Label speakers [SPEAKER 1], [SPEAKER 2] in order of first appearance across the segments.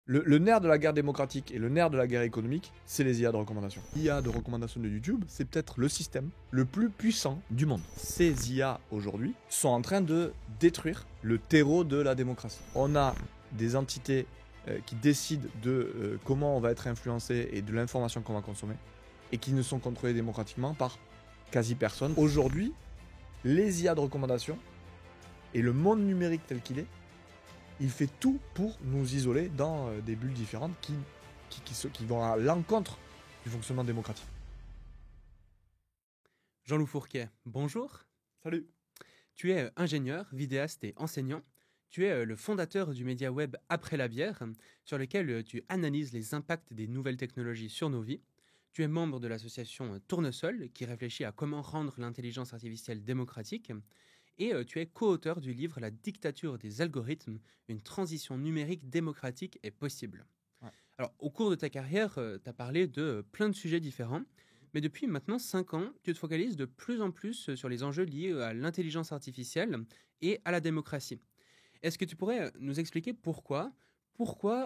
[SPEAKER 1] Le nerf de la guerre démocratique et le nerf de la guerre économique, c'est les IA de recommandation. L'IA de recommandation de YouTube, c'est peut-être le système le plus puissant du monde. Ces IA aujourd'hui sont en train de détruire le terreau de la démocratie. On a des entités qui décident de comment on va être influencé et de l'information qu'on va consommer et qui ne sont contrôlées démocratiquement par quasi personne. Aujourd'hui, les IA de recommandation et le monde numérique tel qu'il est, il fait tout pour nous isoler dans des bulles différentes qui vont à l'encontre du fonctionnement démocratique.
[SPEAKER 2] Jean-Loup Fourquet, bonjour.
[SPEAKER 1] Salut.
[SPEAKER 2] Tu es ingénieur, vidéaste et enseignant. Tu es le fondateur du média web Après la bière, sur lequel tu analyses les impacts des nouvelles technologies sur nos vies. Tu es membre de l'association Tournesol, qui réfléchit à comment rendre l'intelligence artificielle démocratique. Et tu es co-auteur du livre La dictature des algorithmes, une transition numérique démocratique est possible.
[SPEAKER 1] Ouais.
[SPEAKER 2] Alors, au cours de ta carrière, tu as parlé de plein de sujets différents, mais depuis maintenant 5 ans, tu te focalises de plus en plus sur les enjeux liés à l'intelligence artificielle et à la démocratie. Est-ce que tu pourrais nous expliquer pourquoi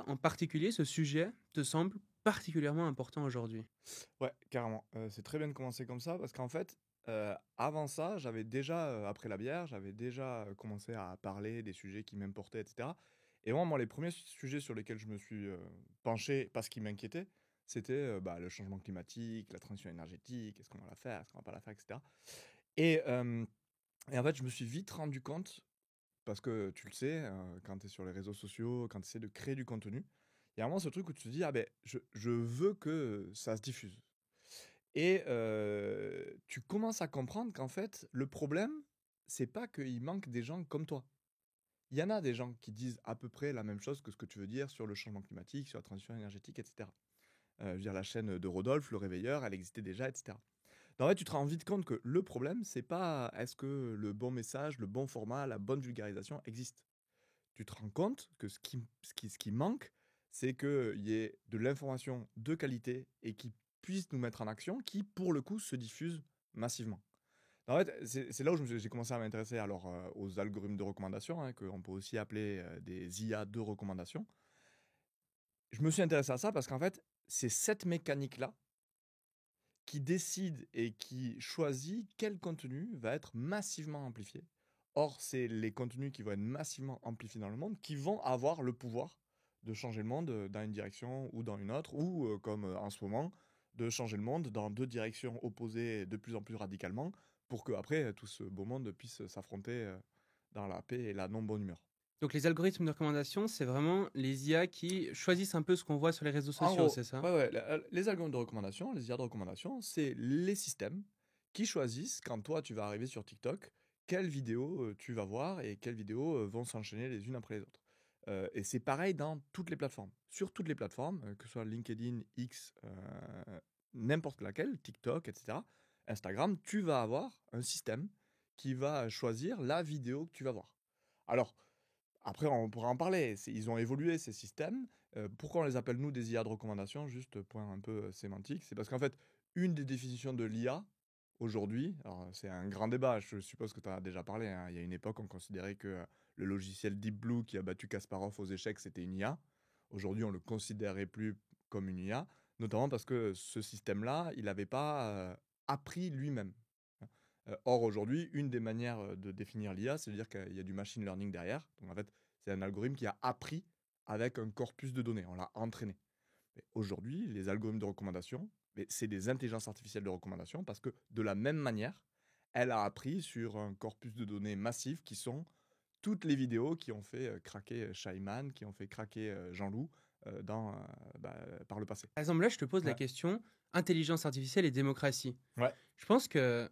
[SPEAKER 2] en particulier ce sujet te semble particulièrement important aujourd'hui?
[SPEAKER 1] Ouais, carrément. C'est très bien de commencer comme ça parce qu'en fait, avant ça, j'avais déjà, après la bière, j'avais déjà commencé à parler des sujets qui m'importaient, etc. Et moi, les premiers sujets sur lesquels je me suis penché parce qu'ils m'inquiétaient, c'était le changement climatique, la transition énergétique, est-ce qu'on va la faire, est-ce qu'on va pas la faire, etc. Et, euh, et en fait, je me suis vite rendu compte, parce que tu le sais, quand tu es sur les réseaux sociaux, quand tu essaies de créer du contenu, il y a vraiment ce truc où tu te dis, ah ben, je veux que ça se diffuse. Et tu commences à comprendre qu'en fait, le problème, c'est pas qu'il manque des gens comme toi. Il y en a des gens qui disent à peu près la même chose que ce que tu veux dire sur le changement climatique, sur la transition énergétique, etc. Je veux dire, la chaîne de Rodolphe, Le Réveilleur, elle existait déjà, etc. Donc, en fait, tu te rends vite compte que le problème, c'est pas est-ce que le bon message, le bon format, la bonne vulgarisation existe. Tu te rends compte que ce qui manque, c'est qu'il y ait de l'information de qualité et qui puisse nous mettre en action, qui, pour le coup, se diffuse massivement. En fait, c'est là où j'ai commencé à m'intéresser alors aux algorithmes de recommandation, hein, qu'on peut aussi appeler des IA de recommandation. Je me suis intéressé à ça parce qu'en fait, c'est cette mécanique-là qui décide et qui choisit quel contenu va être massivement amplifié. Or, c'est les contenus qui vont être massivement amplifiés dans le monde qui vont avoir le pouvoir de changer le monde dans une direction ou dans une autre, ou comme en ce moment, de changer le monde dans deux directions opposées de plus en plus radicalement, pour que après tout ce beau monde puisse s'affronter dans la paix et la non-bonne humeur.
[SPEAKER 2] Donc les algorithmes de recommandation, c'est vraiment les IA qui choisissent un peu ce qu'on voit sur les réseaux
[SPEAKER 1] En
[SPEAKER 2] sociaux,
[SPEAKER 1] gros,
[SPEAKER 2] c'est ça?
[SPEAKER 1] ouais, les algorithmes de recommandation, les IA de recommandation, c'est les systèmes qui choisissent, quand toi tu vas arriver sur TikTok, quelles vidéos tu vas voir et quelles vidéos vont s'enchaîner les unes après les autres. Et c'est pareil dans toutes les plateformes. Sur toutes les plateformes, que ce soit LinkedIn, X, n'importe laquelle, TikTok, etc., Instagram, tu vas avoir un système qui va choisir la vidéo que tu vas voir. Alors, après, on pourra en parler. Ils ont évolué, ces systèmes. Pourquoi on les appelle, nous, des IA de recommandation? Juste point un peu sémantique. C'est parce qu'en fait, une des définitions de l'IA, aujourd'hui, alors c'est un grand débat, je suppose que tu en as déjà parlé, hein. Il y a une époque, on considérait que le logiciel Deep Blue qui a battu Kasparov aux échecs, c'était une IA. Aujourd'hui, on ne le considérait plus comme une IA, notamment parce que ce système-là, il n'avait pas appris lui-même. Or, aujourd'hui, une des manières de définir l'IA, c'est de dire qu'il y a du machine learning derrière. Donc, en fait, c'est un algorithme qui a appris avec un corpus de données. On l'a entraîné. Mais aujourd'hui, les algorithmes de recommandation, c'est des intelligences artificielles de recommandation parce que de la même manière, elle a appris sur un corpus de données massif qui sont toutes les vidéos qui ont fait craquer Shaiman, qui ont fait craquer Jean-Loup par le passé.
[SPEAKER 2] Par exemple, là, je te pose la
[SPEAKER 1] Ouais.
[SPEAKER 2] question intelligence artificielle et démocratie.
[SPEAKER 1] Ouais.
[SPEAKER 2] Je pense que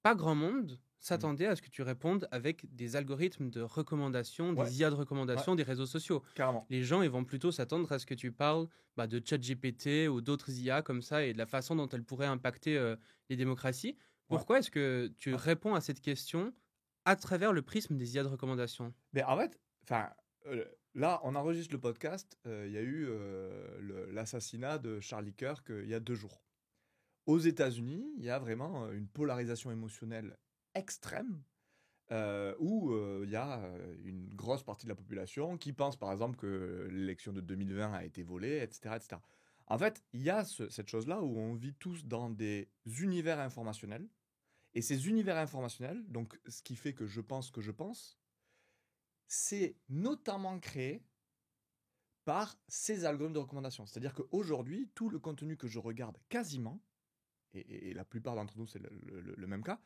[SPEAKER 2] pas grand monde
[SPEAKER 1] Mm.
[SPEAKER 2] s'attendait à ce que tu répondes avec des algorithmes de recommandation,
[SPEAKER 1] Ouais.
[SPEAKER 2] des IA de
[SPEAKER 1] Ouais.
[SPEAKER 2] recommandation des réseaux sociaux.
[SPEAKER 1] Carrément.
[SPEAKER 2] Les gens, ils vont plutôt s'attendre à ce que tu parles de ChatGPT ou d'autres IA comme ça et de la façon dont elles pourraient impacter les démocraties.
[SPEAKER 1] Ouais.
[SPEAKER 2] Pourquoi est-ce que tu
[SPEAKER 1] Ouais.
[SPEAKER 2] réponds à cette question à travers le prisme des IA de recommandation?
[SPEAKER 1] Mais en fait, enfin, là, on enregistre le podcast. Il y a eu l'assassinat de Charlie Kirk il y a 2 jours. Aux États-Unis, il y a vraiment une polarisation émotionnelle extrême où il y a une grosse partie de la population qui pense par exemple que l'élection de 2020 a été volée, etc. etc. En fait, il y a cette chose-là où on vit tous dans des univers informationnels. Et ces univers informationnels, donc ce qui fait que je pense, c'est notamment créé par ces algorithmes de recommandation. C'est-à-dire qu'aujourd'hui, tout le contenu que je regarde quasiment, et la plupart d'entre nous, c'est le même cas,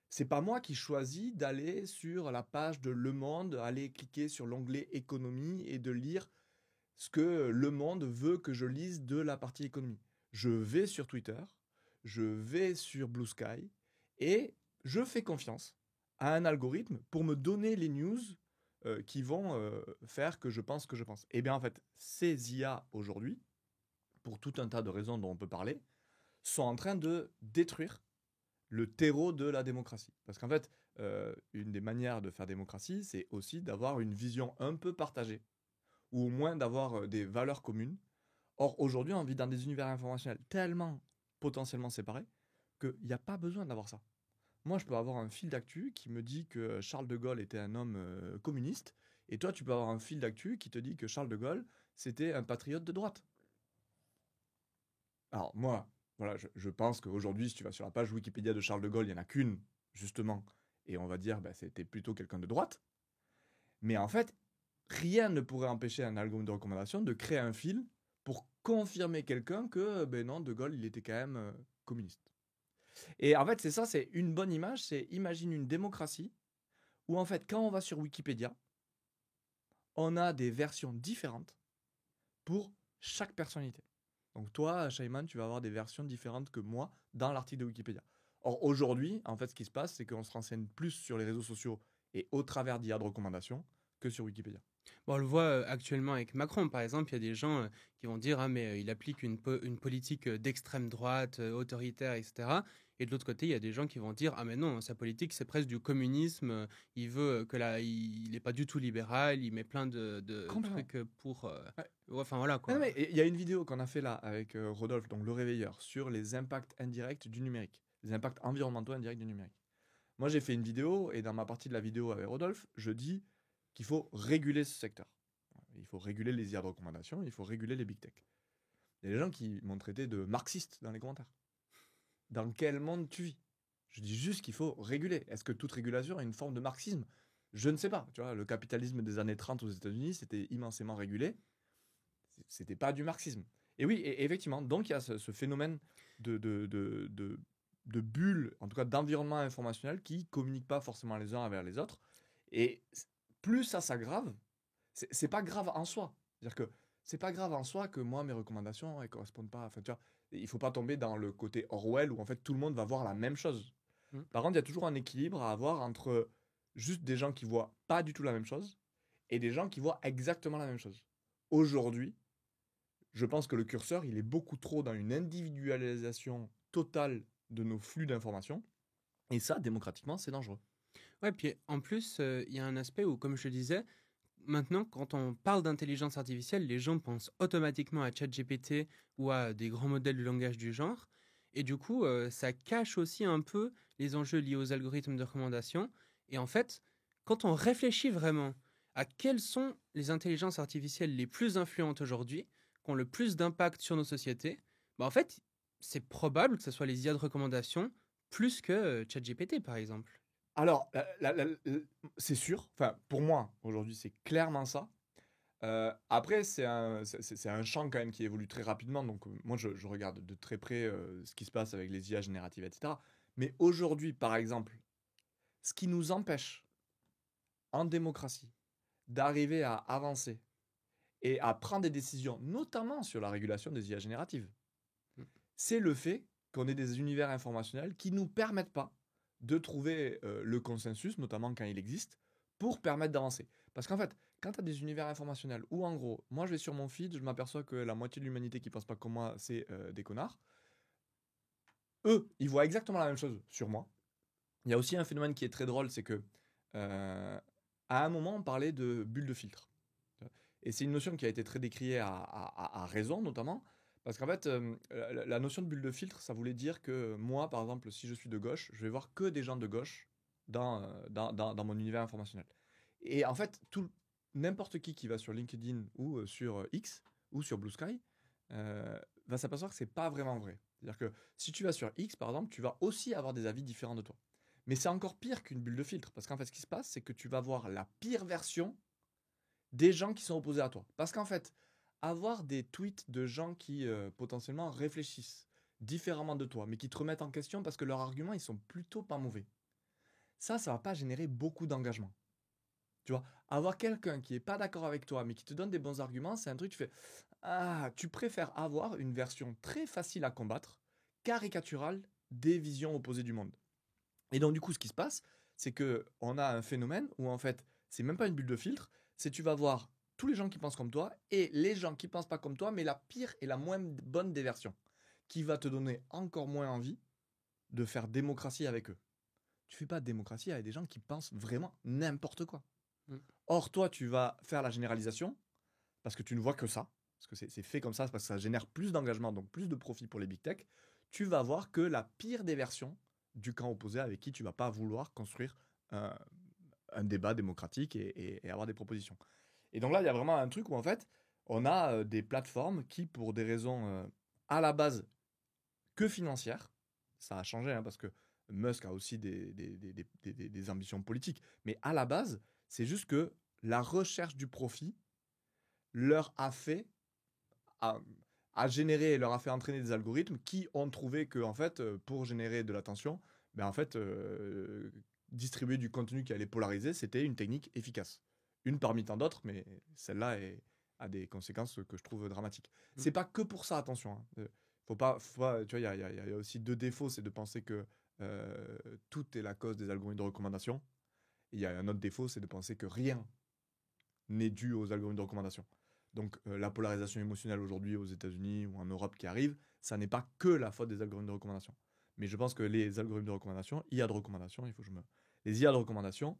[SPEAKER 1] c'est pas moi qui choisis d'aller sur la page de Le Monde, aller cliquer sur l'onglet économie et de lire ce que Le Monde veut que je lise de la partie économie. Je vais sur Twitter, je vais sur Blue Sky et je fais confiance à un algorithme pour me donner les news qui vont faire que je pense que je pense. Et bien en fait, ces IA aujourd'hui, pour tout un tas de raisons dont on peut parler, sont en train de détruire le terreau de la démocratie. Parce qu'en fait, une des manières de faire démocratie, c'est aussi d'avoir une vision un peu partagée, ou au moins d'avoir des valeurs communes. Or, aujourd'hui, on vit dans des univers informationnels tellement potentiellement séparés qu'il n'y a pas besoin d'avoir ça. Moi, je peux avoir un fil d'actu qui me dit que Charles de Gaulle était un homme communiste, et toi, tu peux avoir un fil d'actu qui te dit que Charles de Gaulle, c'était un patriote de droite. Alors, moi, voilà, je pense qu'aujourd'hui, si tu vas sur la page Wikipédia de Charles de Gaulle, il n'y en a qu'une, justement, et on va dire, bah, c'était plutôt quelqu'un de droite. Mais en fait, rien ne pourrait empêcher un algorithme de recommandation de créer un fil pour confirmer quelqu'un que, ben non, de Gaulle, il était quand même communiste. Et en fait, c'est ça, c'est une bonne image, c'est imagine une démocratie où en fait, quand on va sur Wikipédia, on a des versions différentes pour chaque personnalité. Donc toi, Shaiman, tu vas avoir des versions différentes que moi dans l'article de Wikipédia. Or, aujourd'hui, en fait, ce qui se passe, c'est qu'on se renseigne plus sur les réseaux sociaux et au travers d'IA de recommandation que sur Wikipédia.
[SPEAKER 2] Bon, on le voit actuellement avec Macron, par exemple, il y a des gens qui vont dire ah mais il applique une politique d'extrême droite, autoritaire, etc. Et de l'autre côté, il y a des gens qui vont dire ah mais non, sa politique c'est presque du communisme. Il veut que là, il n'est pas du tout libéral, il met plein de
[SPEAKER 1] Complètement.
[SPEAKER 2] trucs pour.
[SPEAKER 1] Ouais.
[SPEAKER 2] Ouais, enfin voilà
[SPEAKER 1] Non,
[SPEAKER 2] quoi.
[SPEAKER 1] mais il y a une vidéo qu'on a fait là avec Rodolphe, donc le réveilleur, sur les impacts indirects du numérique, les impacts environnementaux indirects du numérique. Moi, j'ai fait une vidéo et dans ma partie de la vidéo avec Rodolphe, je dis qu'il faut réguler ce secteur. Il faut réguler les IA de recommandation, il faut réguler les big tech. Il y a des gens qui m'ont traité de marxiste dans les commentaires. Dans quel monde tu vis? Je dis juste qu'il faut réguler. Est-ce que toute régulation est une forme de marxisme? Je ne sais pas. Tu vois, le capitalisme des années 30 aux États-Unis, c'était immensément régulé. C'était pas du marxisme. Et oui, et effectivement, donc il y a ce phénomène de bulles, en tout cas d'environnement informationnel, qui communiquent pas forcément les uns envers les autres. Et plus ça s'aggrave, c'est pas grave en soi. C'est-à-dire que c'est pas grave en soi que moi, mes recommandations, elles correspondent pas. Enfin, tu vois, il faut pas tomber dans le côté Orwell où en fait tout le monde va voir la même chose.
[SPEAKER 2] Mm.
[SPEAKER 1] Par contre, il y a toujours un équilibre à avoir entre juste des gens qui voient pas du tout la même chose et des gens qui voient exactement la même chose. Aujourd'hui, je pense que le curseur, il est beaucoup trop dans une individualisation totale de nos flux d'informations. Et ça, démocratiquement, c'est dangereux.
[SPEAKER 2] Ouais, puis en plus, il y a un aspect où, comme je te disais, maintenant, quand on parle d'intelligence artificielle, les gens pensent automatiquement à ChatGPT ou à des grands modèles de langage du genre. Et du coup, ça cache aussi un peu les enjeux liés aux algorithmes de recommandation. Et en fait, quand on réfléchit vraiment à quelles sont les intelligences artificielles les plus influentes aujourd'hui, qui ont le plus d'impact sur nos sociétés, bah en fait, c'est probable que ce soit les IA de recommandation plus que ChatGPT, par exemple.
[SPEAKER 1] Alors, c'est sûr, enfin, pour moi, aujourd'hui, c'est clairement ça. Après, c'est un champ quand même qui évolue très rapidement. Donc, moi, je regarde de très près ce qui se passe avec les IA génératives, etc. Mais aujourd'hui, par exemple, ce qui nous empêche en démocratie d'arriver à avancer et à prendre des décisions, notamment sur la régulation des IA génératives, c'est le fait qu'on ait des univers informationnels qui ne nous permettent pas de trouver le consensus, notamment quand il existe, pour permettre d'avancer. Parce qu'en fait, quand tu as des univers informationnels où, en gros, moi je vais sur mon feed, je m'aperçois que la moitié de l'humanité qui pense pas comme moi, c'est des connards. Eux, ils voient exactement la même chose sur moi. Il y a aussi un phénomène qui est très drôle, c'est que à un moment, on parlait de bulles de filtre. Et c'est une notion qui a été très décriée à raison, notamment, parce qu'en fait, la notion de bulle de filtre, ça voulait dire que moi, par exemple, si je suis de gauche, je vais voir que des gens de gauche dans mon univers informationnel. Et en fait, n'importe qui va sur LinkedIn ou sur X ou sur Blue Sky va s'apercevoir que c'est pas vraiment vrai. C'est-à-dire que si tu vas sur X, par exemple, tu vas aussi avoir des avis différents de toi. Mais c'est encore pire qu'une bulle de filtre, parce qu'en fait, ce qui se passe, c'est que tu vas voir la pire version des gens qui sont opposés à toi. Parce qu'en fait, avoir des tweets de gens qui potentiellement réfléchissent différemment de toi, mais qui te remettent en question parce que leurs arguments, ils sont plutôt pas mauvais. Ça va pas générer beaucoup d'engagement. Tu vois, avoir quelqu'un qui est pas d'accord avec toi, mais qui te donne des bons arguments, c'est un truc, tu fais, ah, tu préfères avoir une version très facile à combattre, caricaturale, des visions opposées du monde. Et donc, du coup, ce qui se passe, c'est que on a un phénomène où, en fait, c'est même pas une bulle de filtre, c'est tu vas voir tous les gens qui pensent comme toi et les gens qui pensent pas comme toi, mais la pire et la moins bonne des versions, qui va te donner encore moins envie de faire démocratie avec eux. Tu fais pas de démocratie avec des gens qui pensent vraiment n'importe quoi.
[SPEAKER 2] Mm.
[SPEAKER 1] Or, toi, tu vas faire la généralisation parce que tu ne vois que ça, parce que c'est fait comme ça, parce que ça génère plus d'engagement, donc plus de profit pour les big tech. Tu vas voir que la pire des versions du camp opposé avec qui tu vas pas vouloir construire un débat démocratique et avoir des propositions. Et donc là, il y a vraiment un truc où en fait, on a des plateformes qui, pour des raisons à la base que financières, ça a changé hein, parce que Musk a aussi des ambitions politiques, mais à la base, c'est juste que la recherche du profit leur a fait a généré et leur a fait entraîner des algorithmes qui ont trouvé que en fait pour générer de l'attention en fait distribuer du contenu qui allait polariser c'était une technique efficace, une parmi tant d'autres, mais celle-là a des conséquences que je trouve dramatiques. C'est pas que pour ça, attention hein. Faut pas, tu vois, il y a aussi deux défauts, c'est de penser que tout est la cause des algorithmes de recommandation. Il y a un autre défaut, c'est de penser que rien n'est dû aux algorithmes de recommandation. Donc la polarisation émotionnelle aujourd'hui aux États-Unis ou en Europe qui arrive, ça n'est pas que la faute des algorithmes de recommandation. Mais je pense que les algorithmes de recommandation, IA de recommandation, les IA de recommandation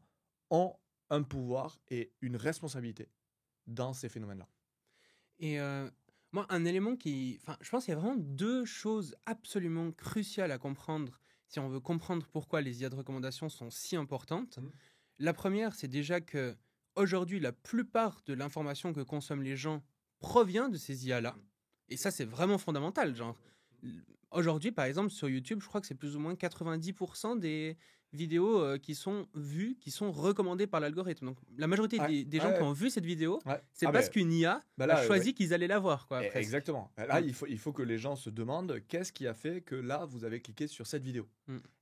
[SPEAKER 1] ont un pouvoir et une responsabilité dans ces phénomènes-là.
[SPEAKER 2] Et moi, un élément qui... Enfin, je pense qu'il y a vraiment deux choses absolument cruciales à comprendre si on veut comprendre pourquoi les IA de recommandation sont si importantes. La première, c'est déjà que aujourd'hui, la plupart de l'information que consomment les gens provient de ces IA-là. Et ça, c'est vraiment fondamental. Genre, aujourd'hui, par exemple, sur YouTube, je crois que c'est plus ou moins 90% des vidéos qui sont vues, qui sont recommandées par l'algorithme. Donc, la majorité des gens qui ont vu cette vidéo, c'est parce qu'une IA a choisi qu'ils allaient la voir. Quoi,
[SPEAKER 1] exactement. Là, il faut que les gens se demandent qu'est-ce qui a fait que là, vous avez cliqué sur cette vidéo.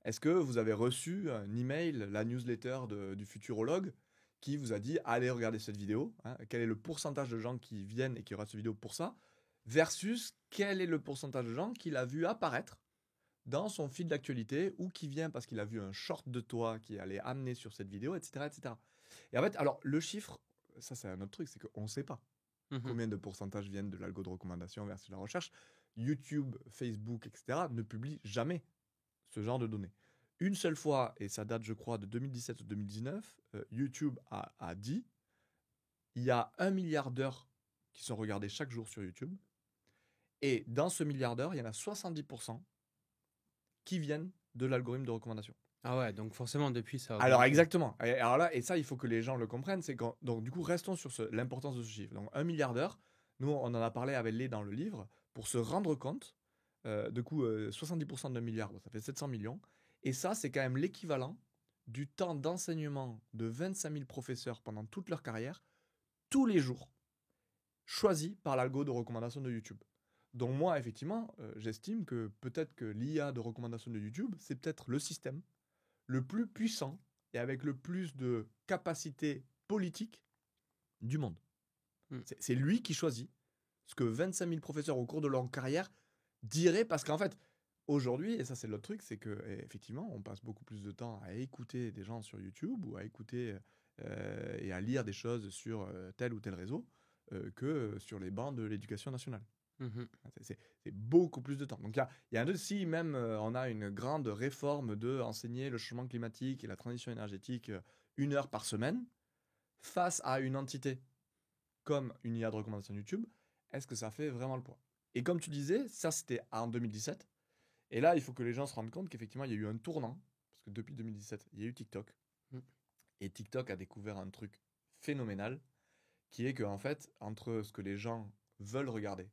[SPEAKER 1] Est-ce que vous avez reçu un email, la newsletter du futurologue qui vous a dit allez regarder cette vidéo hein, quel est le pourcentage de gens qui viennent et qui regardent cette vidéo pour ça, versus quel est le pourcentage de gens qui l'a vu apparaître dans son fil d'actualité ou qui vient parce qu'il a vu un short de toi qui allait amener sur cette vidéo, etc., etc. Et en fait, alors le chiffre, ça c'est un autre truc, c'est qu'on ne sait pas combien de pourcentages viennent de l'algo de recommandation versus la recherche. YouTube, Facebook, etc. ne publient jamais ce genre de données. Une seule fois, et ça date je crois de 2017 ou 2019, YouTube a dit il y a 1 milliard d'heures qui sont regardées chaque jour sur YouTube. Et dans ce milliard d'heures, il y en a 70% qui viennent de l'algorithme de recommandation.
[SPEAKER 2] Ah ouais, donc forcément depuis ça.
[SPEAKER 1] Alors exactement. Et alors là, et ça, il faut que les gens le comprennent. C'est quand, donc du coup, restons sur l'importance de ce chiffre. Donc 1 milliard d'heures, nous on en a parlé avec Lé dans le livre, pour se rendre compte, du coup 70% d'un milliard, ça fait 700 millions. Et ça, c'est quand même l'équivalent du temps d'enseignement de 25 000 professeurs pendant toute leur carrière, tous les jours, choisi par l'algo de recommandation de YouTube. Donc moi, effectivement, j'estime que peut-être que l'IA de recommandation de YouTube, c'est peut-être le système le plus puissant et avec le plus de capacité politique du monde. C'est lui qui choisit ce que 25 000 professeurs au cours de leur carrière diraient, parce qu'en fait, aujourd'hui, et ça c'est l'autre truc, c'est que effectivement, on passe beaucoup plus de temps à écouter des gens sur YouTube ou à écouter et à lire des choses sur tel ou tel réseau que sur les bancs de l'éducation nationale. C'est beaucoup plus de temps. Donc il y a un truc, si même on a une grande réforme de enseigner le changement climatique et la transition énergétique 1 heure par semaine, face à une entité comme une IA de recommandation YouTube, est-ce que ça fait vraiment le poids? Et comme tu disais, ça c'était en 2017. Et là, il faut que les gens se rendent compte qu'effectivement, il y a eu un tournant. que depuis 2017, il y a eu TikTok.
[SPEAKER 2] Mm.
[SPEAKER 1] Et TikTok a découvert un truc phénoménal, qui est que, en fait, entre ce que les gens veulent regarder,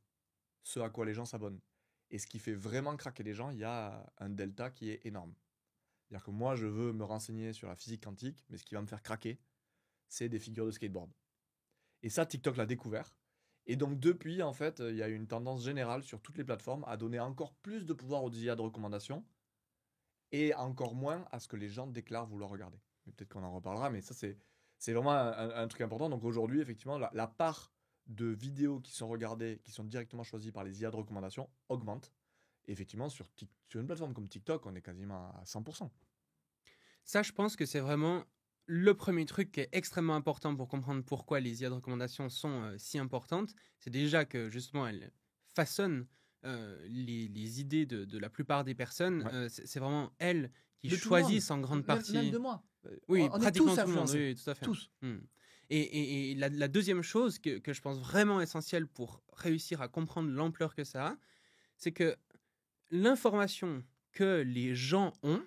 [SPEAKER 1] ce à quoi les gens s'abonnent, et ce qui fait vraiment craquer les gens, il y a un delta qui est énorme. C'est-à-dire que moi, je veux me renseigner sur la physique quantique, mais ce qui va me faire craquer, c'est des figures de skateboard. Et ça, TikTok l'a découvert. Et donc, depuis, en fait, il y a une tendance générale sur toutes les plateformes à donner encore plus de pouvoir aux IA de recommandation et encore moins à ce que les gens déclarent vouloir regarder. Mais peut-être qu'on en reparlera, mais ça, c'est vraiment un truc important. Donc, aujourd'hui, effectivement, la part de vidéos qui sont regardées, qui sont directement choisies par les IA de recommandation, augmente. Et effectivement, sur une plateforme comme TikTok, on est quasiment à 100%.
[SPEAKER 2] Ça, je pense que c'est vraiment le premier truc qui est extrêmement important pour comprendre pourquoi les IA de recommandation sont si importantes. C'est déjà que justement, elles façonnent les idées de la plupart des personnes.
[SPEAKER 1] Ouais.
[SPEAKER 2] C'est vraiment elles qui
[SPEAKER 1] De tout le monde,
[SPEAKER 2] choisissent en grande
[SPEAKER 1] même
[SPEAKER 2] partie.
[SPEAKER 1] de moi.
[SPEAKER 2] Oui,
[SPEAKER 1] On est
[SPEAKER 2] pratiquement
[SPEAKER 1] tous
[SPEAKER 2] tout le monde,
[SPEAKER 1] influencés.
[SPEAKER 2] oui, tout à fait.
[SPEAKER 1] Tous.
[SPEAKER 2] Hmm. Et la deuxième chose que je pense vraiment essentielle pour réussir à comprendre l'ampleur que ça a, c'est que l'information que les gens ont,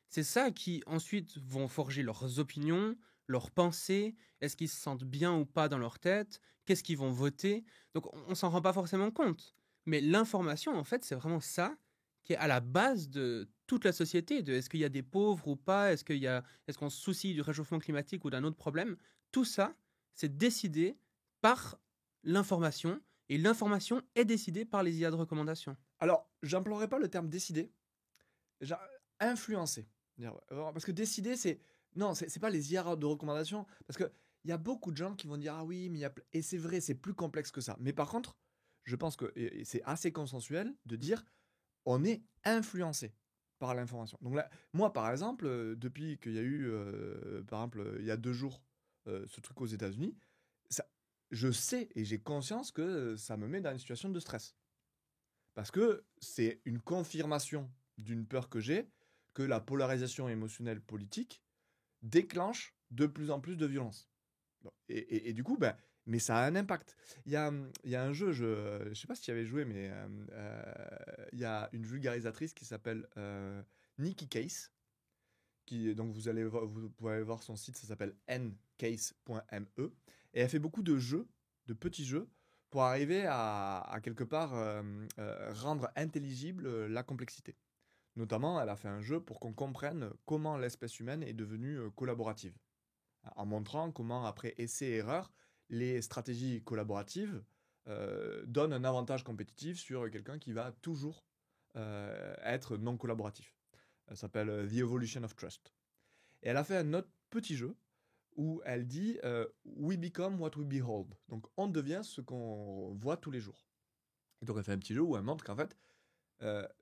[SPEAKER 2] c'est ça qui ensuite vont forger leurs opinions, leurs pensées, est-ce qu'ils se sentent bien ou pas dans leur tête, qu'est-ce qu'ils vont voter. Donc on s'en rend pas forcément compte. Mais l'information, en fait, c'est vraiment ça qui est à la base de toute la société, de est-ce qu'il y a des pauvres ou pas, est-ce qu'on se soucie du réchauffement climatique ou d'un autre problème. Tout ça, c'est décidé par l'information, et l'information est décidée par les IA de recommandation.
[SPEAKER 1] Alors, j'emploierai pas le terme décider, influencer. Parce que décider, c'est. Non, c'est pas les IA de recommandation. Parce qu'il y a beaucoup de gens qui vont dire ah oui, mais il y a. Et c'est vrai, c'est plus complexe que ça. Mais par contre, je pense que et c'est assez consensuel de dire on est influencé par l'information. Donc là, moi, par exemple, depuis qu'il y a eu, par exemple, il y a 2 jours, ce truc aux États-Unis, ça, je sais et j'ai conscience que ça me met dans une situation de stress. Parce que c'est une confirmation d'une peur que j'ai, que la polarisation émotionnelle politique déclenche de plus en plus de violence. Bon, et du coup, ben, mais ça a un impact. Il y a un jeu, je ne sais pas si tu y avais joué, mais il y a une vulgarisatrice qui s'appelle Nikki Case, donc vous pouvez aller voir son site, ça s'appelle ncase.me, et elle fait beaucoup de jeux, de petits jeux, pour arriver à quelque part rendre intelligible la complexité. Notamment, elle a fait un jeu pour qu'on comprenne comment l'espèce humaine est devenue collaborative, en montrant comment, après essai-erreur, les stratégies collaboratives donnent un avantage compétitif sur quelqu'un qui va toujours être non collaboratif. Ça s'appelle The Evolution of Trust. Et elle a fait un autre petit jeu où elle dit We become what we behold. Donc on devient ce qu'on voit tous les jours. Et donc elle fait un petit jeu où elle montre qu'en fait,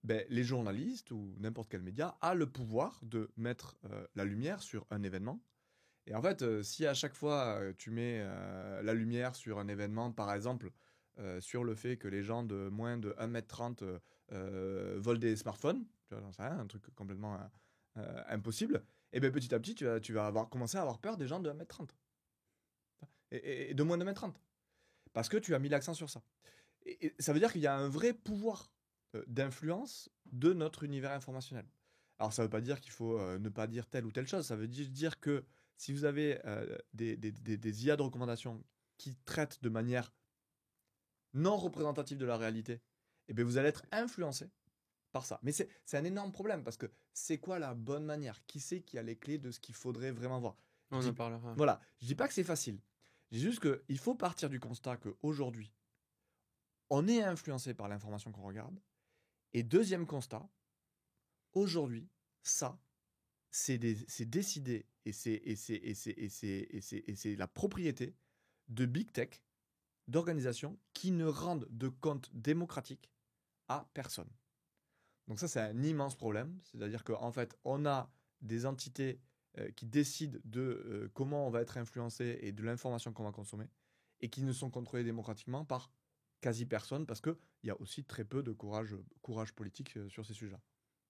[SPEAKER 1] les journalistes ou n'importe quel média a le pouvoir de mettre la lumière sur un événement. Et en fait, si à chaque fois tu mets la lumière sur un événement, par exemple, sur le fait que les gens de moins de 1,30 m volent des smartphones, tu vois, j'en sais rien, un truc complètement impossible, et bien petit à petit, tu vas commencer à avoir peur des gens de 1,30 m. Et de moins de 1,30 m. Parce que tu as mis l'accent sur ça. Et ça veut dire qu'il y a un vrai pouvoir d'influence de notre univers informationnel. Alors ça ne veut pas dire qu'il faut ne pas dire telle ou telle chose, ça veut dire que si vous avez des IA de recommandation qui traitent de manière non représentative de la réalité, eh bien vous allez être influencé par ça. Mais c'est un énorme problème parce que c'est quoi la bonne manière? Qui c'est qui a les clés de ce qu'il faudrait vraiment voir?
[SPEAKER 2] On en parlera.
[SPEAKER 1] Voilà, je dis pas que c'est facile. Je dis juste qu'il faut partir du constat qu'aujourd'hui, on est influencé par l'information qu'on regarde. Et deuxième constat, aujourd'hui, ça, c'est décidé et c'est la propriété de big tech, d'organisations qui ne rendent de compte démocratique à personne. Donc ça, c'est un immense problème. C'est-à-dire qu'en fait, on a des entités qui décident de comment on va être influencé et de l'information qu'on va consommer et qui ne sont contrôlées démocratiquement par quasi personne parce qu'il y a aussi très peu de courage politique sur ces sujets-là.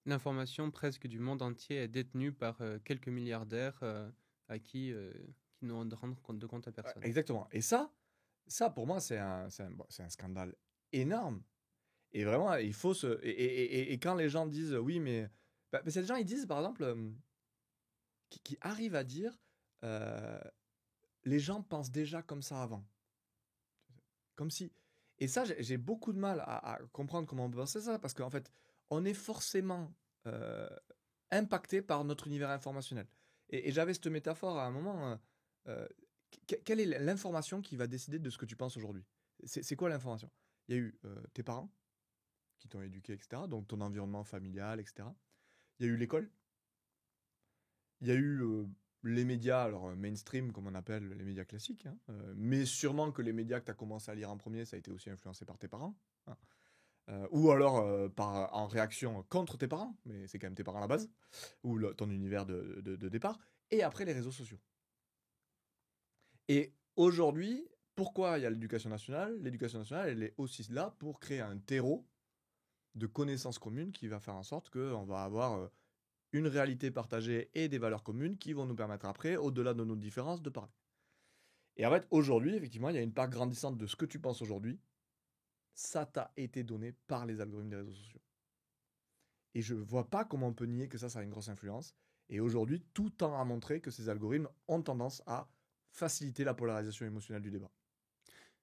[SPEAKER 2] L'information presque du monde entier est détenue par quelques milliardaires à qui n'ont de rendre compte de compte à personne.
[SPEAKER 1] Exactement. Et ça pour moi, c'est un scandale énorme. Et vraiment, il faut se. Et quand les gens disent oui, mais. Parce que les gens, ils disent par exemple qui arrive à dire euh, les gens pensent déjà comme ça avant. Comme si. Et ça, j'ai beaucoup de mal à comprendre comment on peut penser ça, parce qu'en fait, on est forcément euh, impacté par notre univers informationnel. Et j'avais cette métaphore à un moment. Euh, quelle est l'information qui va décider de ce que tu penses aujourd'hui? C'est quoi l'information? Il y a eu tes parents qui t'ont éduqué, etc. Donc ton environnement familial, etc. Il y a eu l'école. Il y a eu les médias, alors mainstream, comme on appelle les médias classiques, hein, mais sûrement que les médias que tu as commencé à lire en premier, ça a été aussi influencé par tes parents, hein. Ou alors en réaction contre tes parents, mais c'est quand même tes parents à la base, ou ton univers de départ, et après les réseaux sociaux. Et aujourd'hui, pourquoi il y a l'éducation nationale? L'éducation nationale, elle est aussi là pour créer un terreau de connaissances communes qui va faire en sorte qu'on va avoir une réalité partagée et des valeurs communes qui vont nous permettre après, au-delà de nos différences, de parler. Et en fait, aujourd'hui, effectivement, il y a une part grandissante de ce que tu penses aujourd'hui, ça t'a été donné par les algorithmes des réseaux sociaux. Et je vois pas comment on peut nier que ça a une grosse influence. Et aujourd'hui, tout tend à montrer que ces algorithmes ont tendance à faciliter la polarisation émotionnelle du débat,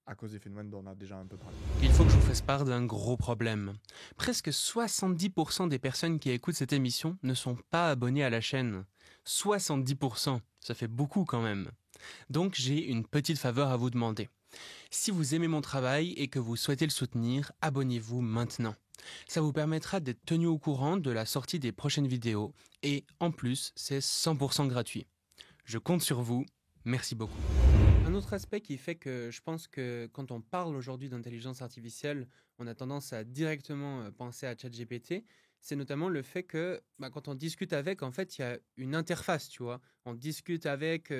[SPEAKER 1] à cause des phénomènes dont on a déjà un peu parlé.
[SPEAKER 2] Il faut que je vous fasse part d'un gros problème. Presque 70% des personnes qui écoutent cette émission ne sont pas abonnées à la chaîne. 70%, ça fait beaucoup quand même. Donc j'ai une petite faveur à vous demander. Si vous aimez mon travail et que vous souhaitez le soutenir, abonnez-vous maintenant. Ça vous permettra d'être tenu au courant de la sortie des prochaines vidéos et en plus, c'est 100% gratuit. Je compte sur vous. Merci beaucoup. Un autre aspect qui fait que je pense que quand on parle aujourd'hui d'intelligence artificielle, on a tendance à directement penser à ChatGPT, c'est notamment le fait que quand on discute avec, en fait, il y a une interface, tu vois. On discute avec,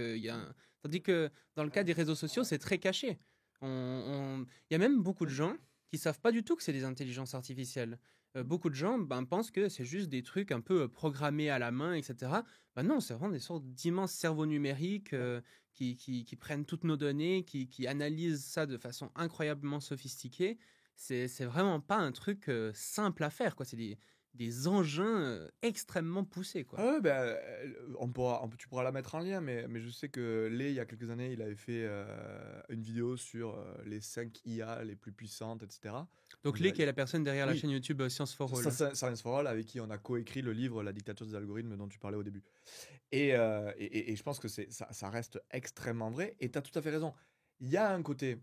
[SPEAKER 2] tandis que dans le cas des réseaux sociaux, c'est très caché. Il y a même beaucoup de gens qui savent pas du tout que c'est des intelligences artificielles. Beaucoup de gens pensent que c'est juste des trucs un peu programmés à la main, etc. Non, c'est vraiment des sortes d'immenses cerveaux numériques qui prennent toutes nos données, qui analysent ça de façon incroyablement sophistiquée. C'est vraiment pas un truc simple à faire, quoi. C'est des engins extrêmement poussés, quoi.
[SPEAKER 1] Ah ouais, ben, tu pourras la mettre en lien, mais je sais que Lé, il y a quelques années, il avait fait une vidéo sur les 5 IA les plus puissantes, etc.
[SPEAKER 2] Donc
[SPEAKER 1] Il
[SPEAKER 2] Lé,
[SPEAKER 1] a-
[SPEAKER 2] qui est la personne derrière la
[SPEAKER 1] oui,
[SPEAKER 2] chaîne YouTube Science for All.
[SPEAKER 1] Science for All, avec qui on a coécrit le livre La dictature des algorithmes dont tu parlais au début. Et je pense que ça reste extrêmement vrai. Et tu as tout à fait raison. Il y a un côté,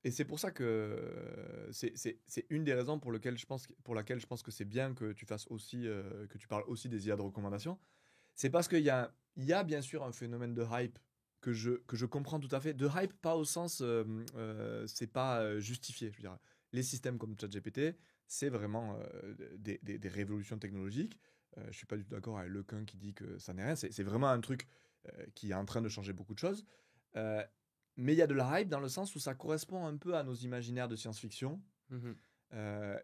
[SPEAKER 1] et c'est pour ça que c'est une des raisons pour laquelle je pense que c'est bien que tu fasses aussi, que tu parles aussi des IA de recommandation. C'est parce il y a bien sûr un phénomène de hype que je comprends tout à fait. De hype, pas au sens, c'est pas justifié. Je veux dire, les systèmes comme ChatGPT, c'est vraiment des révolutions technologiques. Je suis pas du tout d'accord avec Lequin qui dit que ça n'est rien. C'est vraiment un truc qui est en train de changer beaucoup de choses. Euh, mais il y a de la hype dans le sens où ça correspond un peu à nos imaginaires de science-fiction.
[SPEAKER 2] Mhm.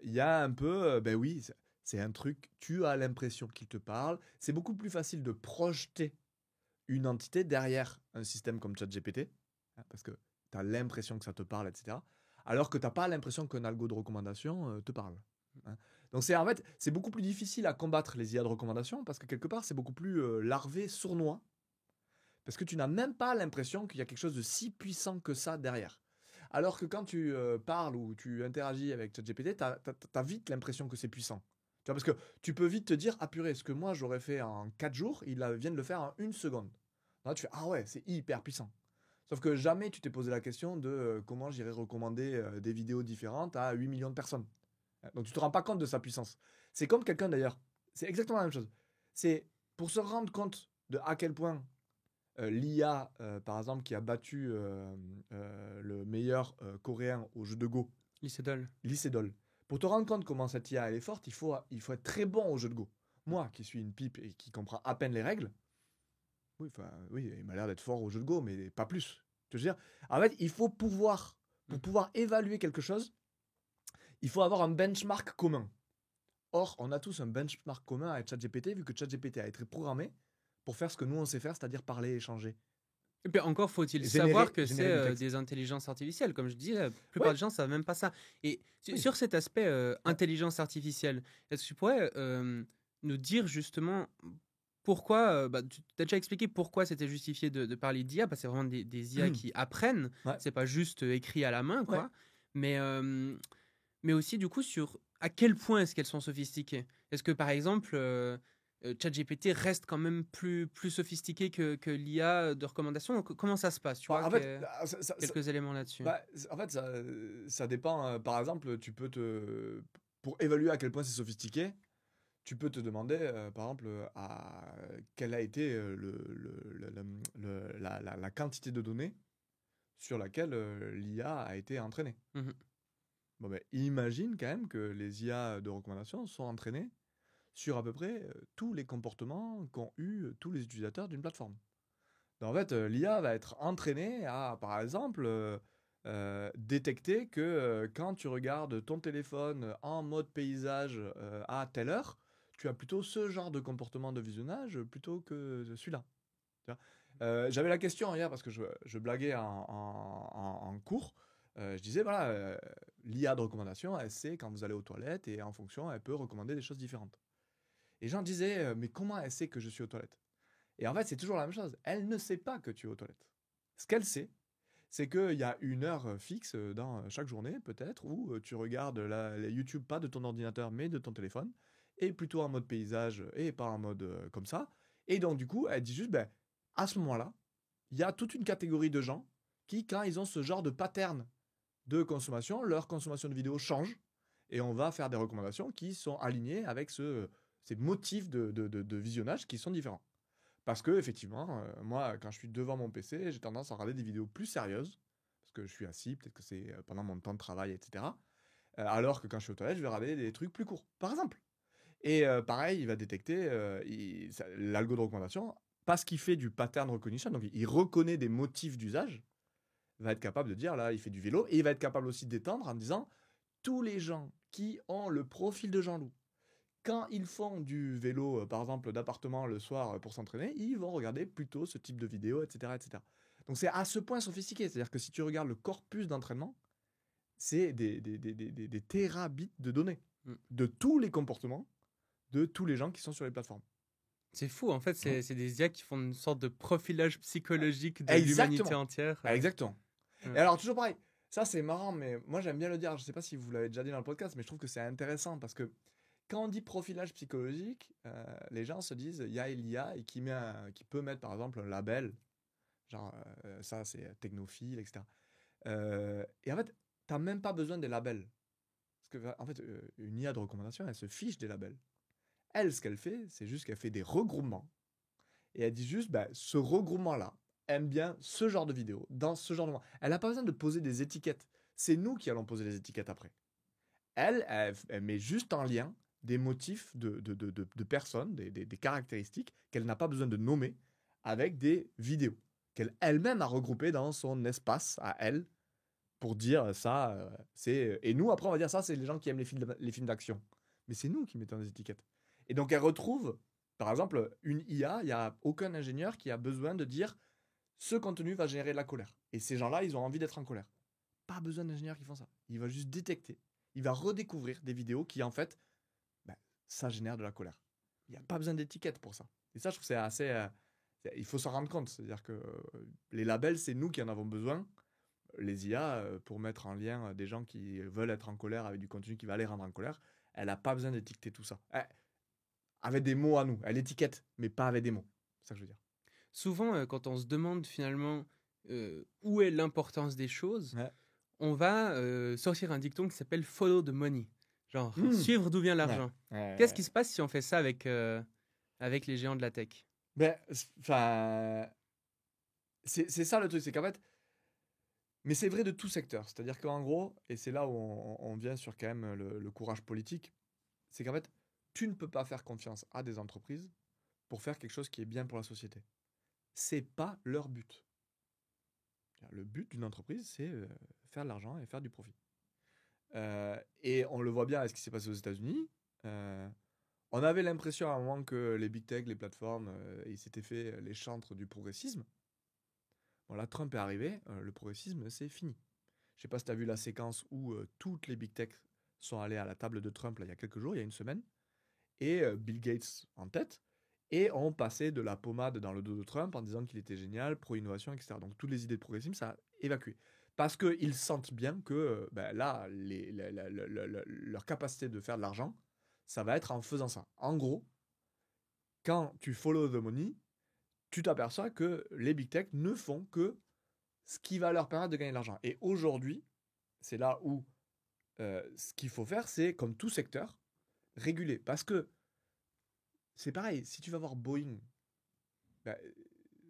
[SPEAKER 1] Il y a un peu, ben oui, c'est un truc, tu as l'impression qu'il te parle. C'est beaucoup plus facile de projeter une entité derrière un système comme ChatGPT, hein, parce que tu as l'impression que ça te parle, etc. Alors que tu n'as pas l'impression qu'un algo de recommandation te parle, hein. Donc en fait, c'est beaucoup plus difficile à combattre les IA de recommandation, parce que quelque part, c'est beaucoup plus larvé, sournois, parce que tu n'as même pas l'impression qu'il y a quelque chose de si puissant que ça derrière. Alors que quand tu parles ou tu interagis avec ChatGPT, tu as vite l'impression que c'est puissant. Tu vois, parce que tu peux vite te dire, ah purée, ce que moi j'aurais fait en 4 jours, il vient de le faire en 1 seconde. Là, tu fais, ah ouais, c'est hyper puissant. Sauf que jamais tu t'es posé la question de comment j'irais recommander des vidéos différentes à 8 millions de personnes. Donc tu te rends pas compte de sa puissance. C'est comme quelqu'un d'ailleurs, c'est exactement la même chose. C'est pour se rendre compte de à quel point l'IA, par exemple, qui a battu le meilleur coréen au jeu de Go,
[SPEAKER 2] Lee Sedol.
[SPEAKER 1] Lee Sedol. Pour te rendre compte comment cette IA elle est forte, il faut être très bon au jeu de Go. Moi, qui suis une pipe et qui comprends à peine les règles, oui, il m'a l'air d'être fort au jeu de Go, mais pas plus. Tu veux dire, en fait, il faut pouvoir, pour pouvoir évaluer quelque chose, il faut avoir un benchmark commun. Or, on a tous un benchmark commun avec ChatGPT, vu que ChatGPT a été programmé pour faire ce que nous on sait faire, c'est-à-dire parler, échanger.
[SPEAKER 2] Et puis encore faut-il savoir que c'est des intelligences artificielles. Comme je dis, la plupart des gens ne savent même pas ça. Et sur cet aspect intelligence artificielle, est-ce que tu pourrais nous dire justement pourquoi, tu as déjà expliqué pourquoi c'était justifié de parler d'IA, parce que c'est vraiment des IA qui apprennent,
[SPEAKER 1] Ouais,
[SPEAKER 2] c'est pas juste écrit à la main,
[SPEAKER 1] ouais.
[SPEAKER 2] quoi. Mais, mais aussi, du coup, sur à quel point est-ce qu'elles sont sophistiquées? Est-ce que, par exemple, ChatGPT reste quand même plus sophistiqué que l'IA de recommandation? Comment ça se passe? Tu
[SPEAKER 1] Bah,
[SPEAKER 2] vois,
[SPEAKER 1] en fait, ça
[SPEAKER 2] quelques éléments là-dessus.
[SPEAKER 1] bah, en fait, ça dépend, par exemple, tu peux te pour évaluer à quel point c'est sophistiqué, tu peux te demander, par exemple, quelle a été, la quantité de données sur laquelle, l'IA a été entraînée.
[SPEAKER 2] Mhm.
[SPEAKER 1] Bon, ben, imagine quand même que les IA de recommandation sont entraînées sur à peu près, tous les comportements qu'ont eu, tous les utilisateurs d'une plateforme. Donc en fait, l'IA va être entraînée à, par exemple, détecter que, quand tu regardes ton téléphone en mode paysage, à telle heure, tu as plutôt ce genre de comportement de visionnage, plutôt que celui-là, tu vois? J'avais la question hier parce que je blaguais en cours, je disais: «Voilà, l'IA de recommandation, elle sait quand vous allez aux toilettes et en fonction, elle peut recommander des choses différentes». Et les gens disaient: «Mais comment elle sait que je suis aux toilettes?» Et en fait, c'est toujours la même chose. Elle ne sait pas que tu es aux toilettes. Ce qu'elle sait, c'est qu'il y a une heure fixe dans chaque journée, peut-être, où tu regardes les YouTube pas de ton ordinateur, mais de ton téléphone, et plutôt en mode paysage et pas en mode comme ça. Et donc, du coup, elle dit juste, ben, à ce moment-là, il y a toute une catégorie de gens qui, quand ils ont ce genre de pattern de consommation, leur consommation de vidéos change, et on va faire des recommandations qui sont alignées avec ces motifs de visionnage qui sont différents. Parce que effectivement, moi, quand je suis devant mon PC, j'ai tendance à regarder des vidéos plus sérieuses, parce que je suis assis, peut-être que c'est pendant mon temps de travail, etc. Alors que quand je suis aux toilettes, je vais regarder des trucs plus courts, par exemple. Et pareil, il va détecter l'algo de recommandation, parce qu'il fait du pattern recognition, donc il reconnaît des motifs d'usage, va être capable de dire là, il fait du vélo, et il va être capable aussi d'étendre en disant tous les gens qui ont le profil de Jean-Loup, quand ils font du vélo, par exemple, d'appartement le soir pour s'entraîner, ils vont regarder plutôt ce type de vidéo, etc., etc. Donc c'est à ce point sophistiqué. C'est-à-dire que si tu regardes le corpus d'entraînement, c'est des terabits de données
[SPEAKER 2] Mm.
[SPEAKER 1] de tous les comportements de tous les gens qui sont sur les plateformes.
[SPEAKER 2] C'est fou, en fait,
[SPEAKER 1] Ouais.
[SPEAKER 2] c'est des IA qui font une sorte de profilage psychologique de l'humanité
[SPEAKER 1] Exactement.
[SPEAKER 2] entière.
[SPEAKER 1] Exactement. Et
[SPEAKER 2] Ouais.
[SPEAKER 1] alors, toujours pareil, ça c'est marrant, mais moi j'aime bien le dire. Je ne sais pas si vous l'avez déjà dit dans le podcast, mais je trouve que c'est intéressant parce que quand on dit profilage psychologique, les gens se disent, il y a l'IA et qui peut mettre par exemple un label, genre ça c'est technophile, etc. Et en fait, tu n'as même pas besoin des labels. Parce que en fait, une IA de recommandation, elle se fiche des labels. Elle, ce qu'elle fait, c'est juste qu'elle fait des regroupements. Et elle dit juste, bah, ce regroupement-là aime bien ce genre de vidéo, dans ce genre de... Elle n'a pas besoin de poser des étiquettes. C'est nous qui allons poser les étiquettes après. Elle met juste en lien des motifs de personnes, des caractéristiques qu'elle n'a pas besoin de nommer avec des vidéos qu'elle elle-même a regroupées dans son espace à elle pour dire ça, c'est... Et nous, après, on va dire ça, c'est les gens qui aiment les films d'action. Mais c'est nous qui mettons des étiquettes. Et donc, elle retrouve, par exemple, une IA, il n'y a aucun ingénieur qui a besoin de dire ce contenu va générer de la colère. Et ces gens-là, ils ont envie d'être en colère. Pas besoin d'ingénieurs qui font ça. Il va juste détecter. Il va redécouvrir des vidéos qui, en fait, ben, ça génère de la colère. Il n'y a pas besoin d'étiquette pour ça. Et ça, je trouve que c'est assez... il faut s'en rendre compte. C'est-à-dire que les labels, c'est nous qui en avons besoin. Les IA, pour mettre en lien des gens qui veulent être en colère avec du contenu qui va les rendre en colère, elle n'a pas besoin d'étiqueter tout ça. Avec des mots à nous. Elle étiquette, mais pas avec des mots. C'est ça que je veux dire.
[SPEAKER 2] Souvent, quand on se demande finalement où est l'importance des choses,
[SPEAKER 1] Ouais.
[SPEAKER 2] on va sortir un dicton qui s'appelle follow the money. Genre,
[SPEAKER 1] Mmh.
[SPEAKER 2] suivre d'où vient
[SPEAKER 1] Ouais.
[SPEAKER 2] l'argent. Qu'est-ce qui se passe si on fait ça avec les géants de la tech?
[SPEAKER 1] Ben, enfin, c'est ça le truc, c'est qu'en fait, mais c'est vrai de tout secteur. C'est-à-dire qu'en gros, et c'est là où on vient sur quand même le courage politique, c'est qu'en fait, tu ne peux pas faire confiance à des entreprises pour faire quelque chose qui est bien pour la société. C'est pas leur but. Le but d'une entreprise, c'est faire de l'argent et faire du profit. Et on le voit bien avec ce qui s'est passé aux États-Unis. On avait l'impression à un moment que les big tech, les plateformes, ils s'étaient fait les chantres du progressisme. Bon, là, Trump est arrivé, le progressisme, c'est fini. Je sais pas si tu as vu la séquence où toutes les big tech sont allées à la table de Trump là, il y a quelques jours, il y a une semaine, et Bill Gates en tête. et ont passé de la pommade dans le dos de Trump en disant qu'il était génial, pro-innovation, etc. Donc toutes les idées de progressisme, ça a évacué. Parce qu'ils sentent bien que là, leur capacité de faire de l'argent, ça va être en faisant ça. En gros, quand tu follow the money, tu t'aperçois que les big tech ne font que ce qui va leur permettre de gagner de l'argent. Et aujourd'hui, c'est là où ce qu'il faut faire, c'est, comme tout secteur, réguler. Parce que c'est pareil, si tu vas voir Boeing, bah,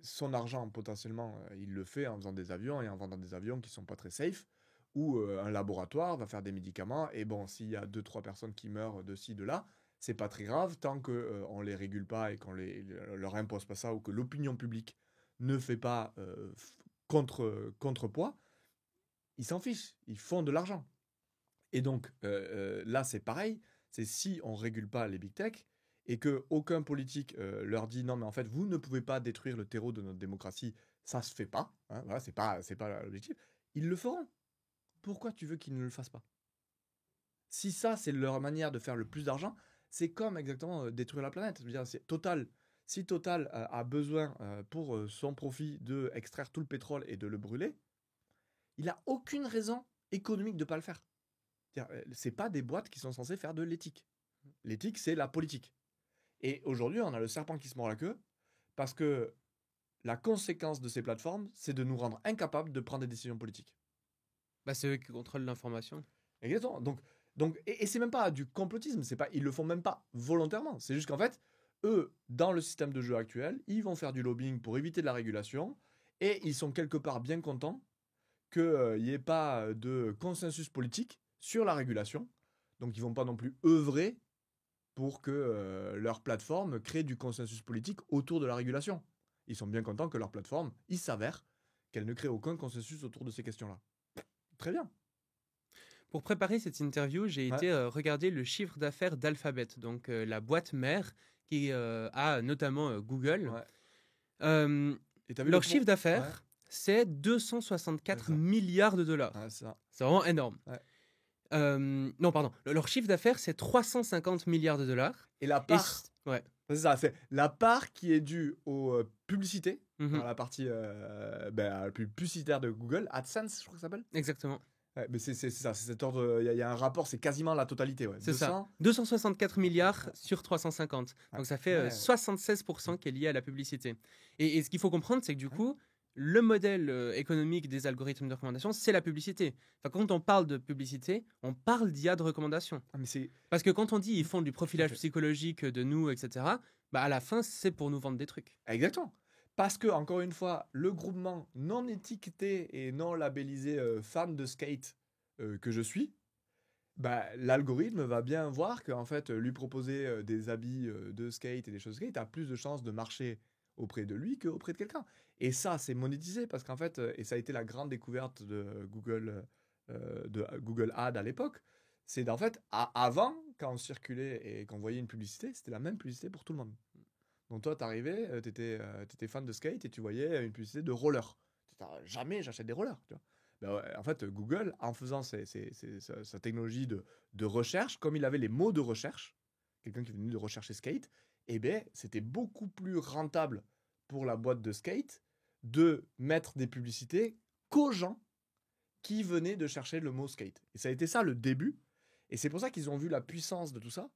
[SPEAKER 1] son argent, potentiellement, il le fait en faisant des avions et en vendant des avions qui sont pas très safe, ou un laboratoire va faire des médicaments, et bon, s'il y a 2-3 personnes qui meurent de ci, de là, c'est pas très grave, tant qu'on on les régule pas et qu'on leur impose pas ça, ou que l'opinion publique ne fait pas contrepoids, ils s'en fichent, ils font de l'argent. Et donc, là, c'est pareil, c'est si on régule pas les big tech, et que aucun politique leur dit non mais en fait vous ne pouvez pas détruire le terreau de notre démocratie, ça se fait pas, hein, voilà, c'est pas l'objectif, ils le feront. Pourquoi tu veux qu'ils ne le fassent pas? Si ça c'est leur manière de faire le plus d'argent, c'est comme exactement détruire la planète. Je veux dire, c'est Total. Si Total a besoin pour son profit de extraire tout le pétrole et de le brûler, il a aucune raison économique de pas le faire. C'est pas des boîtes qui sont censées faire de l'éthique. L'éthique, c'est la politique. Et aujourd'hui, on a le serpent qui se mord la queue parce que la conséquence de ces plateformes, c'est de nous rendre incapables de prendre des décisions politiques.
[SPEAKER 2] Bah, c'est eux qui contrôlent l'information.
[SPEAKER 1] Exactement. Et c'est même pas du complotisme, ils le font même pas volontairement. C'est juste qu'en fait, eux, dans le système de jeu actuel, ils vont faire du lobbying pour éviter de la régulation et ils sont quelque part bien contents qu'il n'y ait pas de consensus politique sur la régulation. Donc ils vont pas non plus œuvrer pour que leur plateforme crée du consensus politique autour de la régulation. Ils sont bien contents que leur plateforme, il s'avère qu'elle ne crée aucun consensus autour de ces questions-là. Très bien.
[SPEAKER 2] Pour préparer cette interview, j'ai
[SPEAKER 1] Ouais.
[SPEAKER 2] été regarder le chiffre d'affaires d'Alphabet, donc la boîte mère qui a notamment Google.
[SPEAKER 1] Ouais. Et t'as vu
[SPEAKER 2] Leur
[SPEAKER 1] le
[SPEAKER 2] chiffre d'affaires,
[SPEAKER 1] Ouais.
[SPEAKER 2] c'est 264
[SPEAKER 1] C'est ça.
[SPEAKER 2] milliards de dollars.
[SPEAKER 1] Ouais, ça.
[SPEAKER 2] C'est vraiment énorme.
[SPEAKER 1] Ouais.
[SPEAKER 2] Non, pardon. Leur chiffre d'affaires, c'est 350 milliards de dollars.
[SPEAKER 1] Et la
[SPEAKER 2] Et
[SPEAKER 1] part,
[SPEAKER 2] ouais.
[SPEAKER 1] c'est ça, c'est la part qui est due aux publicités,
[SPEAKER 2] Mhm.
[SPEAKER 1] dans la partie la plus publicitaire de Google, AdSense, je crois que ça s'appelle.
[SPEAKER 2] Exactement.
[SPEAKER 1] Ouais, mais c'est ça, c'est cet ordre. Il y a un rapport, c'est quasiment la totalité. Ouais.
[SPEAKER 2] C'est
[SPEAKER 1] 200.
[SPEAKER 2] ça. 264 milliards sur 350.
[SPEAKER 1] Ouais.
[SPEAKER 2] Donc ça fait
[SPEAKER 1] Ouais.
[SPEAKER 2] 76% qui est lié à la publicité. Et ce qu'il faut comprendre, c'est que du coup, le modèle économique des algorithmes de recommandation, c'est la publicité. Enfin, quand on parle de publicité, on parle d'IA de recommandation.
[SPEAKER 1] Ah, mais c'est
[SPEAKER 2] Parce que quand on dit ils font du profilage
[SPEAKER 1] Ok.
[SPEAKER 2] psychologique de nous, etc., bah à la fin, c'est pour nous vendre des trucs.
[SPEAKER 1] exactement. Parce que, encore une fois, le groupement non étiqueté et non labellisé fan de skate que je suis, bah, l'algorithme va bien voir qu'en fait, lui proposer des habits de skate et des choses de skate a plus de chances de marcher auprès de lui qu'auprès de quelqu'un. Et ça, c'est monétisé parce qu'en fait, et ça a été la grande découverte de Google Ads à l'époque, c'est d'en fait, avant, quand on circulait et qu'on voyait une publicité, c'était la même publicité pour tout le monde. Donc toi, t'arrivais, t'étais fan de skate et tu voyais une publicité de roller. Jamais j'achète des rollers, tu vois. Ben ouais, en fait, Google, en faisant sa technologie de recherche, comme il avait les mots de recherche, quelqu'un qui venait de rechercher skate, eh ben, c'était beaucoup plus rentable pour la boîte de skate de mettre des publicités qu'aux gens qui venaient de chercher le mot skate. Et ça a été ça le début. Et c'est pour ça qu'ils ont vu la puissance de tout ça,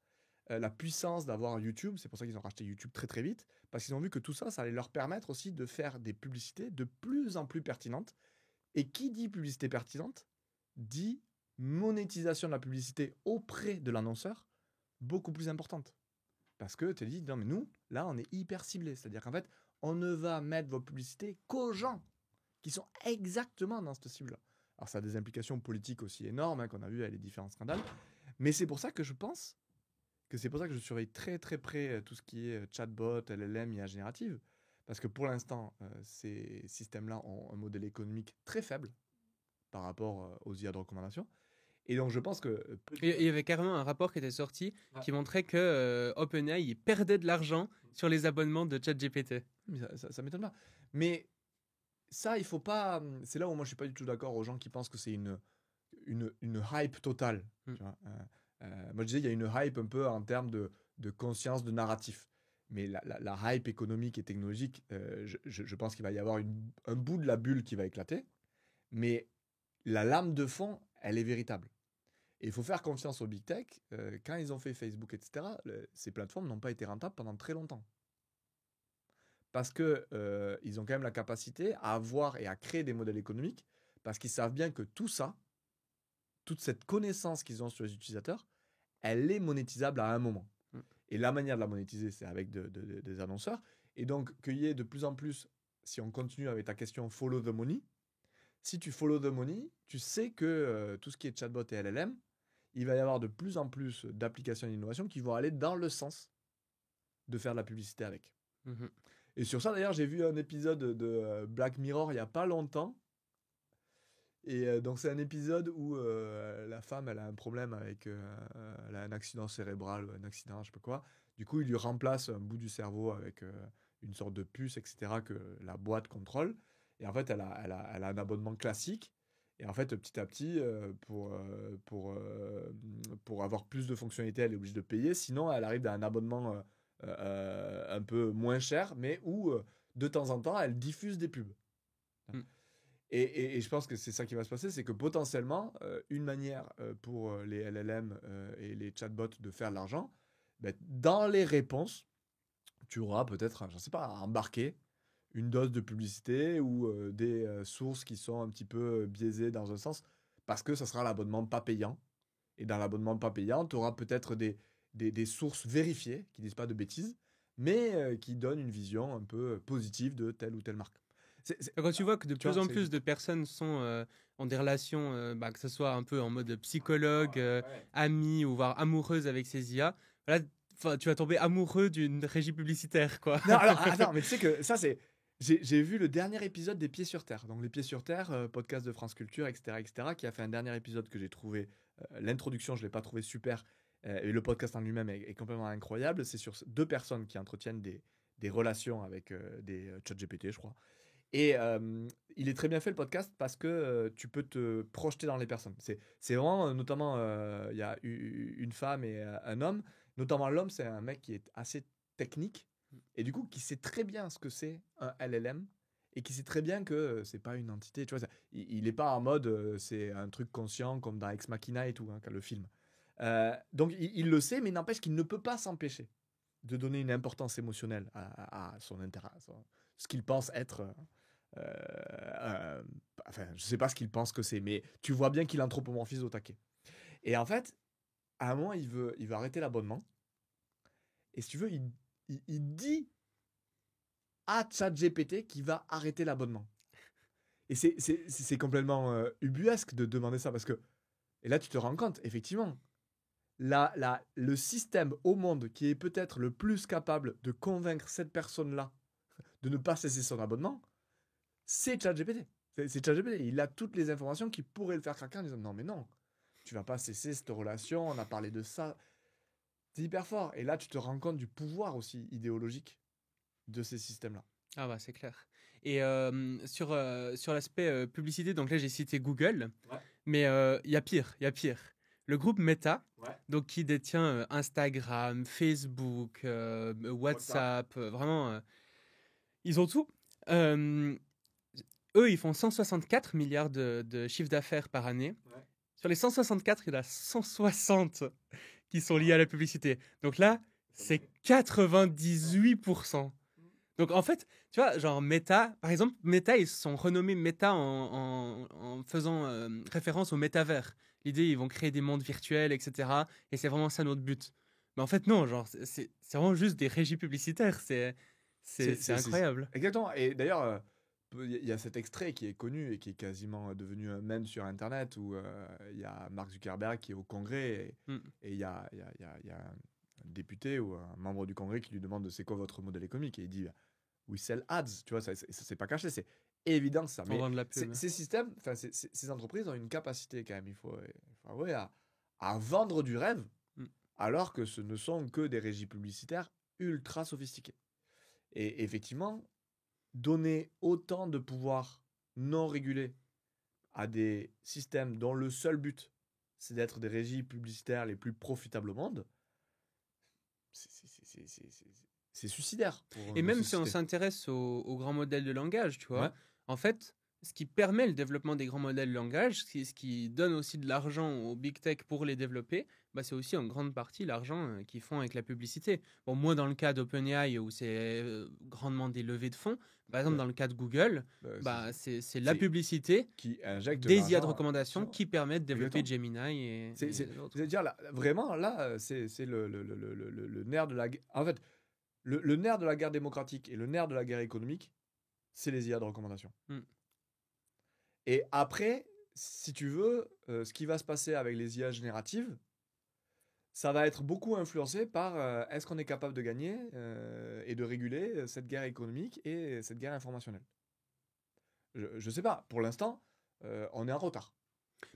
[SPEAKER 1] la puissance d'avoir YouTube. C'est pour ça qu'ils ont racheté YouTube très très vite, parce qu'ils ont vu que tout ça, ça allait leur permettre aussi de faire des publicités de plus en plus pertinentes. Et qui dit publicité pertinente, dit monétisation de la publicité auprès de l'annonceur beaucoup plus importante. Parce que tu te dis, non mais nous, là, on est hyper ciblé. C'est-à-dire qu'en fait, on ne va mettre vos publicités qu'aux gens qui sont exactement dans cette cible-là. Alors ça a des implications politiques aussi énormes, qu'on a vu avec les différents scandales. Mais c'est pour ça que je pense que c'est pour ça que je surveille très très près tout ce qui est chatbot, LLM, IA générative. Parce que pour l'instant, ces systèmes-là ont un modèle économique très faible par rapport aux IA de recommandation. Et donc je pense que...
[SPEAKER 2] Il y avait carrément un rapport qui était sorti qui montrait que OpenAI il perdait de l'argent sur les abonnements de ChatGPT.
[SPEAKER 1] Mais ça m'étonne pas. Mais ça, il faut pas... C'est là où moi je suis pas du tout d'accord aux gens qui pensent que c'est une hype totale. Tu vois. Moi je disais, il y a une hype un peu en termes de conscience, de narratif. mais la hype économique et technologique, je pense qu'il va y avoir un bout de la bulle qui va éclater, mais la lame de fond, elle est véritable. Et il faut faire confiance aux big tech. Quand ils ont fait Facebook, etc., ces plateformes n'ont pas été rentables pendant très longtemps. Parce que ils ont quand même la capacité à avoir et à créer des modèles économiques, parce qu'ils savent bien que tout ça, toute cette connaissance qu'ils ont sur les utilisateurs, elle est monétisable à un moment.
[SPEAKER 2] Mm.
[SPEAKER 1] Et la manière de la monétiser, c'est avec des annonceurs. Et donc, qu'il y ait de plus en plus, si on continue avec ta question follow the money, si tu follow the money, tu sais que tout ce qui est chatbot et LLM, il va y avoir de plus en plus d'applications d'innovation qui vont aller dans le sens de faire de la publicité avec.
[SPEAKER 2] Mhm.
[SPEAKER 1] Et sur ça, d'ailleurs, j'ai vu un épisode de Black Mirror il n'y a pas longtemps. Et donc, c'est un épisode où la femme, elle a un problème avec... elle a un accident cérébral ou un accident, je sais pas quoi. Du coup, il lui remplace un bout du cerveau avec une sorte de puce, etc., que la boîte contrôle. Et en fait, elle a un abonnement classique. Et en fait, petit à petit, pour avoir plus de fonctionnalités, elle est obligée de payer. Sinon, elle arrive à un abonnement un peu moins cher, mais où, de temps en temps, elle diffuse des pubs.
[SPEAKER 2] Mm.
[SPEAKER 1] Et je pense que c'est ça qui va se passer, c'est que potentiellement, une manière pour les LLM et les chatbots de faire de l'argent, ben, dans les réponses, tu auras peut-être, je ne sais pas, à embarquer une dose de publicité ou des sources qui sont un petit peu biaisées dans un sens, parce que ça sera l'abonnement pas payant. Et dans l'abonnement pas payant, tu auras peut-être des sources vérifiées, qui disent pas de bêtises, mais qui donnent une vision un peu positive de telle ou telle marque.
[SPEAKER 2] Quand tu vois que de
[SPEAKER 1] Tu vois,
[SPEAKER 2] plus en plus de personnes ont des relations, que ce soit un peu en mode psychologue, ami ou voire amoureuse avec ces IA, voilà, tu vas tomber amoureux d'une régie publicitaire, quoi.
[SPEAKER 1] Non, alors, attends, mais tu sais que ça, c'est. J'ai vu le dernier épisode des Pieds sur Terre. Donc, Les Pieds sur Terre, podcast de France Culture, etc., qui a fait un dernier épisode que j'ai trouvé. L'introduction, je ne l'ai pas trouvé super. Et le podcast en lui-même est complètement incroyable. C'est sur deux personnes qui entretiennent des relations avec des chat GPT, je crois. Et il est très bien fait le podcast parce que tu peux te projeter dans les personnes. C'est vraiment, notamment, il y a une femme et un homme. Notamment l'homme, c'est un mec qui est assez technique et du coup qui sait très bien ce que c'est un LLM et qui sait très bien que c'est pas une entité. Tu vois, il est pas en mode c'est un truc conscient comme dans Ex Machina et tout, hein, quand le film. Donc il le sait, mais n'empêche qu'il ne peut pas s'empêcher de donner une importance émotionnelle à son intérêt, ce qu'il pense être. Enfin, je sais pas ce qu'il pense que c'est, mais tu vois bien qu'il anthropomorphise au taquet. Et en fait, à un moment, il veut arrêter l'abonnement. Et si tu veux, il dit à ChatGPT qu'il va arrêter l'abonnement. Et c'est complètement ubuesque de demander ça parce que. Et là, tu te rends compte, effectivement, le système au monde qui est peut-être le plus capable de convaincre cette personne-là de ne pas cesser son abonnement, c'est ChatGPT. C'est ChatGPT. Il a toutes les informations qui pourraient le faire craquer en disant non, mais non, tu vas pas cesser cette relation, on a parlé de ça. C'est hyper fort. Et là, tu te rends compte du pouvoir aussi idéologique de ces systèmes-là.
[SPEAKER 2] Ah bah c'est clair. Et sur l'aspect publicité, donc là j'ai cité Google,
[SPEAKER 1] Ouais.
[SPEAKER 2] mais il y a pire, il y a pire. Le groupe Meta,
[SPEAKER 1] Ouais.
[SPEAKER 2] donc qui détient Instagram, Facebook, WhatsApp, vraiment, ils ont tout. Euh, Eux, ils font 164 milliards de chiffre d'affaires par année.
[SPEAKER 1] Ouais.
[SPEAKER 2] Sur les 164, il y en a 160 qui sont liés à la publicité. Donc là, c'est 98%. Donc en fait, tu vois, genre Meta, par exemple, Meta, ils sont renommés Meta en faisant référence au métavers. L'idée, ils vont créer des mondes virtuels, etc. Et c'est vraiment ça notre but. Mais en fait, non, genre, c'est vraiment juste des régies publicitaires. C'est incroyable.
[SPEAKER 1] Exactement. Et d'ailleurs, il y a cet extrait qui est connu et qui est quasiment devenu un mème sur Internet où il y a Mark Zuckerberg qui est au Congrès
[SPEAKER 2] Mm.
[SPEAKER 1] et il y a un député ou un membre du Congrès qui lui demande c'est quoi votre modèle économique et il dit we sell ads. Tu vois, ça c'est pas caché, c'est évident ça.
[SPEAKER 2] On
[SPEAKER 1] Mais
[SPEAKER 2] vend de la pub.
[SPEAKER 1] ces systèmes, enfin ces entreprises ont une capacité quand même, il faut avouer, à vendre du rêve
[SPEAKER 2] Mm.
[SPEAKER 1] alors que ce ne sont que des régies publicitaires ultra sophistiquées. Et effectivement, donner autant de pouvoir non régulé à des systèmes dont le seul but, c'est d'être des régies publicitaires les plus profitables au monde, c'est suicidaire pour
[SPEAKER 2] Et
[SPEAKER 1] nos
[SPEAKER 2] même si on
[SPEAKER 1] sociétés.
[SPEAKER 2] s'intéresse aux grands modèles de langage, tu
[SPEAKER 1] Ouais.
[SPEAKER 2] vois, en fait, ce qui permet le développement des grands modèles de langage, ce qui donne aussi de l'argent aux big tech pour les développer, bah, c'est aussi en grande partie l'argent qu'ils font avec la publicité. Bon, moi, dans le cas d'OpenAI, où c'est grandement des levées de fonds, par exemple,
[SPEAKER 1] Ouais.
[SPEAKER 2] dans le cas de Google,
[SPEAKER 1] Bah,
[SPEAKER 2] bah, c'est la
[SPEAKER 1] c'est
[SPEAKER 2] publicité,
[SPEAKER 1] qui injecte de
[SPEAKER 2] des IA de
[SPEAKER 1] l'argent
[SPEAKER 2] recommandation
[SPEAKER 1] sur.
[SPEAKER 2] qui permettent de développer
[SPEAKER 1] Exactement.
[SPEAKER 2] Gemini et les autres.
[SPEAKER 1] C'est-à-dire, là, vraiment, là, c'est le nerf de la guerre. En fait, le nerf de la guerre démocratique et le nerf de la guerre économique, c'est les IA de recommandation.
[SPEAKER 2] Mm.
[SPEAKER 1] Et après, si tu veux, ce qui va se passer avec les IA génératives, ça va être beaucoup influencé par est-ce qu'on est capable de gagner et de réguler cette guerre économique et cette guerre informationnelle. Je sais pas, pour l'instant, on est en retard.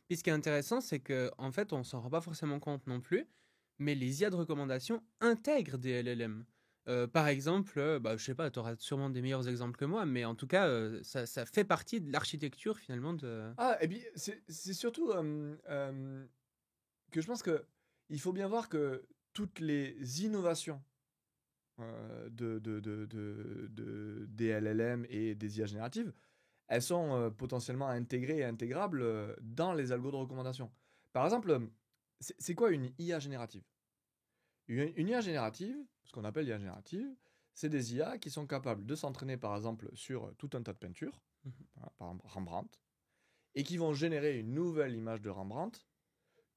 [SPEAKER 2] Puis ce qui est intéressant, c'est que en fait, on s'en rend pas forcément compte non plus, mais les IA de recommandation intègrent des LLM. Par exemple, bah, je sais pas, tu auras sûrement des meilleurs exemples que moi, mais en tout cas, ça fait partie de l'architecture finalement de.
[SPEAKER 1] Ah, et puis c'est surtout que je pense que il faut bien voir que toutes les innovations des LLM et des IA génératives, elles sont potentiellement intégrées et intégrables dans les algos de recommandation. Par exemple, c'est quoi une IA générative? Une IA générative, ce qu'on appelle IA générative, c'est des IA qui sont capables de s'entraîner par exemple sur tout un tas de peintures,
[SPEAKER 2] Mhm.
[SPEAKER 1] par exemple Rembrandt, et qui vont générer une nouvelle image de Rembrandt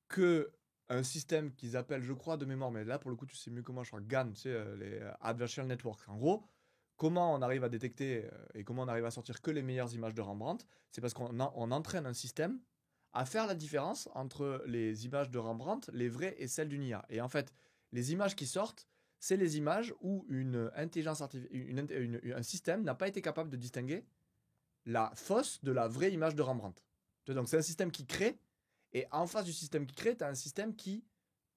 [SPEAKER 1] que un système qu'ils appellent, je crois, de mémoire, mais là pour le coup tu sais mieux que moi, je crois GAN, c'est les Adversarial Networks. En gros, comment on arrive à détecter et comment on arrive à sortir que les meilleures images de Rembrandt, c'est parce on entraîne un système à faire la différence entre les images de Rembrandt, les vraies et celles d'une IA. Et en fait, les images qui sortent, c'est les images où une intelligence artificielle, un système n'a pas été capable de distinguer la fausse de la vraie image de Rembrandt. Donc c'est un système qui crée, et en face du système qui crée, tu as un système qui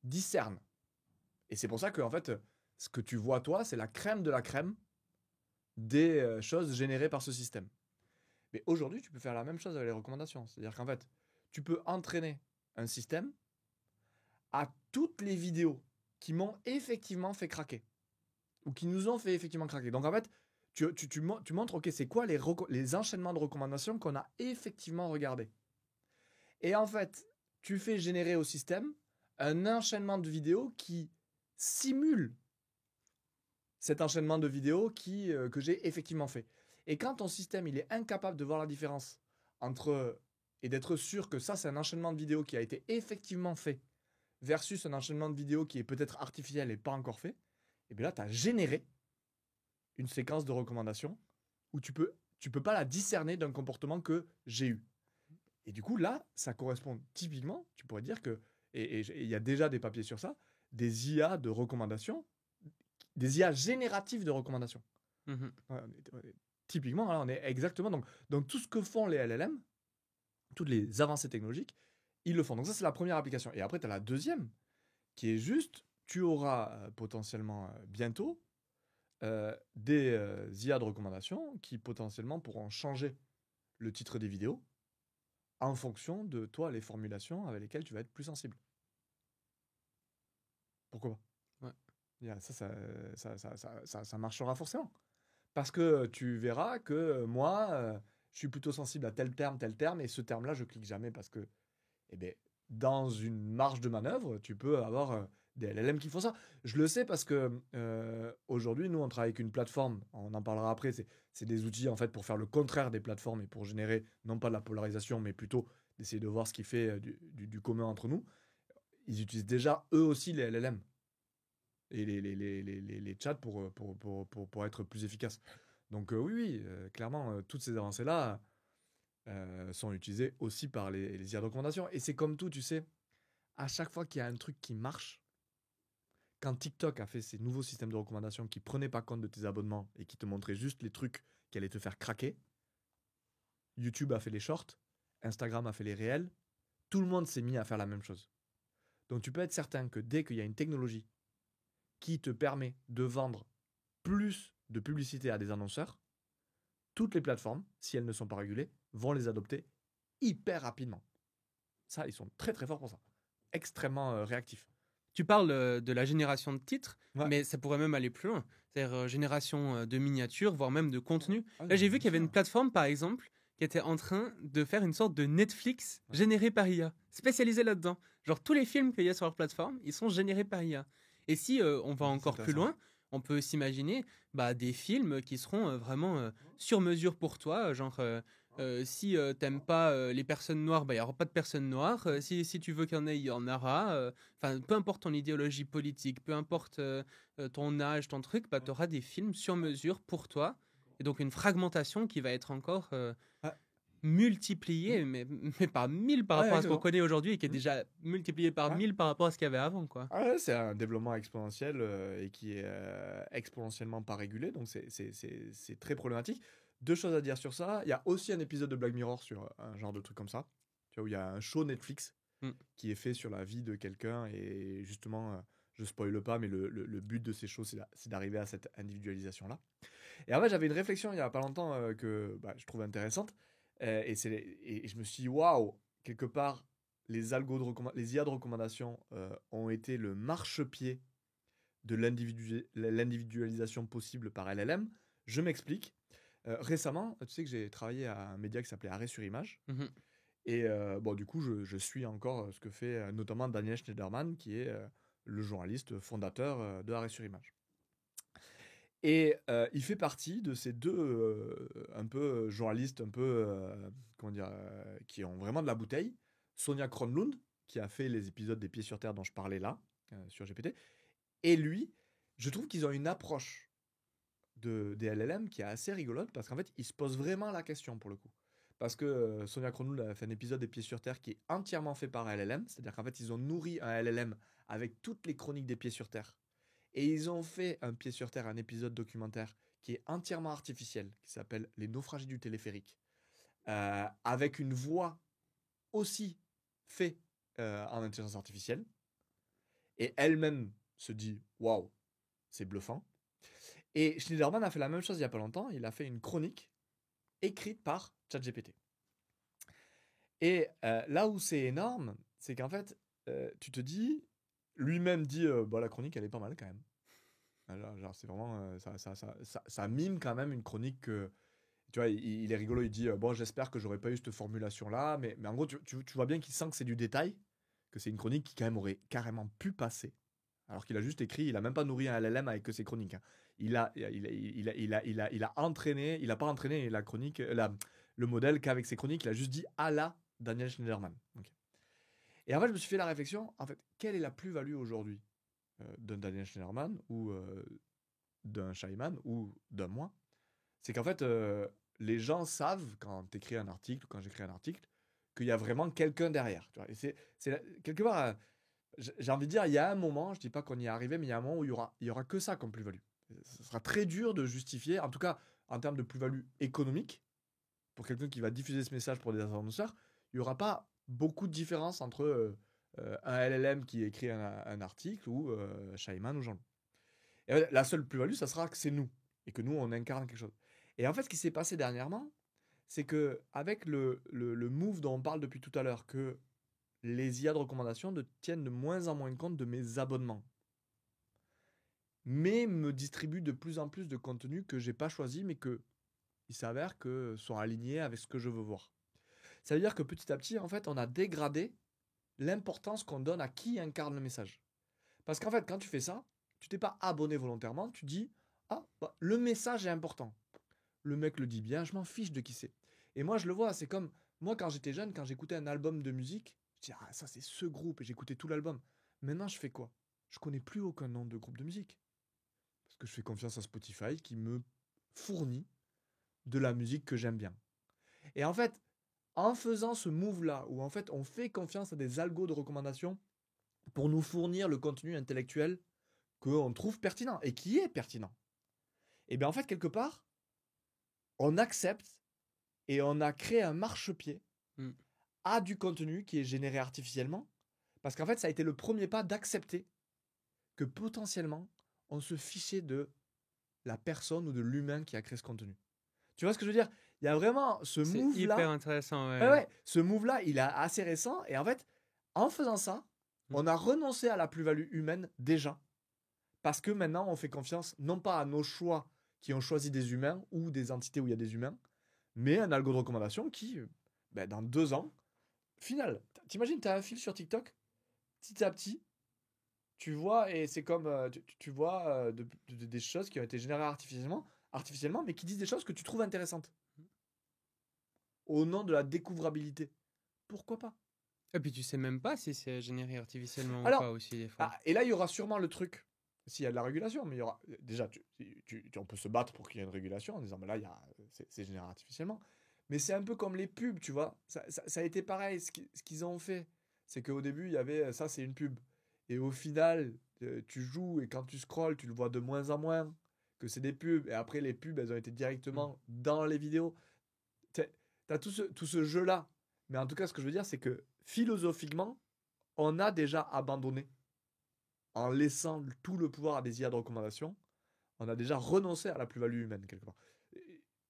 [SPEAKER 1] discerne. Et c'est pour ça que en fait, ce que tu vois toi, c'est la crème de la crème des choses générées par ce système. Mais aujourd'hui, tu peux faire la même chose avec les recommandations. C'est-à-dire qu'en fait, tu peux entraîner un système à toutes les vidéos qui m'ont effectivement fait craquer. Ou qui nous ont fait effectivement craquer. Donc en fait, tu montres, ok, c'est quoi les enchaînements de recommandations qu'on a effectivement regardés. Et en fait, tu fais générer au système un enchaînement de vidéos qui simule cet enchaînement de vidéos que j'ai effectivement fait. Et quand ton système il est incapable de voir la différence entre et d'être sûr que ça c'est un enchaînement de vidéos qui a été effectivement fait versus un enchaînement de vidéos qui est peut-être artificiel et pas encore fait, et bien là tu as généré une séquence de recommandations où tu peux pas la discerner d'un comportement que j'ai eu. Et du coup là, ça correspond typiquement, tu pourrais dire que et il y a déjà des papiers sur ça, des IA de recommandation, des IA génératives de recommandations.
[SPEAKER 2] Mhm.
[SPEAKER 1] Typiquement, là, on est exactement donc tout ce que font les LLM, toutes les avancées technologiques, ils le font. Donc ça, c'est la première application. Et après, tu as la deuxième, qui est juste, tu auras potentiellement bientôt des IA de recommandation qui potentiellement pourront changer le titre des vidéos en fonction de toi, les formulations avec lesquelles tu vas être plus sensible. Pourquoi pas?
[SPEAKER 2] Ouais.
[SPEAKER 1] Ça marchera forcément. Parce que tu verras que moi, je suis plutôt sensible à tel terme, et ce terme-là, je clique jamais parce que, eh ben, dans une marge de manœuvre, tu peux avoir des LLM qui font ça. Je le sais parce que aujourd'hui, nous, on travaille avec une plateforme, on en parlera après, c'est des outils en fait pour faire le contraire des plateformes et pour générer non pas de la polarisation, mais plutôt d'essayer de voir ce qui fait du commun entre nous. Ils utilisent déjà eux aussi les LLM et les chats pour être plus efficaces. Donc oui, clairement, toutes ces avancées-là sont utilisées aussi par les IA de recommandation. Et c'est comme tout, tu sais, à chaque fois qu'il y a un truc qui marche, quand TikTok a fait ses nouveaux systèmes de recommandation qui prenaient pas compte de tes abonnements et qui te montraient juste les trucs qui allaient te faire craquer, YouTube a fait les shorts, Instagram a fait les réels, tout le monde s'est mis à faire la même chose. Donc tu peux être certain que dès qu'il y a une technologie qui te permet de vendre plus de publicité à des annonceurs, toutes les plateformes, si elles ne sont pas régulées, vont les adopter hyper rapidement. Ça, ils sont très très forts pour ça. Extrêmement réactifs.
[SPEAKER 2] tu parles de la génération de titres,
[SPEAKER 1] Ouais.
[SPEAKER 2] mais ça pourrait même aller plus loin. C'est-à-dire génération de miniatures, voire même de contenu.
[SPEAKER 1] Ah
[SPEAKER 2] Là, j'ai vu
[SPEAKER 1] bien
[SPEAKER 2] qu'il y avait une
[SPEAKER 1] sûr.
[SPEAKER 2] plateforme, par exemple, qui était en train de faire une sorte de Netflix
[SPEAKER 1] Ouais.
[SPEAKER 2] généré par IA, spécialisé là-dedans. Genre, tous les films qu'il y a sur leur plateforme, ils sont générés par IA. Et si on va
[SPEAKER 1] Ça, c'est
[SPEAKER 2] encore plus
[SPEAKER 1] intéressant.
[SPEAKER 2] loin, on peut s'imaginer des films qui seront vraiment sur mesure pour toi. Genre, si t'aimes pas les personnes noires, il n'y aura pas de personnes noires. Si tu veux qu'il y en ait, il y en aura. Enfin, peu importe ton idéologie politique, peu importe ton âge, ton truc, tu auras des films sur mesure pour toi. Et donc une fragmentation qui va être encore
[SPEAKER 1] Ouais.
[SPEAKER 2] multipliée,
[SPEAKER 1] Mm.
[SPEAKER 2] mais par 1000 par
[SPEAKER 1] Ouais,
[SPEAKER 2] rapport à ce qu'on
[SPEAKER 1] exactement.
[SPEAKER 2] connaît aujourd'hui et qui est
[SPEAKER 1] Mm.
[SPEAKER 2] déjà multiplié par
[SPEAKER 1] Ouais.
[SPEAKER 2] 1000 par rapport à ce qu'il y avait avant, quoi.
[SPEAKER 1] Ah ouais, c'est un développement exponentiel et qui est exponentiellement pas régulé, donc c'est très problématique. Deux choses à dire sur ça. Il y a aussi un épisode de Black Mirror sur un genre de truc comme ça, tu vois, où il y a un show Netflix
[SPEAKER 2] Mm.
[SPEAKER 1] qui est fait sur la vie de quelqu'un et justement, je spoile pas, mais le but de ces shows, c'est d'arriver à cette individualisation-là. Et en fait, j'avais une réflexion il y a pas longtemps que je trouve intéressante et je me suis dit, waouh, quelque part, les IA de recommandation ont été le marchepied de l'individualisation possible par LLM. Je m'explique. Récemment, tu sais que j'ai travaillé à un média qui s'appelait Arrêt sur Image.
[SPEAKER 2] Mhm.
[SPEAKER 1] Et bon, du coup, je suis encore ce que fait notamment Daniel Schneiderman, qui est le journaliste fondateur de Arrêt sur Image. Et il fait partie de ces deux un peu journalistes, un peu, comment dire, qui ont vraiment de la bouteille. Sonia Kronlund, qui a fait les épisodes des Pieds sur Terre dont je parlais là, sur GPT. Et lui, je trouve qu'ils ont une approche des LLM qui est assez rigolote parce qu'en fait, ils se posent vraiment la question pour le coup. Parce que Sonia Kronlund a fait un épisode des Pieds sur Terre qui est entièrement fait par un LLM, c'est-à-dire qu'en fait, ils ont nourri un LLM avec toutes les chroniques des Pieds sur Terre. Et ils ont fait un Pied sur Terre, un épisode documentaire qui est entièrement artificiel, qui s'appelle Les naufragés du téléphérique, avec une voix aussi faite en intelligence artificielle. Et elle-même se dit waouh, c'est bluffant. Et Schneiderman a fait la même chose il n'y a pas longtemps. Il a fait une chronique écrite par ChatGPT. Et là où c'est énorme, c'est qu'en fait, tu te dis, lui-même dit, la chronique, elle est pas mal quand même. Genre, c'est vraiment, ça mime quand même une chronique que, tu vois, il est rigolo, il dit, bon, j'espère que j'aurais pas eu cette formulation-là, mais en gros, tu vois bien qu'il sent que c'est du détail, que c'est une chronique qui quand même aurait carrément pu passer. Alors qu'il a juste écrit, il a même pas nourri un LLM avec que ses chroniques, hein. Il a entraîné, il a pas entraîné la chronique, le modèle qu'avec ses chroniques, il a juste dit à la Daniel Schneiderman. Okay. Et en fait, je me suis fait la réflexion, en fait, quelle est la plus-value aujourd'hui d'un Daniel Schneiderman ou d'un Scheiman ou d'un moi? C'est qu'en fait, les gens savent quand tu écris un article, quand j'écris un article, qu'il y a vraiment quelqu'un derrière. Tu vois. Et c'est quelque part, j'ai envie de dire, il y a un moment, je dis pas qu'on y est arrivé, mais il y a un moment où il y aura que ça comme plus-value. Ce sera très dur de justifier, en tout cas en termes de plus-value économique, pour quelqu'un qui va diffuser ce message pour des annonceurs, il n'y aura pas beaucoup de différence entre un LLM qui écrit un article ou Scheiman ou Jean-Loup. Et la seule plus-value, ça sera que c'est nous et que nous, on incarne quelque chose. Et en fait, ce qui s'est passé dernièrement, c'est que avec le move dont on parle depuis tout à l'heure, que les IA de recommandation tiennent de moins en moins compte de mes abonnements, mais me distribuent de plus en plus de contenu que j'ai pas choisi, mais que il s'avère que sont alignés avec ce que je veux voir. Ça veut dire que petit à petit, en fait, on a dégradé l'importance qu'on donne à qui incarne le message. Parce qu'en fait, quand tu fais ça, tu t'es pas abonné volontairement, tu dis ah, le message est important. Le mec le dit bien, je m'en fiche de qui c'est. Et moi, je le vois, c'est comme moi quand j'étais jeune, quand j'écoutais un album de musique, je dis ah, ça c'est ce groupe et j'écoutais tout l'album. Maintenant, je fais quoi? Je connais plus aucun nom de groupe de musique. Parce que je fais confiance à Spotify qui me fournit de la musique que j'aime bien. Et en fait, en faisant ce move-là, où en fait on fait confiance à des algos de recommandation pour nous fournir le contenu intellectuel qu'on trouve pertinent et qui est pertinent, et bien en fait, quelque part, on accepte et on a créé un marchepied à du contenu qui est généré artificiellement, parce qu'en fait, ça a été le premier pas d'accepter que potentiellement, on se fichait de la personne ou de l'humain qui a créé ce contenu. Tu vois ce que je veux dire? Il y a vraiment ce
[SPEAKER 2] C'est
[SPEAKER 1] move-là.
[SPEAKER 2] hyper intéressant,
[SPEAKER 1] Ouais,
[SPEAKER 2] ouais.
[SPEAKER 1] ouais, ce move-là, il est assez récent. Et en fait, en faisant ça, On a renoncé à la plus-value humaine déjà, parce que maintenant on fait confiance non pas à nos choix qui ont choisi des humains ou des entités où il y a des humains, mais un algo de recommandation qui, dans 2 ans, final, t'imagines, t'as un fil sur TikTok, petit à petit, tu vois, et c'est comme, tu vois des choses qui ont été générées artificiellement, mais qui disent des choses que tu trouves intéressantes, au nom de la découvrabilité. Pourquoi pas?
[SPEAKER 2] Et puis tu sais même pas si c'est généré artificiellement ou pas
[SPEAKER 1] Alors,
[SPEAKER 2] aussi des fois.
[SPEAKER 1] et là, il y aura sûrement le truc, s'il y a de la régulation, mais il y aura, déjà, on peut se battre pour qu'il y ait une régulation en disant, mais là, c'est généré artificiellement. Mais c'est un peu comme les pubs, tu vois. Ça a été pareil, ce qu'ils ont fait. C'est qu'au début, il y avait, ça, c'est une pub. Et au final, tu joues et quand tu scrolles, tu le vois de moins en moins que c'est des pubs. Et après, les pubs, elles ont été
[SPEAKER 2] Mm.
[SPEAKER 1] directement dans les vidéos. T'as tout ce jeu-là. Mais en tout cas, ce que je veux dire, c'est que philosophiquement, on a déjà abandonné en laissant tout le pouvoir à des IA de recommandation. On a déjà renoncé à la plus-value humaine quelque part.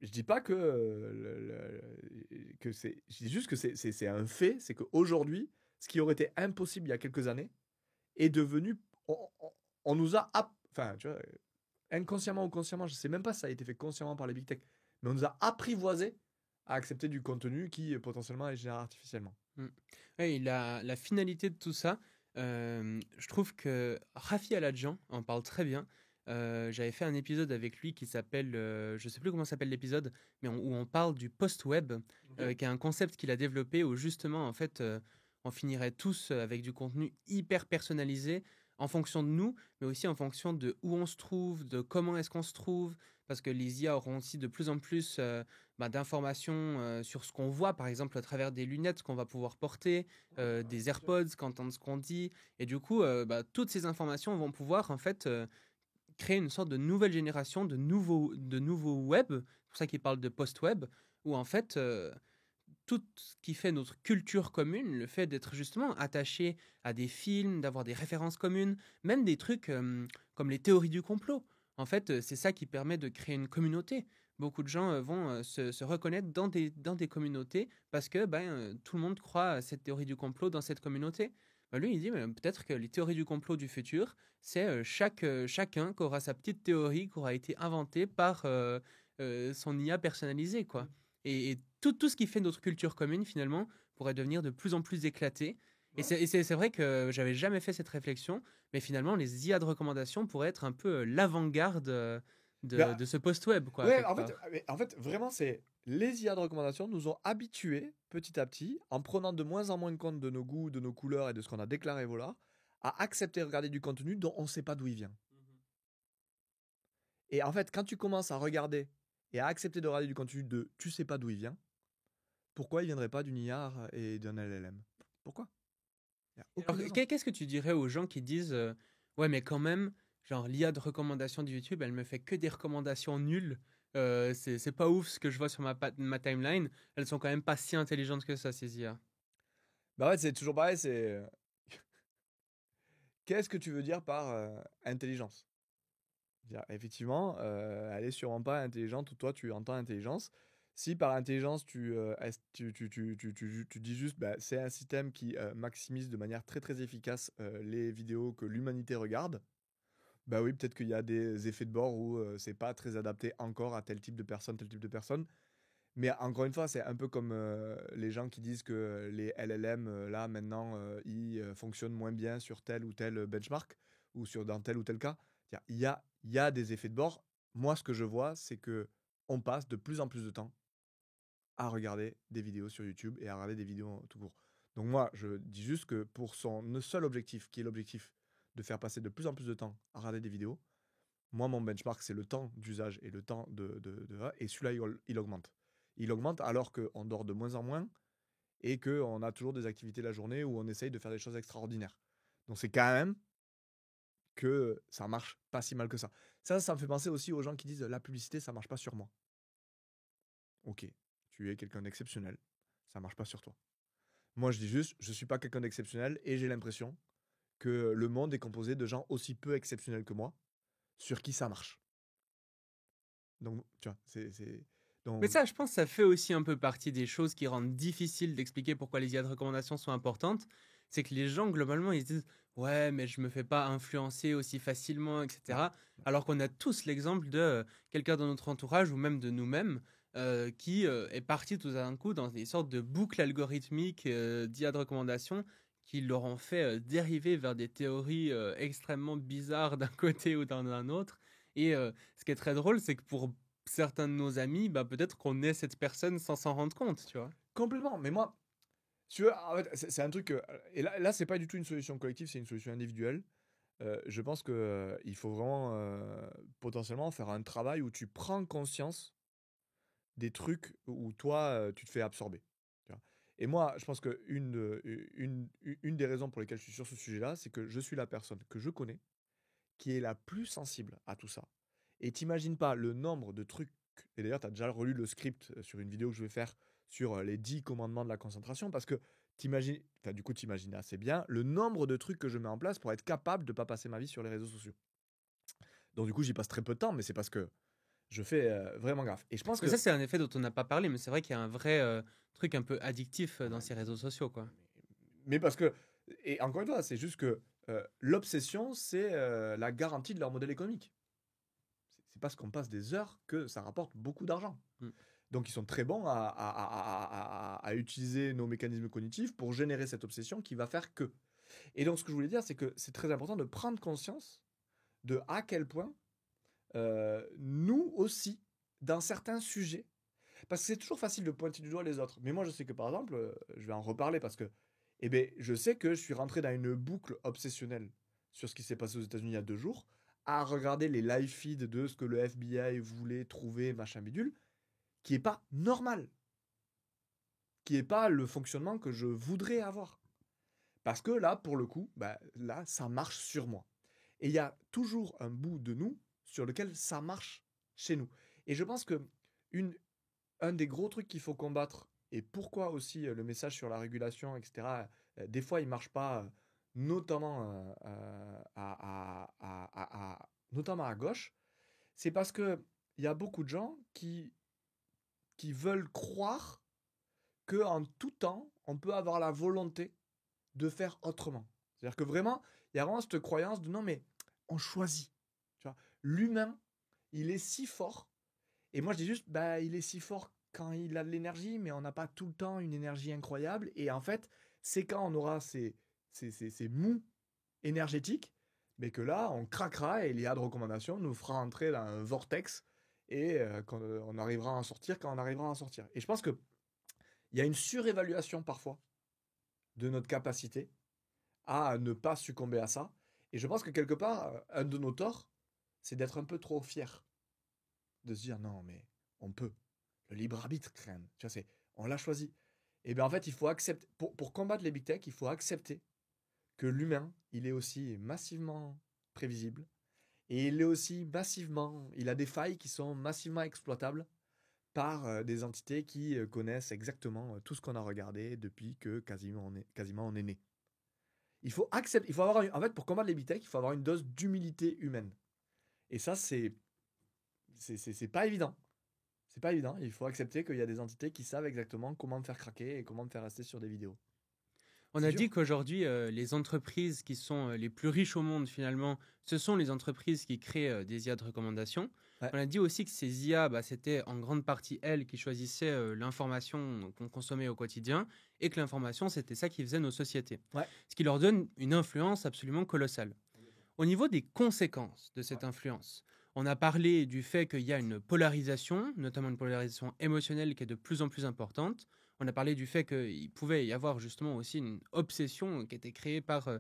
[SPEAKER 1] Je dis pas que que c'est, je dis juste que c'est un fait, c'est qu'aujourd'hui, ce qui aurait été impossible il y a quelques années est devenu, on nous a, enfin, tu vois, inconsciemment ou consciemment, je sais même pas si ça a été fait consciemment par les big tech, mais on nous a apprivoisé à accepter du contenu qui potentiellement est généré artificiellement.
[SPEAKER 2] Mm. Ouais, et la finalité de tout ça, je trouve que Rafi Aladjian en parle très bien. J'avais fait un épisode avec lui qui s'appelle, je sais plus comment s'appelle l'épisode, mais où on parle du post-web, qui est un concept qu'il a développé où justement, en fait, on finirait tous avec du contenu hyper personnalisé en fonction de nous, mais aussi en fonction de où on se trouve, de comment est-ce qu'on se trouve, parce que les IA auront aussi de plus en plus d'informations sur ce qu'on voit, par exemple à travers des lunettes qu'on va pouvoir porter, des AirPods, qu'entendre ce qu'on dit. Et du coup, toutes ces informations vont pouvoir en fait créer une sorte de nouvelle génération de nouveaux web. C'est pour ça qu'ils parlent de post-web, où en fait tout ce qui fait notre culture commune, le fait d'être justement attaché à des films, d'avoir des références communes, même des trucs comme les théories du complot. En fait, c'est ça qui permet de créer une communauté. Beaucoup de gens vont se reconnaître dans des communautés parce que tout le monde croit à cette théorie du complot dans cette communauté. Lui, il dit peut-être que les théories du complot du futur, c'est chacun qui aura sa petite théorie qui aura été inventée par son IA personnalisée, quoi. Et tout ce qui fait notre culture commune, finalement, pourrait devenir de plus en plus éclaté. Et
[SPEAKER 1] Ouais.
[SPEAKER 2] c'est vrai que j'avais jamais fait cette réflexion, mais finalement, les IA de recommandation pourraient être un peu l'avant-garde
[SPEAKER 1] Bah,
[SPEAKER 2] de ce post-web, quoi,
[SPEAKER 1] ouais,
[SPEAKER 2] quelque part.
[SPEAKER 1] en fait, vraiment, c'est les IA de recommandation nous ont habitués petit à petit, en prenant de moins en moins compte de nos goûts, de nos couleurs et de ce qu'on a déclaré vouloir, à accepter de regarder du contenu dont on ne sait pas d'où il vient. Et en fait, quand tu commences à regarder et à accepter de regarder du contenu de tu sais pas d'où il vient, pourquoi il viendrait pas d'une IA et d'un LLM? Pourquoi? Il n'y a
[SPEAKER 2] Alors,
[SPEAKER 1] aucune raison.
[SPEAKER 2] qu'est-ce que tu dirais aux gens qui disent ouais, mais quand même, genre, l'IA de recommandation de YouTube, elle me fait que des recommandations nulles. C'est pas ouf ce que je vois sur ma timeline. Elles sont quand même pas si intelligentes que ça, ces IA.
[SPEAKER 1] Bah ouais, c'est toujours pareil, c'est qu'est-ce que tu veux dire par intelligence? Dire, effectivement, elle est sûrement pas intelligente ou toi tu entends intelligence. Si par intelligence tu dis juste bah, c'est un système qui maximise de manière très très efficace les vidéos que l'humanité regarde, bah oui, peut-être qu'il y a des effets de bord où c'est pas très adapté encore à tel type de personne, tel type de personne. Mais encore une fois, c'est un peu comme les gens qui disent que les LLM, là, maintenant, ils fonctionnent moins bien sur tel ou tel benchmark ou dans tel ou tel cas. C'est-à-dire, il y a des effets de bord. Moi, ce que je vois, c'est que on passe de plus en plus de temps à regarder des vidéos sur YouTube et à regarder des vidéos tout court. Donc moi, je dis juste que pour son seul objectif, qui est l'objectif de faire passer de plus en plus de temps à regarder des vidéos, moi, mon benchmark, c'est le temps d'usage et le temps et celui-là, il augmente. Il augmente alors qu'on dort de moins en moins et qu'on a toujours des activités la journée où on essaye de faire des choses extraordinaires. Donc, c'est quand même que ça marche pas si mal que ça. Ça me fait penser aussi aux gens qui disent la publicité, ça marche pas sur moi. Ok, tu es quelqu'un d'exceptionnel, ça marche pas sur toi. Moi, je dis juste, je suis pas quelqu'un d'exceptionnel et j'ai l'impression que le monde est composé de gens aussi peu exceptionnels que moi sur qui ça marche. Donc, tu vois,
[SPEAKER 2] Mais
[SPEAKER 1] donc,
[SPEAKER 2] ça, je pense que ça fait aussi un peu partie des choses qui rendent difficile d'expliquer pourquoi les IA de recommandation sont importantes. c'est que les gens, globalement, ils se disent ouais, mais je me fais pas influencer aussi facilement,
[SPEAKER 1] Ouais.
[SPEAKER 2] etc. Alors qu'on a tous l'exemple de quelqu'un dans notre entourage ou même de nous-mêmes qui est parti tout d'un coup dans des sortes de boucles algorithmiques d'IA de recommandation qui l'auront fait dériver vers des théories extrêmement bizarres d'un côté ou d'un autre. Et ce qui est très drôle, c'est que pour certains de nos amis, bah, peut-être qu'on est cette personne sans s'en rendre compte, tu vois.
[SPEAKER 1] Complètement. Mais moi, tu vois, en fait, c'est un truc et là, c'est pas du tout une solution collective, c'est une solution individuelle. Je pense que, il faut vraiment, potentiellement faire un travail où tu prends conscience des trucs où toi, tu te fais absorber, tu vois? Et moi, je pense qu'une de une des raisons pour lesquelles je suis sur ce sujet-là, c'est que je suis la personne que je connais qui est la plus sensible à tout ça. Et t'imagines pas le nombre de trucs et d'ailleurs, tu as déjà relu le script, sur une vidéo que je vais faire sur, les 10 commandements de la concentration parce que t'imagines, enfin, du coup, tu assez bien le nombre de trucs que je mets en place pour être capable de pas passer ma vie sur les réseaux sociaux. Donc du coup, j'y passe très peu de temps, mais c'est parce que je fais, vraiment gaffe et je pense
[SPEAKER 2] Mais ça,
[SPEAKER 1] que
[SPEAKER 2] c'est un effet dont on n'a pas parlé, mais c'est vrai qu'il y a un vrai truc un peu addictif dans ces réseaux sociaux, quoi.
[SPEAKER 1] mais parce que et encore une fois, c'est juste que, l'obsession, c'est, la garantie de leur modèle économique. C'est parce qu'on passe des heures que ça rapporte beaucoup d'argent.
[SPEAKER 2] Mm.
[SPEAKER 1] Donc ils sont très bons à utiliser nos mécanismes cognitifs pour générer cette obsession qui va faire que. Et donc ce que je voulais dire, c'est que c'est très important de prendre conscience de à quel point nous aussi, dans certains sujets, parce que c'est toujours facile de pointer du doigt les autres. Mais moi je sais que par exemple, je vais en reparler parce que eh ben, je sais que je suis rentré dans une boucle obsessionnelle sur ce qui s'est passé aux États-Unis il y a 2 jours, à regarder les live feeds de ce que le FBI voulait trouver, machin bidule, qui est pas normal, qui est pas le fonctionnement que je voudrais avoir. Parce que là, pour le coup, bah, là, ça marche sur moi. Et il y a toujours un bout de nous sur lequel ça marche chez nous. Et je pense que une, un des gros trucs qu'il faut combattre, et pourquoi aussi le message sur la régulation, etc., des fois il marche pas, notamment, notamment à gauche, c'est parce que il y a beaucoup de gens qui veulent croire qu'en tout temps, on peut avoir la volonté de faire autrement. C'est-à-dire que vraiment, il y a vraiment cette croyance de non, mais on choisit. Tu vois, l'humain, il est si fort. Et moi, je dis juste, bah, il est si fort quand il a de l'énergie, mais on n'a pas tout le temps une énergie incroyable. Et en fait, c'est quand on aura ces mous énergétiques, mais que là, on craquera et l'IA de recommandation nous fera entrer dans un vortex et on arrivera à en sortir quand on arrivera à en sortir. Et je pense qu'il y a une surévaluation parfois de notre capacité à ne pas succomber à ça. Et je pense que quelque part, un de nos torts, c'est d'être un peu trop fier. De se dire non, mais on peut. Le libre arbitre, quand même. Tu vois, on l'a choisi. Et bien en fait, il faut accepter. Pour combattre les big tech, il faut accepter que l'humain, il est aussi massivement prévisible. Et il est aussi massivement. Il a des failles qui sont massivement exploitables par des entités qui connaissent exactement tout ce qu'on a regardé depuis que quasiment on est né. Il faut accepter. Il faut avoir. En fait, pour combattre les big tech, il faut avoir une dose d'humilité humaine. Et ça, c'est pas évident. C'est pas évident. Il faut accepter qu'il y a des entités qui savent exactement comment me faire craquer et comment me faire rester sur des vidéos.
[SPEAKER 2] On
[SPEAKER 1] C'est
[SPEAKER 2] a dit
[SPEAKER 1] dur.
[SPEAKER 2] qu'aujourd'hui, les entreprises qui sont les plus riches au monde, finalement, ce sont les entreprises qui créent des IA de recommandation.
[SPEAKER 1] Ouais.
[SPEAKER 2] On a dit aussi que ces IA, bah, c'était en grande partie elles qui choisissaient l'information qu'on consommait au quotidien et que l'information, c'était ça qui faisait nos sociétés.
[SPEAKER 1] Ouais.
[SPEAKER 2] Ce qui leur donne une influence absolument colossale. Au niveau des conséquences de cette influence, on a parlé du fait qu'il y a une polarisation, notamment une polarisation émotionnelle qui est de plus en plus importante. On a parlé du fait qu'il pouvait y avoir justement aussi une obsession qui était créée par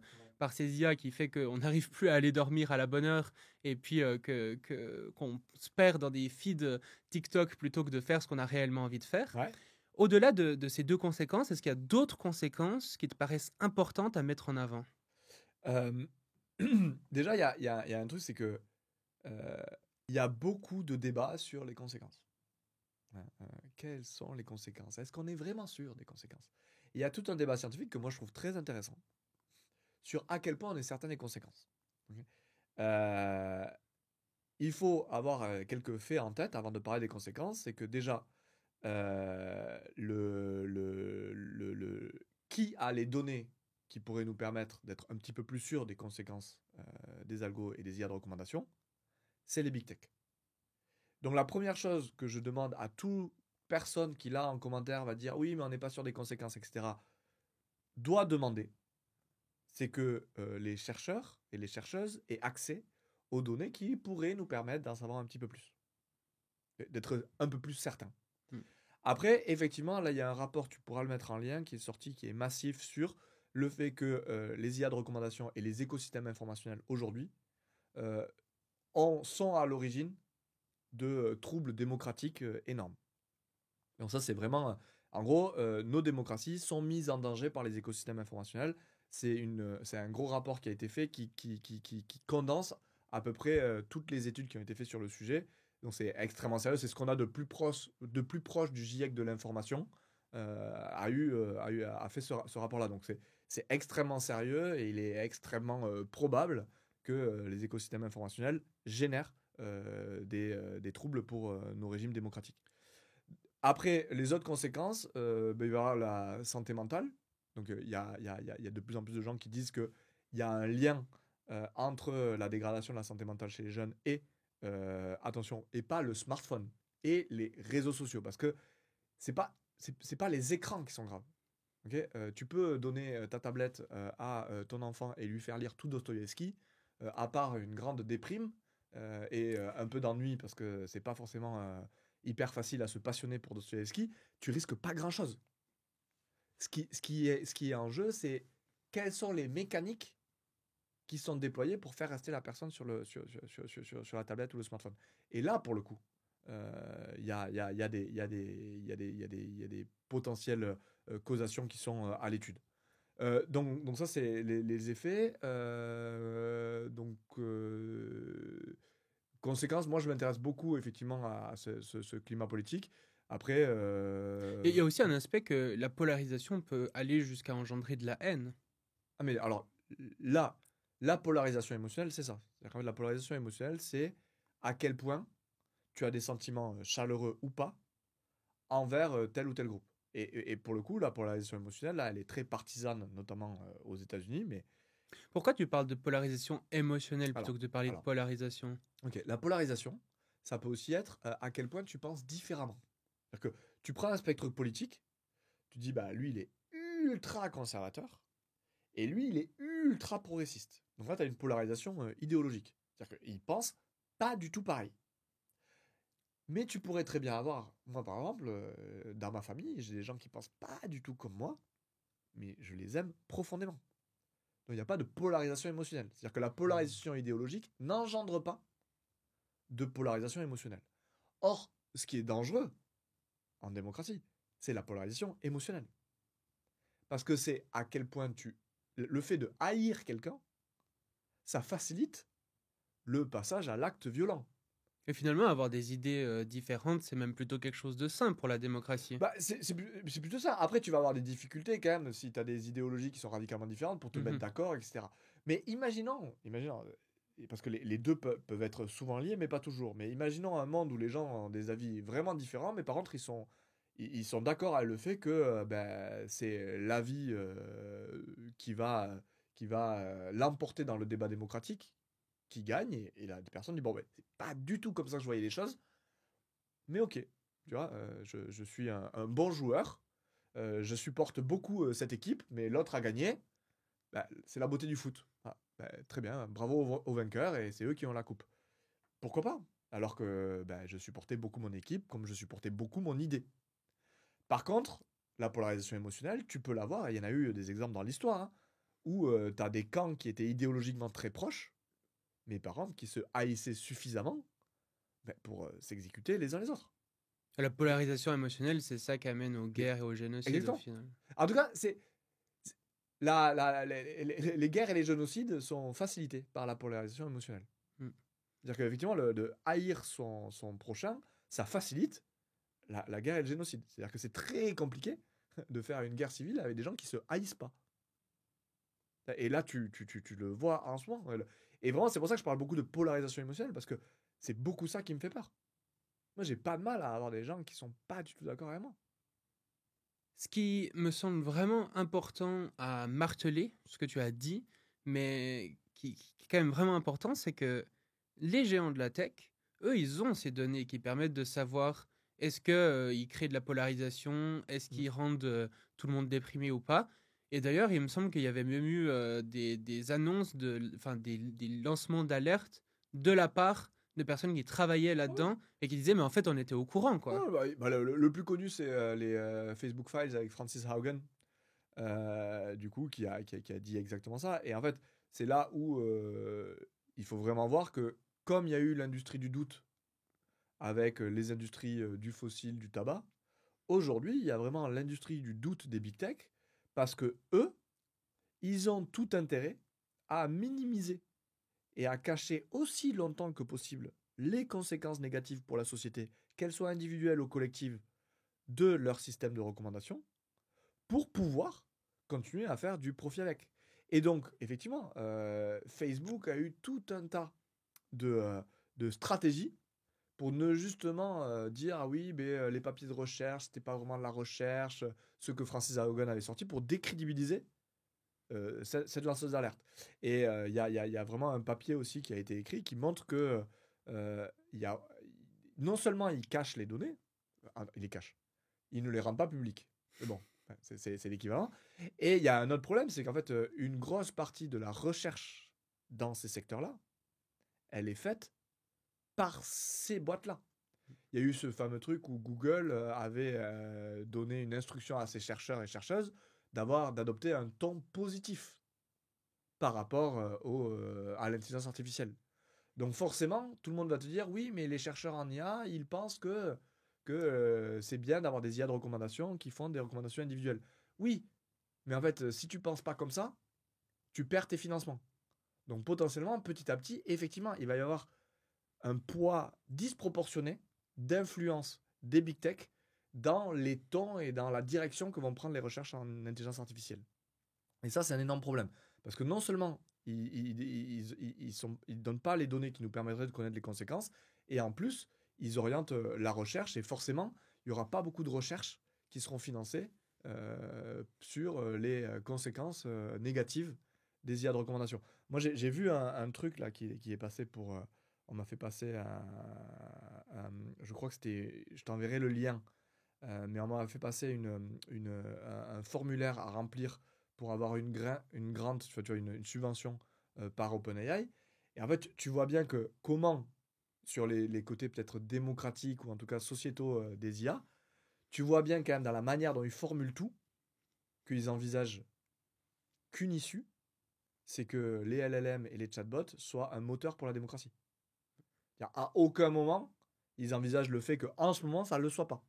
[SPEAKER 2] ces IA qui fait qu'on n'arrive plus à aller dormir à la bonne heure et puis qu'on se perd dans des feeds TikTok plutôt que de faire ce qu'on a réellement envie de faire.
[SPEAKER 1] Ouais.
[SPEAKER 2] Au-delà de ces deux conséquences, est-ce qu'il y a d'autres conséquences qui te paraissent importantes à mettre en avant?
[SPEAKER 1] Euh, Déjà, il y a un truc, c'est que il y a beaucoup de débats sur les conséquences. Quelles sont les conséquences? Est-ce qu'on est vraiment sûr des conséquences? Il y a tout un débat scientifique que moi je trouve très intéressant sur à quel point on est certain des conséquences. Ok. Euh, il faut avoir quelques faits en tête avant de parler des conséquences. C'est que déjà, qui a les données qui pourraient nous permettre d'être un petit peu plus sûrs des conséquences des algos et des IA de recommandation, c'est les big tech. Donc la première chose que je demande à toute personne qui là en commentaire va dire oui mais on n'est pas sûr des conséquences, etc., doit demander, c'est que les chercheurs et les chercheuses aient accès aux données qui pourraient nous permettre d'en savoir un petit peu plus, d'être un peu plus certains.
[SPEAKER 2] Mm.
[SPEAKER 1] Après, effectivement, là, il y a un rapport, tu pourras le mettre en lien, qui est sorti, qui est massif sur le fait que les IA de recommandation et les écosystèmes informationnels aujourd'hui sont à l'origine de troubles démocratiques énormes. Donc ça, c'est vraiment... en gros, nos démocraties sont mises en danger par les écosystèmes informationnels. C'est un gros rapport qui a été fait qui condense à peu près toutes les études qui ont été faites sur le sujet. Donc c'est extrêmement sérieux. C'est ce qu'on a de plus proche du GIEC de l'information a fait ce rapport-là. Donc c'est extrêmement sérieux et il est extrêmement probable que les écosystèmes informationnels génèrent des troubles pour nos régimes démocratiques. Après, les autres conséquences, il va y avoir la santé mentale. Donc, il y a de plus en plus de gens qui disent qu'il y a un lien entre la dégradation de la santé mentale chez les jeunes et, attention, et pas le smartphone et les réseaux sociaux. Parce que c'est pas les écrans qui sont graves. Okay, tu peux donner ta tablette à ton enfant et lui faire lire tout Dostoïevski, à part une grande déprime et un peu d'ennui parce que c'est pas forcément hyper facile à se passionner pour Dostoïevski, tu risques pas grand-chose. Ce qui est en jeu, c'est quelles sont les mécaniques qui sont déployées pour faire rester la personne sur la tablette ou le smartphone. Et là, pour le coup, il y a des potentielles causations qui sont à l'étude. Donc ça, c'est les effets. Conséquence, moi, je m'intéresse beaucoup, effectivement, à ce climat politique. Après...
[SPEAKER 2] Et il y a aussi un aspect que la polarisation peut aller jusqu'à engendrer de la haine.
[SPEAKER 1] Ah, mais alors, là, la polarisation émotionnelle, c'est ça. C'est-à-dire qu'en fait, la polarisation émotionnelle, c'est à quel point tu as des sentiments chaleureux ou pas envers tel ou tel groupe. Et pour le coup, la polarisation émotionnelle, là, elle est très partisane, notamment aux États-Unis, mais...
[SPEAKER 2] Pourquoi tu parles de polarisation émotionnelle plutôt que de parler de
[SPEAKER 1] alors,
[SPEAKER 2] polarisation?
[SPEAKER 1] ok, la polarisation, ça peut aussi être à quel point tu penses différemment. C'est-à-dire que tu prends un spectre politique, tu dis, bah, lui, il est ultra conservateur, et lui, il est ultra progressiste. Donc là, tu as une polarisation idéologique. C'est-à-dire qu'ils pensent pas du tout pareil. Mais tu pourrais très bien avoir, moi par exemple, dans ma famille, j'ai des gens qui pensent pas du tout comme moi, mais je les aime profondément. Donc il n'y a pas de polarisation émotionnelle. C'est-à-dire que la polarisation idéologique n'engendre pas de polarisation émotionnelle. Or, ce qui est dangereux en démocratie, c'est la polarisation émotionnelle. Parce que c'est à quel point le fait de haïr quelqu'un, ça facilite le passage à l'acte violent.
[SPEAKER 2] Et finalement, avoir des idées différentes, c'est même plutôt quelque chose de sain pour la démocratie.
[SPEAKER 1] Bah, c'est plutôt ça. Après, tu vas avoir des difficultés quand même si tu as des idéologies qui sont radicalement différentes pour te mettre d'accord, etc. Mais imaginons parce que les deux peuvent être souvent liés, mais pas toujours. Mais imaginons un monde où les gens ont des avis vraiment différents, mais par contre, ils sont d'accord avec le fait que c'est l'avis qui va l'emporter dans le débat démocratique qui gagne. Et là, des personnes disent, bon, c'est pas du tout comme ça que je voyais les choses, mais ok. Tu vois, je suis un bon joueur, je supporte beaucoup cette équipe, mais l'autre a gagné. Bah, c'est la beauté du foot. Ah, bah, très bien, bravo aux vainqueurs et c'est eux qui ont la coupe. Pourquoi pas? Alors que je supportais beaucoup mon équipe comme je supportais beaucoup mon idée. Par contre, la polarisation émotionnelle, tu peux l'avoir, et il y en a eu des exemples dans l'histoire, hein, où tu as des camps qui étaient idéologiquement très proches, mais par contre qui se haïssaient suffisamment pour s'exécuter les uns les autres.
[SPEAKER 2] La polarisation émotionnelle, c'est ça qui amène aux guerres et au génocide.
[SPEAKER 1] Exactement.
[SPEAKER 2] Au final.
[SPEAKER 1] En tout cas, les guerres et les génocides sont facilités par la polarisation émotionnelle. C'est-à-dire qu'effectivement, de haïr son prochain, ça facilite la guerre et le génocide. C'est-à-dire que c'est très compliqué de faire une guerre civile avec des gens qui se haïssent pas. Et là, tu le vois en ce moment. Et vraiment, c'est pour ça que je parle beaucoup de polarisation émotionnelle, parce que c'est beaucoup ça qui me fait peur. Moi, j'ai pas de mal à avoir des gens qui sont pas du tout d'accord avec moi.
[SPEAKER 2] Ce qui me semble vraiment important à marteler, ce que tu as dit, mais qui est quand même vraiment important, c'est que les géants de la tech, eux, ils ont ces données qui permettent de savoir est-ce que, ils créent de la polarisation, est-ce
[SPEAKER 1] Mmh.
[SPEAKER 2] qu'ils rendent tout le monde déprimé ou pas. Et d'ailleurs, il me semble qu'il y avait même eu des annonces, enfin des lancements d'alerte de la part de personnes qui travaillaient
[SPEAKER 1] Ouais,
[SPEAKER 2] là-dedans et qui disaient, mais en fait, on était au courant, quoi.
[SPEAKER 1] ouais, bah, le plus connu, c'est les Facebook Files avec Francis Haugen, du coup, qui a dit exactement ça. Et en fait, c'est là où il faut vraiment voir que, comme il y a eu l'industrie du doute avec les industries du fossile, du tabac, aujourd'hui, il y a vraiment l'industrie du doute des big tech, parce que eux, ils ont tout intérêt à minimiser et à cacher aussi longtemps que possible les conséquences négatives pour la société, qu'elles soient individuelles ou collectives, de leur système de recommandation, pour pouvoir continuer à faire du profit avec. Et donc, effectivement, Facebook a eu tout un tas de, euh, de stratégies pour ne justement dire ah oui, mais les papiers de recherche, c'était pas vraiment de la recherche, ce que Francis Haugen avait sorti pour décrédibiliser cette lanceuse d'alerte. Et il y a vraiment un papier aussi qui a été écrit qui montre que il y a, non seulement il cache les données, il les cache, il ne les rend pas publiques. Mais bon, c'est l'équivalent. Et il y a un autre problème, c'est qu'en fait, une grosse partie de la recherche dans ces secteurs-là, elle est faite par ces boîtes-là. Il y a eu ce fameux truc où Google avait donné une instruction à ses chercheurs et chercheuses d'adopter un ton positif par rapport à l'intelligence artificielle. Donc forcément, tout le monde va te dire, oui, mais les chercheurs en IA, ils pensent que c'est bien d'avoir des IA de recommandation qui font des recommandations individuelles. Oui, mais en fait, si tu penses pas comme ça, tu perds tes financements. Donc potentiellement, petit à petit, effectivement, il va y avoir un poids disproportionné d'influence des big tech dans les tons et dans la direction que vont prendre les recherches en intelligence artificielle. Et ça, c'est un énorme problème. Parce que non seulement ils donnent pas les données qui nous permettraient de connaître les conséquences, et en plus, ils orientent la recherche, et forcément, il n'y aura pas beaucoup de recherches qui seront financées sur les conséquences négatives des IA de recommandation. Moi, j'ai vu un truc là qui est passé pour... on m'a fait passer je crois que c'était... Je t'enverrai le lien. Mais on m'a fait passer un formulaire à remplir pour avoir une grande, tu vois, une subvention par OpenAI. Et en fait, tu vois bien que comment, sur les côtés peut-être démocratiques ou en tout cas sociétaux des IA, tu vois bien quand même dans la manière dont ils formulent tout, qu'ils envisagent qu'une issue, c'est que les LLM et les chatbots soient un moteur pour la démocratie. À aucun moment, ils envisagent le fait qu'en ce moment, ça ne le soit pas.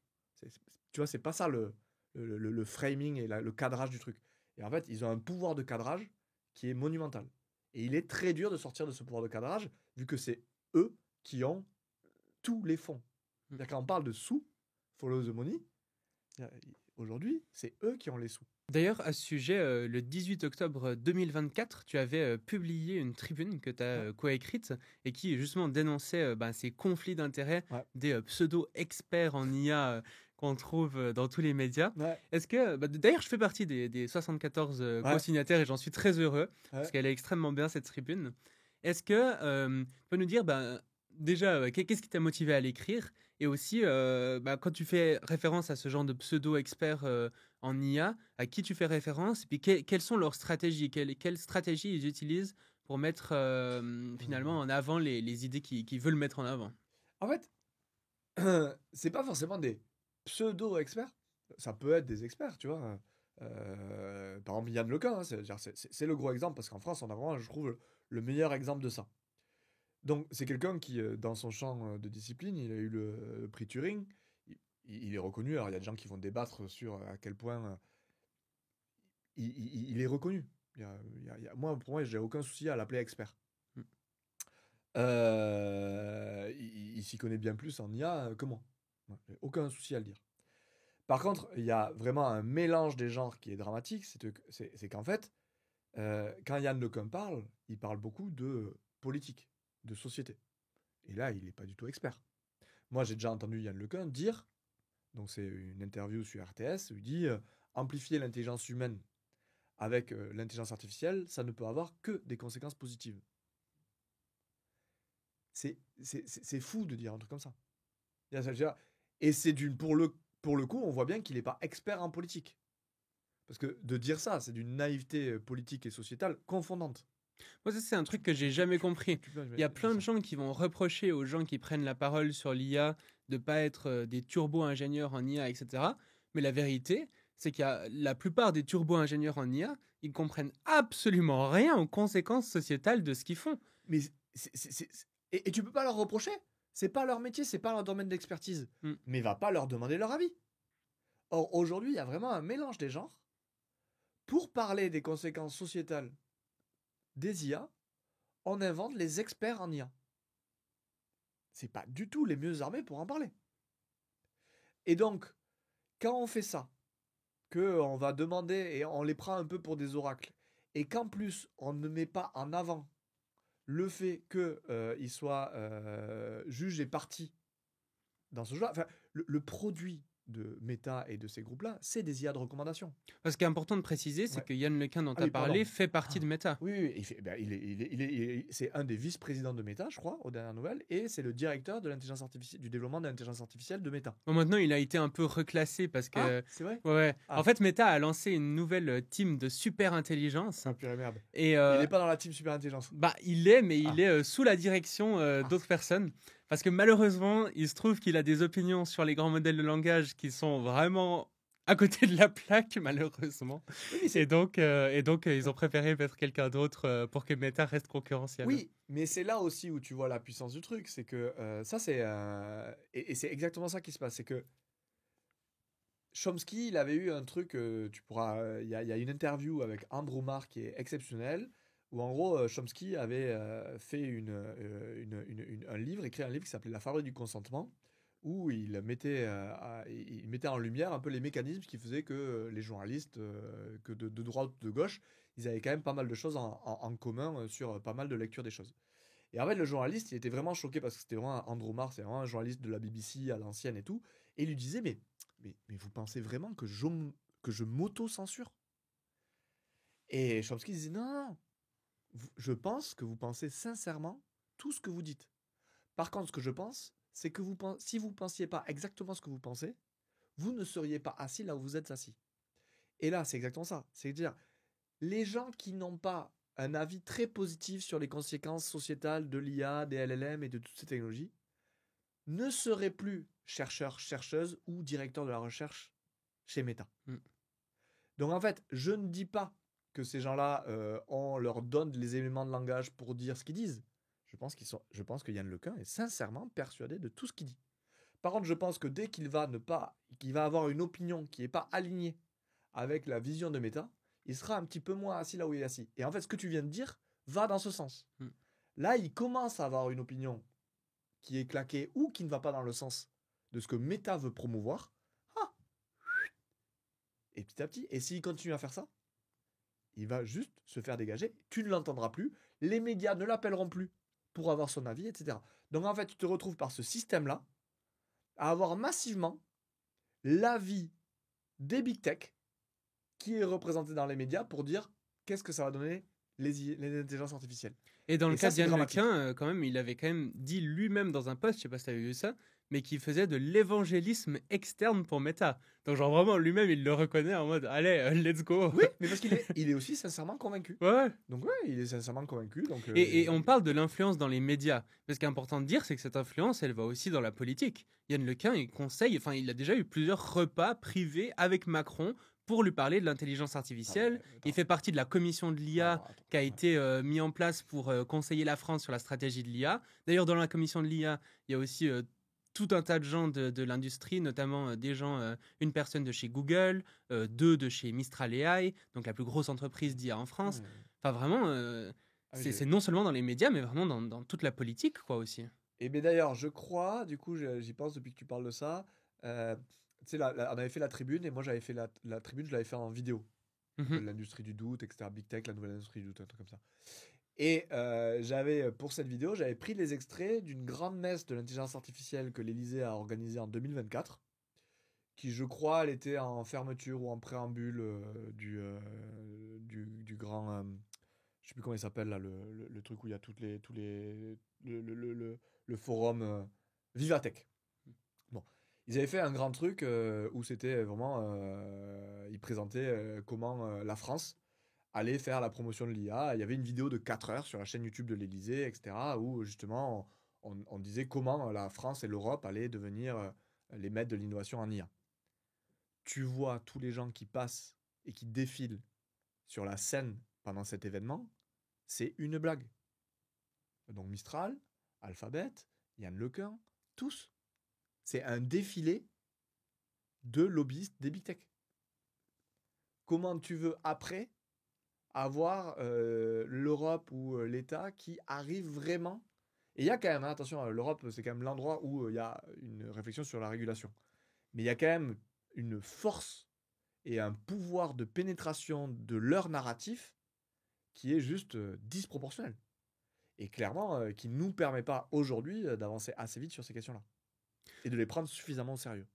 [SPEAKER 1] Tu vois, c'est pas ça le framing et le cadrage du truc. Et en fait, ils ont un pouvoir de cadrage qui est monumental. Et il est très dur de sortir de ce pouvoir de cadrage, vu que c'est eux qui ont tous les fonds.
[SPEAKER 2] Mm.
[SPEAKER 1] C'est-à-dire quand on parle de sous, follow the money, aujourd'hui, c'est eux qui ont les sous.
[SPEAKER 2] D'ailleurs, à ce sujet, le 18 octobre 2024, tu avais publié une tribune que tu
[SPEAKER 1] Ouais,
[SPEAKER 2] as coécrite et qui justement dénonçait ces conflits d'intérêts
[SPEAKER 1] ouais,
[SPEAKER 2] des pseudo-experts en IA qu'on trouve dans tous les médias.
[SPEAKER 1] ouais,
[SPEAKER 2] Est-ce que, d'ailleurs, je fais partie des 74
[SPEAKER 1] ouais,
[SPEAKER 2] co-signataires et j'en suis très heureux parce
[SPEAKER 1] ouais.
[SPEAKER 2] qu'elle est extrêmement bien cette tribune. Est-ce que tu peux nous dire déjà qu'est-ce qui t'a motivé à l'écrire et aussi quand tu fais référence à ce genre de pseudo-experts en IA, à qui tu fais référence, et puis quelles sont leurs stratégies, quelles stratégies ils utilisent pour mettre finalement en avant les idées qu'ils veulent mettre en avant.
[SPEAKER 1] En fait, c'est pas forcément des pseudo-experts. Ça peut être des experts, tu vois. Par exemple, Yann Lequin, hein, c'est le gros exemple, parce qu'en France, on a vraiment, je trouve, le meilleur exemple de ça. Donc, c'est quelqu'un qui, dans son champ de discipline, il a eu le prix Turing. Il est reconnu. Alors, il y a des gens qui vont débattre sur à quel point il est reconnu. Moi, pour moi, j'ai aucun souci à l'appeler expert.
[SPEAKER 2] Mm.
[SPEAKER 1] Il s'y connaît bien plus en IA que moi. Ouais, j'ai aucun souci à le dire. Par contre, il y a vraiment un mélange des genres qui est dramatique. C'est qu'en fait, quand Yann Lecun parle, il parle beaucoup de politique, de société. Et là, il n'est pas du tout expert. Moi, j'ai déjà entendu Yann Lecun dire, donc c'est une interview sur RTS, où il dit amplifier l'intelligence humaine avec l'intelligence artificielle, ça ne peut avoir que des conséquences positives. C'est fou de dire un truc comme ça. Et pour le coup, on voit bien qu'il n'est pas expert en politique. Parce que de dire ça, c'est d'une naïveté politique et sociétale confondante.
[SPEAKER 2] Moi, ça, c'est un truc que j'ai jamais compris. Il y a plein de gens qui vont reprocher aux gens qui prennent la parole sur l'IA de ne pas être des turbo-ingénieurs en IA, etc. Mais la vérité, c'est qu'il y a la plupart des turbo-ingénieurs en IA, ils comprennent absolument rien aux conséquences sociétales de ce qu'ils font.
[SPEAKER 1] Mais et tu peux pas leur reprocher. C'est pas leur métier, c'est pas leur domaine d'expertise. Mais va pas leur demander leur avis. Or, aujourd'hui, il y a vraiment un mélange des genres. Pour parler des conséquences sociétales des IA, on invente les experts en IA. C'est pas du tout les mieux armés pour en parler. Et donc, quand on fait ça, qu'on va demander et on les prend un peu pour des oracles, et qu'en plus, on ne met pas en avant le fait qu'ils soient juges et partis dans ce jeu, enfin, le produit de Meta et de ces groupes-là, c'est des IA de recommandation.
[SPEAKER 2] Ce qui est important de préciser, c'est que Yann Lequin, dont tu as parlé, fait partie de Meta.
[SPEAKER 1] Oui, c'est un des vice-présidents de Meta, je crois, aux dernières nouvelles, et c'est le directeur de l'intelligence artificielle, du développement de l'intelligence artificielle de Meta.
[SPEAKER 2] Bon, maintenant, il a été un peu reclassé parce que...
[SPEAKER 1] c'est vrai.
[SPEAKER 2] Ouais. En fait, Meta a lancé une nouvelle team de super intelligence.
[SPEAKER 1] Ah, purée, merde.
[SPEAKER 2] Et,
[SPEAKER 1] il n'est pas dans la team super intelligence.
[SPEAKER 2] Bah, il est, mais il est sous la direction d'autres personnes. Parce que malheureusement, il se trouve qu'il a des opinions sur les grands modèles de langage qui sont vraiment à côté de la plaque, malheureusement. Oui, et donc, ils ont préféré mettre quelqu'un d'autre pour que Meta reste concurrentiel.
[SPEAKER 1] Oui, mais c'est là aussi où tu vois la puissance du truc. C'est que ça, c'est... et c'est exactement ça qui se passe. C'est que Chomsky, il avait eu un truc... tu pourras... Il y a une interview avec Andrew Marr qui est exceptionnelle, où en gros, Chomsky avait fait un livre, écrit un livre qui s'appelait La fabrique du consentement, où il mettait en lumière un peu les mécanismes qui faisaient que les journalistes, que de droite ou de gauche, ils avaient quand même pas mal de choses en commun sur pas mal de lectures des choses. Et en fait, le journaliste, il était vraiment choqué parce que c'était vraiment Andrew Marr, c'est vraiment un journaliste de la BBC à l'ancienne et tout, et il lui disait, mais vous pensez vraiment que je m'auto-censure? Et Chomsky disait, non, je pense que vous pensez sincèrement tout ce que vous dites. Par contre, ce que je pense, c'est que si vous ne pensiez pas exactement ce que vous pensez, vous ne seriez pas assis là où vous êtes assis. Et là, c'est exactement ça. C'est-à-dire, les gens qui n'ont pas un avis très positif sur les conséquences sociétales de l'IA, des LLM et de toutes ces technologies, ne seraient plus chercheurs, chercheuses ou directeurs de la recherche chez Meta. Donc en fait, je ne dis pas que ces gens-là, on leur donne les éléments de langage pour dire ce qu'ils disent. Je pense que Yann Lequin est sincèrement persuadé de tout ce qu'il dit. Par contre, je pense que dès qu'il va avoir une opinion qui n'est pas alignée avec la vision de Meta, il sera un petit peu moins assis là où il est assis. Et en fait, ce que tu viens de dire va dans ce sens. Là, il commence à avoir une opinion qui est claquée ou qui ne va pas dans le sens de ce que Meta veut promouvoir. Et petit à petit, et s'il continue à faire ça, il va juste se faire dégager. Tu ne l'entendras plus. Les médias ne l'appelleront plus pour avoir son avis, etc. Donc en fait, tu te retrouves par ce système-là à avoir massivement l'avis des big tech qui est représenté dans les médias pour dire qu'est-ce que ça va donner les intelligences artificielles.
[SPEAKER 2] Et dans le cas d'Yann Lequin, quand même, il avait quand même dit lui-même dans un post, je sais pas si tu avais vu ça, mais qui faisait de l'évangélisme externe pour Meta. Donc genre vraiment, lui-même, il le reconnaît en mode, allez, let's go.
[SPEAKER 1] Oui, mais parce qu'il est aussi sincèrement convaincu.
[SPEAKER 2] Ouais.
[SPEAKER 1] Donc ouais, il est sincèrement convaincu. Donc,
[SPEAKER 2] et on parle de l'influence dans les médias. Mais ce qui est important de dire, c'est que cette influence, elle va aussi dans la politique. Yann Lequin, il a déjà eu plusieurs repas privés avec Macron pour lui parler de l'intelligence artificielle. Il fait partie de la commission de l'IA qui a été mis en place pour conseiller la France sur la stratégie de l'IA. D'ailleurs, dans la commission de l'IA, il y a aussi tout un tas de gens de l'industrie, notamment des gens, une personne de chez Google, deux de chez Mistral AI, donc la plus grosse entreprise d'IA en France. Enfin, vraiment, c'est non seulement dans les médias, mais vraiment dans toute la politique, quoi, aussi.
[SPEAKER 1] Et bien d'ailleurs, je crois, du coup, j'y pense depuis que tu parles de ça, tu sais, on avait fait la tribune, et moi j'avais fait la tribune, je l'avais fait en vidéo. L'industrie du doute, etc. Big Tech, la nouvelle industrie du doute, un truc comme ça. Et pour cette vidéo, j'avais pris les extraits d'une grande messe de l'intelligence artificielle que l'Élysée a organisée en 2024, qui, je crois, elle était en fermeture ou en préambule du grand. Je sais plus comment il s'appelle là, le truc où il y a tous les, le forum Vivatech. Bon, ils avaient fait un grand truc où c'était vraiment, ils présentaient comment la France allait faire la promotion de l'IA. Il y avait une vidéo de 4 heures sur la chaîne YouTube de l'Élysée, etc., où justement on disait comment la France et l'Europe allaient devenir les maîtres de l'innovation en IA. Tu vois tous les gens qui passent et qui défilent sur la scène pendant cet événement, c'est une blague. Donc Mistral, Alphabet, Yann Lequin, tous. C'est un défilé de lobbyistes des big tech. Comment tu veux après avoir l'Europe ou l'État qui arrive vraiment. Et il y a quand même, hein, attention, l'Europe, c'est quand même l'endroit où il y a une réflexion sur la régulation. Mais il y a quand même une force et un pouvoir de pénétration de leur narratif qui est juste disproportionnel. Et clairement, qui ne nous permet pas aujourd'hui d'avancer assez vite sur ces questions-là. Et de les prendre suffisamment au sérieux.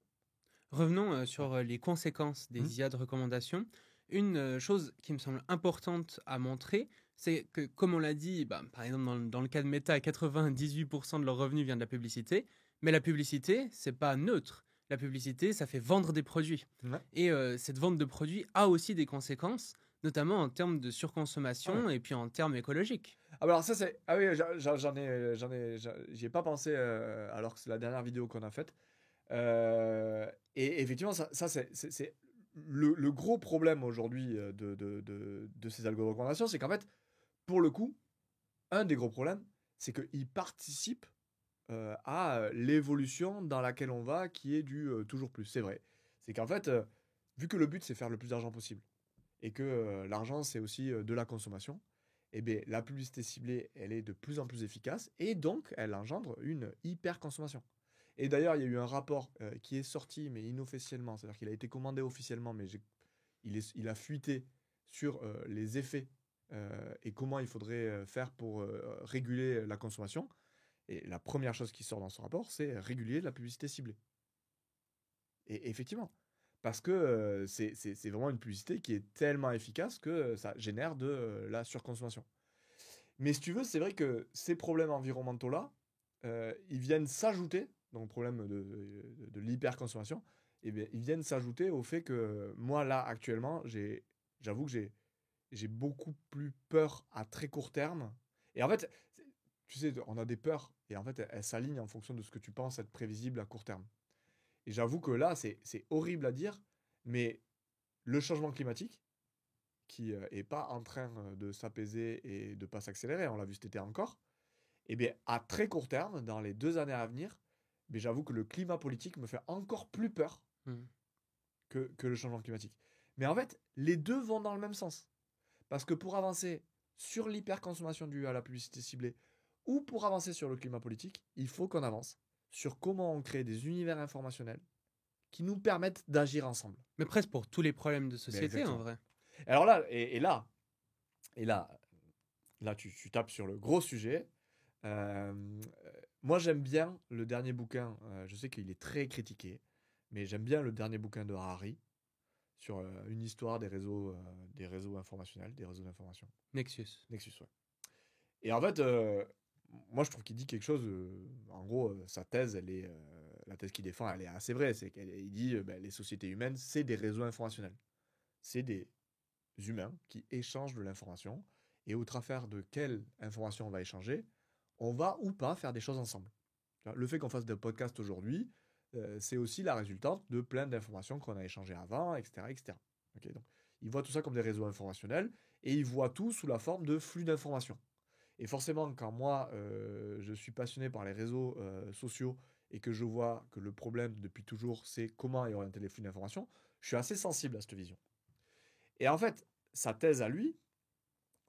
[SPEAKER 2] Revenons sur les conséquences des IA de recommandation. Une chose qui me semble importante à montrer, c'est que, comme on l'a dit, par exemple, dans le cas de Meta, 98% de leurs revenus vient de la publicité. Mais la publicité, c'est pas neutre. La publicité, ça fait vendre des produits.
[SPEAKER 1] Ouais.
[SPEAKER 2] Et cette vente de produits a aussi des conséquences, notamment en termes de surconsommation et puis en termes écologiques.
[SPEAKER 1] Ah, bah alors ça c'est... Ah oui, j'y ai pas pensé alors que c'est la dernière vidéo qu'on a faite. Et effectivement, ça c'est le gros problème aujourd'hui de ces algos de recommandation, c'est qu'en fait, pour le coup, un des gros problèmes, c'est qu'ils participent à l'évolution dans laquelle on va, qui est du toujours plus. C'est vrai. C'est qu'en fait, vu que le but c'est faire le plus d'argent possible, et que l'argent c'est aussi de la consommation, eh bien, la publicité ciblée, elle est de plus en plus efficace, et donc elle engendre une hyper consommation. Et d'ailleurs, il y a eu un rapport qui est sorti, mais inofficiellement, c'est-à-dire qu'il a été commandé officiellement, mais il a fuité sur les effets et comment il faudrait faire pour réguler la consommation. Et la première chose qui sort dans ce rapport, c'est réguler la publicité ciblée. Et effectivement, parce que c'est vraiment une publicité qui est tellement efficace que ça génère de la surconsommation. Mais si tu veux, c'est vrai que ces problèmes environnementaux-là, ils viennent s'ajouter, donc problème de l'hyperconsommation, et bien, ils viennent s'ajouter au fait que moi, là, actuellement, j'avoue que j'ai beaucoup plus peur à très court terme. Et en fait, tu sais, on a des peurs, et en fait, elles s'alignent en fonction de ce que tu penses être prévisible à court terme. Et j'avoue que là, c'est horrible à dire, mais le changement climatique, qui est pas en train de s'apaiser et de pas s'accélérer, on l'a vu cet été encore, et bien à très court terme, dans les 2 années à venir, mais j'avoue que le climat politique me fait encore plus peur que le changement climatique. Mais en fait, les deux vont dans le même sens. Parce que pour avancer sur l'hyperconsommation due à la publicité ciblée ou pour avancer sur le climat politique, il faut qu'on avance sur comment on crée des univers informationnels qui nous permettent d'agir ensemble.
[SPEAKER 2] Mais presque pour tous les problèmes de société, en vrai.
[SPEAKER 1] Alors là, là, tu tapes sur le gros sujet. Moi, j'aime bien le dernier bouquin. Je sais qu'il est très critiqué, mais j'aime bien le dernier bouquin de Harari sur une histoire des réseaux informationnels, des réseaux d'information.
[SPEAKER 2] Nexus,
[SPEAKER 1] ouais. Et en fait, moi, je trouve qu'il dit quelque chose. En gros, sa thèse, la thèse qu'il défend, elle est assez vraie. C'est qu'il dit les sociétés humaines, c'est des réseaux informationnels. C'est des humains qui échangent de l'information. Et au travers de quelle information on va échanger, on va ou pas faire des choses ensemble. Le fait qu'on fasse des podcasts aujourd'hui, c'est aussi la résultante de plein d'informations qu'on a échangées avant, etc. etc. Okay, donc, ils voient tout ça comme des réseaux informationnels et ils voient tout sous la forme de flux d'informations. Et forcément, quand moi, je suis passionné par les réseaux sociaux et que je vois que le problème depuis toujours, c'est comment y orienter les flux d'informations, je suis assez sensible à cette vision. Et en fait, sa thèse à lui,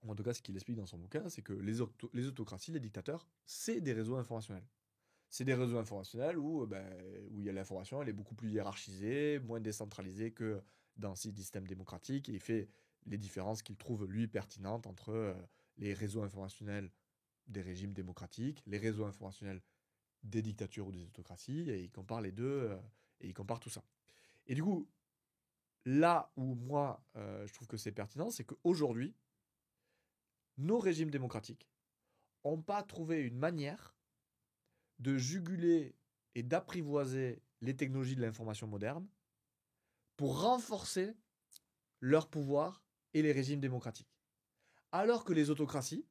[SPEAKER 1] ou en tout cas ce qu'il explique dans son bouquin, c'est que les autocraties, les dictateurs, c'est des réseaux informationnels. C'est des réseaux informationnels où il y a l'information, elle est beaucoup plus hiérarchisée, moins décentralisée que dans un système démocratique, et il fait les différences qu'il trouve, lui, pertinentes entre les réseaux informationnels des régimes démocratiques, les réseaux informationnels des dictatures ou des autocraties, et il compare les deux, et il compare tout ça. Et du coup, là où moi, je trouve que c'est pertinent, c'est qu'aujourd'hui, nos régimes démocratiques n'ont pas trouvé une manière de juguler et d'apprivoiser les technologies de l'information moderne pour renforcer leur pouvoir et les régimes démocratiques. Alors que les autocraties,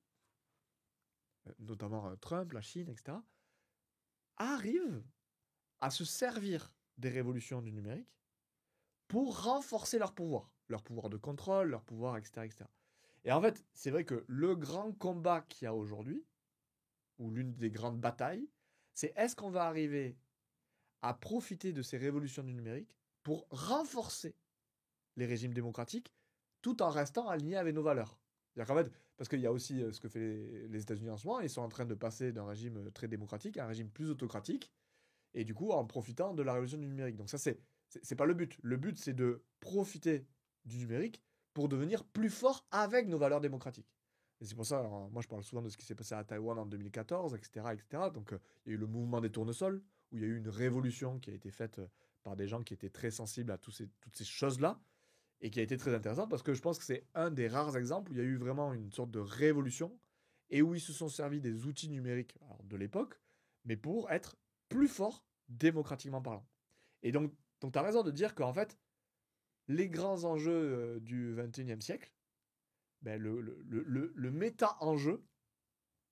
[SPEAKER 1] notamment Trump, la Chine, etc., arrivent à se servir des révolutions du numérique pour renforcer leur pouvoir de contrôle, leur pouvoir, etc., etc. Et en fait, c'est vrai que le grand combat qu'il y a aujourd'hui, ou l'une des grandes batailles, c'est est-ce qu'on va arriver à profiter de ces révolutions du numérique pour renforcer les régimes démocratiques tout en restant alignés avec nos valeurs. C'est-à-dire qu'en fait, parce qu'il y a aussi ce que fait les États-Unis en ce moment, ils sont en train de passer d'un régime très démocratique à un régime plus autocratique, et du coup en profitant de la révolution du numérique. Donc ça, c'est pas le but. Le but, c'est de profiter du numérique pour devenir plus fort avec nos valeurs démocratiques. Et c'est pour ça, alors, moi je parle souvent de ce qui s'est passé à Taïwan en 2014, etc. etc. Donc il y a eu le mouvement des tournesols, où il y a eu une révolution qui a été faite par des gens qui étaient très sensibles à toutes ces choses-là, et qui a été très intéressante parce que je pense que c'est un des rares exemples où il y a eu vraiment une sorte de révolution et où ils se sont servis des outils numériques alors, de l'époque, mais pour être plus forts démocratiquement parlant. Et donc tu as raison de dire qu'en fait, les grands enjeux du 21e siècle, ben, le méta-enjeu,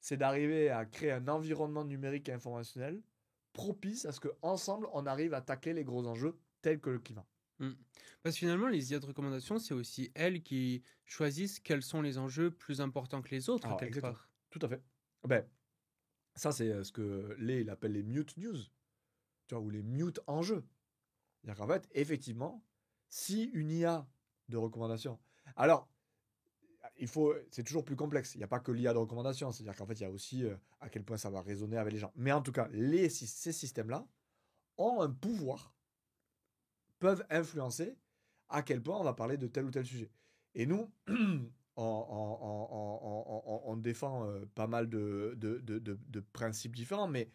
[SPEAKER 1] c'est d'arriver à créer un environnement numérique et informationnel propice à ce qu'ensemble, on arrive à tacler les gros enjeux tels que le climat.
[SPEAKER 2] Mm. Parce que finalement, les IA de recommandation, c'est aussi elles qui choisissent quels sont les enjeux plus importants que les autres,
[SPEAKER 1] Alors,
[SPEAKER 2] quelque
[SPEAKER 1] exactement.
[SPEAKER 2] part.
[SPEAKER 1] Tout à fait. Ben, ça, c'est ce que il appelle les mute news, tu vois, ou les mute enjeux. C'est-à-dire qu'en fait, effectivement, si une IA de recommandation. Alors, c'est toujours plus complexe. Il n'y a pas que l'IA de recommandation. C'est-à-dire qu'en fait, il y a aussi à quel point ça va résonner avec les gens. Mais en tout cas, ces systèmes-là ont un pouvoir, peuvent influencer à quel point on va parler de tel ou tel sujet. Et nous, on défend pas mal de principes différents, mais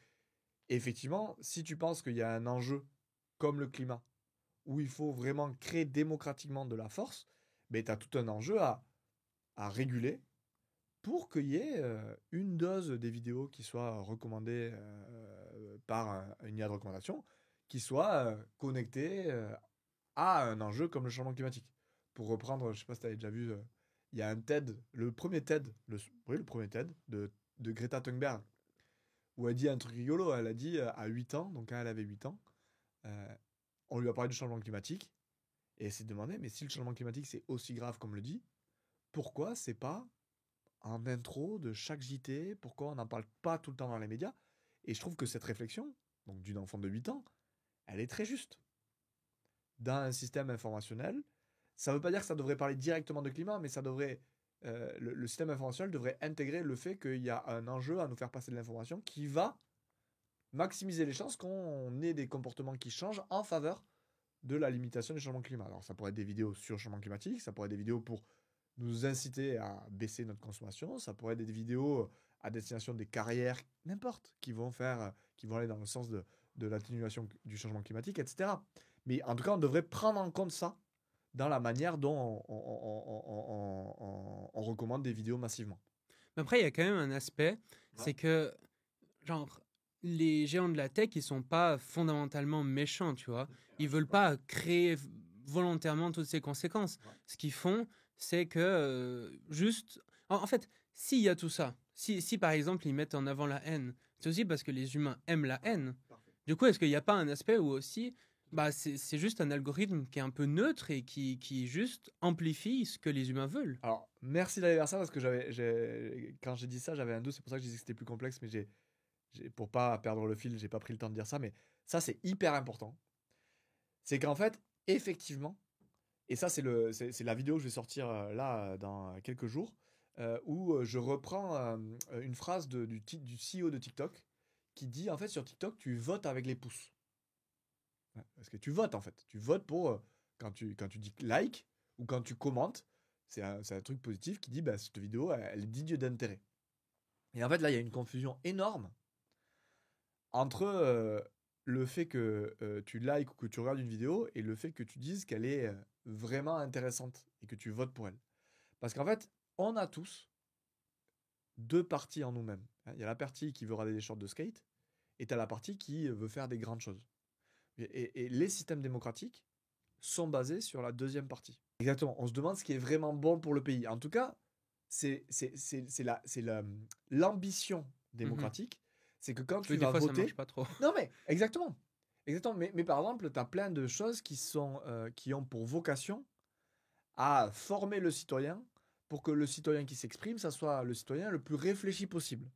[SPEAKER 1] effectivement, si tu penses qu'il y a un enjeu comme le climat, où il faut vraiment créer démocratiquement de la force, ben, tu as tout un enjeu à réguler pour qu'il y ait une dose des vidéos qui soit recommandée par une IA de recommandation, qui soit connectée à un enjeu comme le changement climatique. Pour reprendre, je sais pas si tu avais déjà vu, il y a un TED, le premier TED, oui, le premier TED de Greta Thunberg, où elle dit un truc rigolo. Elle a dit à 8 ans, donc quand elle avait 8 ans, euh, on lui a parlé du changement climatique, et elle s'est demandé, mais si le changement climatique c'est aussi grave comme le dit, pourquoi c'est pas en intro de chaque JT, pourquoi on n'en parle pas tout le temps dans les médias? Et je trouve que cette réflexion, donc d'une enfant de 8 ans, elle est très juste. Dans un système informationnel, ça ne veut pas dire que ça devrait parler directement de climat, mais ça devrait, le système informationnel devrait intégrer le fait qu'il y a un enjeu à nous faire passer de l'information qui va maximiser les chances qu'on ait des comportements qui changent en faveur de la limitation du changement climatique. Alors ça pourrait être des vidéos sur le changement climatique, ça pourrait être des vidéos pour nous inciter à baisser notre consommation, ça pourrait être des vidéos à destination des carrières, n'importe, qui vont aller dans le sens de l'atténuation du changement climatique, etc. Mais en tout cas, on devrait prendre en compte ça dans la manière dont on recommande des vidéos massivement.
[SPEAKER 2] Mais après, il y a quand même un aspect, c'est que, genre, les géants de la tech, ils sont pas fondamentalement méchants, tu vois. Ils veulent pas créer volontairement toutes ces conséquences.
[SPEAKER 1] Ouais.
[SPEAKER 2] Ce qu'ils font, c'est que juste... En fait, s'il y a tout ça, si par exemple ils mettent en avant la haine, c'est aussi parce que les humains aiment la haine.
[SPEAKER 1] Parfait.
[SPEAKER 2] Du coup, est-ce qu'il n'y a pas un aspect où aussi, bah, c'est juste un algorithme qui est un peu neutre et qui juste amplifie ce que les humains veulent?
[SPEAKER 1] Alors, merci d'aller vers ça parce que quand j'ai dit ça, j'avais un doute. C'est pour ça que je disais que c'était plus complexe, mais pour pas perdre le fil, j'ai pas pris le temps de dire ça. Mais ça, c'est hyper important. C'est qu'en fait, effectivement, et ça, c'est la vidéo que je vais sortir là dans quelques jours, où je reprends une phrase du CEO de TikTok qui dit en fait sur TikTok, tu votes avec les pouces. Ouais, parce que tu votes en fait. Tu votes pour quand tu dis like ou quand tu commentes, c'est un truc positif qui dit bah, cette vidéo elle est digne d'intérêt. Et en fait là il y a une confusion énorme entre le fait que tu likes ou que tu regardes une vidéo et le fait que tu dises qu'elle est vraiment intéressante et que tu votes pour elle. Parce qu'en fait, on a tous deux parties en nous-mêmes. Hein. Il y a la partie qui veut regarder des shorts de skate et tu as la partie qui veut faire des grandes choses. Et les systèmes démocratiques sont basés sur la deuxième partie. Exactement. On se demande ce qui est vraiment bon pour le pays. En tout cas, c'est l'ambition
[SPEAKER 2] Mhm.
[SPEAKER 1] démocratique. C'est que quand tu
[SPEAKER 2] Oui, des
[SPEAKER 1] vas
[SPEAKER 2] fois, ça
[SPEAKER 1] voter.
[SPEAKER 2] marche pas trop.
[SPEAKER 1] Non, mais exactement. Exactement. Mais par exemple, tu as plein de choses qui ont pour vocation à former le citoyen pour que le citoyen qui s'exprime, ça soit le citoyen le plus réfléchi possible.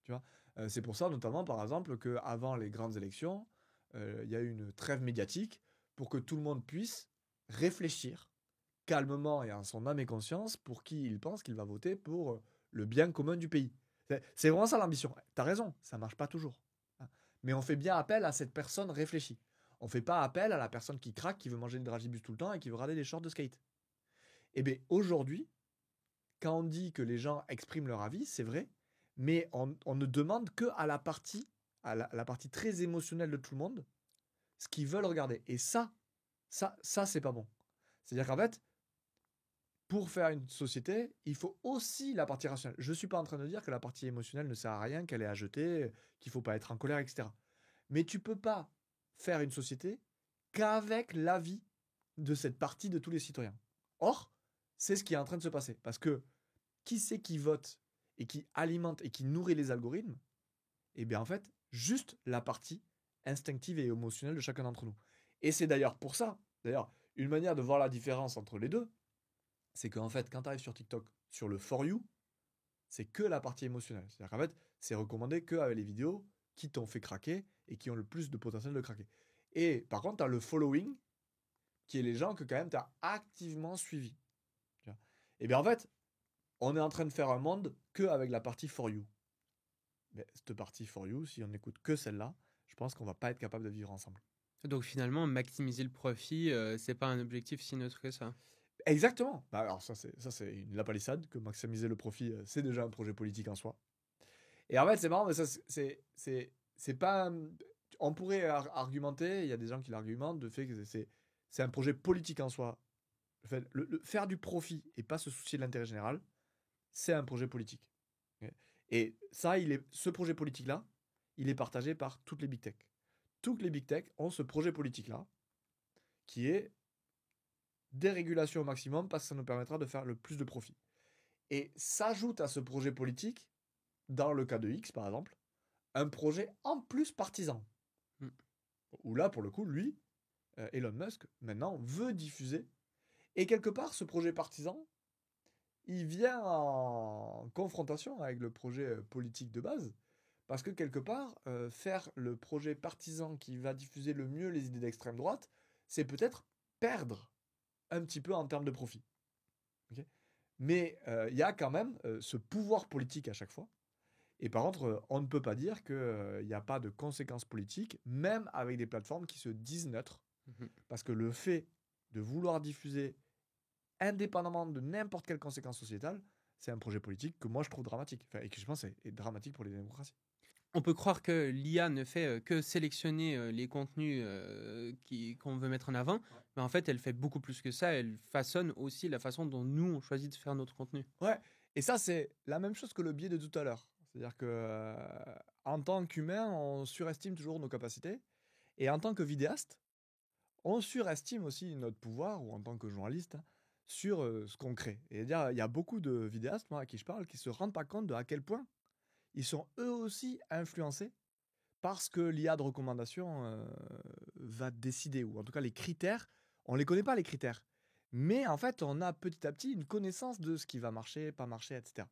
[SPEAKER 1] Tu vois. C'est pour ça, notamment, par exemple, qu'avant les grandes élections, il y a eu une trêve médiatique pour que tout le monde puisse réfléchir calmement et en son âme et conscience pour qui il pense qu'il va voter pour le bien commun du pays. C'est vraiment ça l'ambition. T'as raison, ça marche pas toujours. Hein. Mais on fait bien appel à cette personne réfléchie. On fait pas appel à la personne qui craque, qui veut manger une dragibus tout le temps et qui veut regarder des shorts de skate. Eh bien, aujourd'hui, quand on dit que les gens expriment leur avis, c'est vrai, mais on ne demande que à la partie, la partie très émotionnelle de tout le monde, ce qu'ils veulent regarder. Et ça, c'est pas bon. C'est-à-dire qu'en fait, pour faire une société, il faut aussi la partie rationnelle. Je ne suis pas en train de dire que la partie émotionnelle ne sert à rien, qu'elle est à jeter, qu'il ne faut pas être en colère, etc. Mais tu ne peux pas faire une société qu'avec l'avis de cette partie de tous les citoyens. Or, c'est ce qui est en train de se passer. Parce que qui c'est qui vote et qui alimente et qui nourrit les algorithmes? Eh bien, en fait, juste la partie instinctive et émotionnelle de chacun d'entre nous. Et c'est d'ailleurs pour ça, d'ailleurs, une manière de voir la différence entre les deux, c'est qu'en fait, quand tu arrives sur TikTok, sur le For You, c'est que la partie émotionnelle. C'est-à-dire qu'en fait, c'est recommandé qu'avec les vidéos qui t'ont fait craquer et qui ont le plus de potentiel de craquer. Et par contre, tu as le following, qui est les gens que quand même tu as activement suivis. Et bien en fait, on est en train de faire un monde qu'avec la partie For You. Mais cette partie For You, si on n'écoute que celle-là, je pense qu'on va pas être capable de vivre ensemble.
[SPEAKER 2] Donc finalement, maximiser le profit, c'est pas un objectif si neutre que ça.
[SPEAKER 1] Exactement. Bah alors ça c'est une lapalissade que maximiser le profit, c'est déjà un projet politique en soi. Et en fait, c'est marrant, mais ça c'est pas. On pourrait argumenter. Il y a des gens qui l'argumentent de fait que c'est un projet politique en soi. Faire du profit et pas se soucier de l'intérêt général, c'est un projet politique. Ok. Et ça, ce projet politique-là, il est partagé par toutes les big tech. Toutes les big tech ont ce projet politique-là, qui est dérégulation au maximum parce que ça nous permettra de faire le plus de profit. Et s'ajoute à ce projet politique, dans le cas de X par exemple, un projet en plus partisan.
[SPEAKER 2] Mm.
[SPEAKER 1] Où là, pour le coup, lui, Elon Musk, maintenant, veut diffuser. Et quelque part, ce projet partisan, il vient en confrontation avec le projet politique de base. Parce que quelque part, faire le projet partisan qui va diffuser le mieux les idées d'extrême droite, c'est peut-être perdre un petit peu en termes de profit. Okay. Mais il y a quand même ce pouvoir politique à chaque fois. Et par contre, on ne peut pas dire qu'il n'y a pas de conséquences politiques, même avec des plateformes qui se disent neutres.
[SPEAKER 2] Mhm.
[SPEAKER 1] Parce que le fait de vouloir diffuser indépendamment de n'importe quelle conséquence sociétale, c'est un projet politique que moi je trouve dramatique. Enfin, et que je pense est dramatique pour les démocraties.
[SPEAKER 2] On peut croire que l'IA ne fait que sélectionner les contenus qu'on veut mettre en avant,
[SPEAKER 1] Ouais.
[SPEAKER 2] mais en fait, elle fait beaucoup plus que ça. Elle façonne aussi la façon dont nous, on choisit de faire notre contenu.
[SPEAKER 1] Ouais, et ça c'est la même chose que le biais de tout à l'heure. C'est-à-dire que en tant qu'humain, on surestime toujours nos capacités, et en tant que vidéaste, on surestime aussi notre pouvoir, ou en tant que journaliste, hein, sur ce qu'on crée. Et il y a beaucoup de vidéastes, moi, à qui je parle, qui se rendent pas compte de à quel point ils sont eux aussi influencés parce que l'IA de recommandation va décider, ou en tout cas les critères, on les connaît pas les critères. Mais en fait, on a petit à petit une connaissance de ce qui va marcher, pas marcher, etc.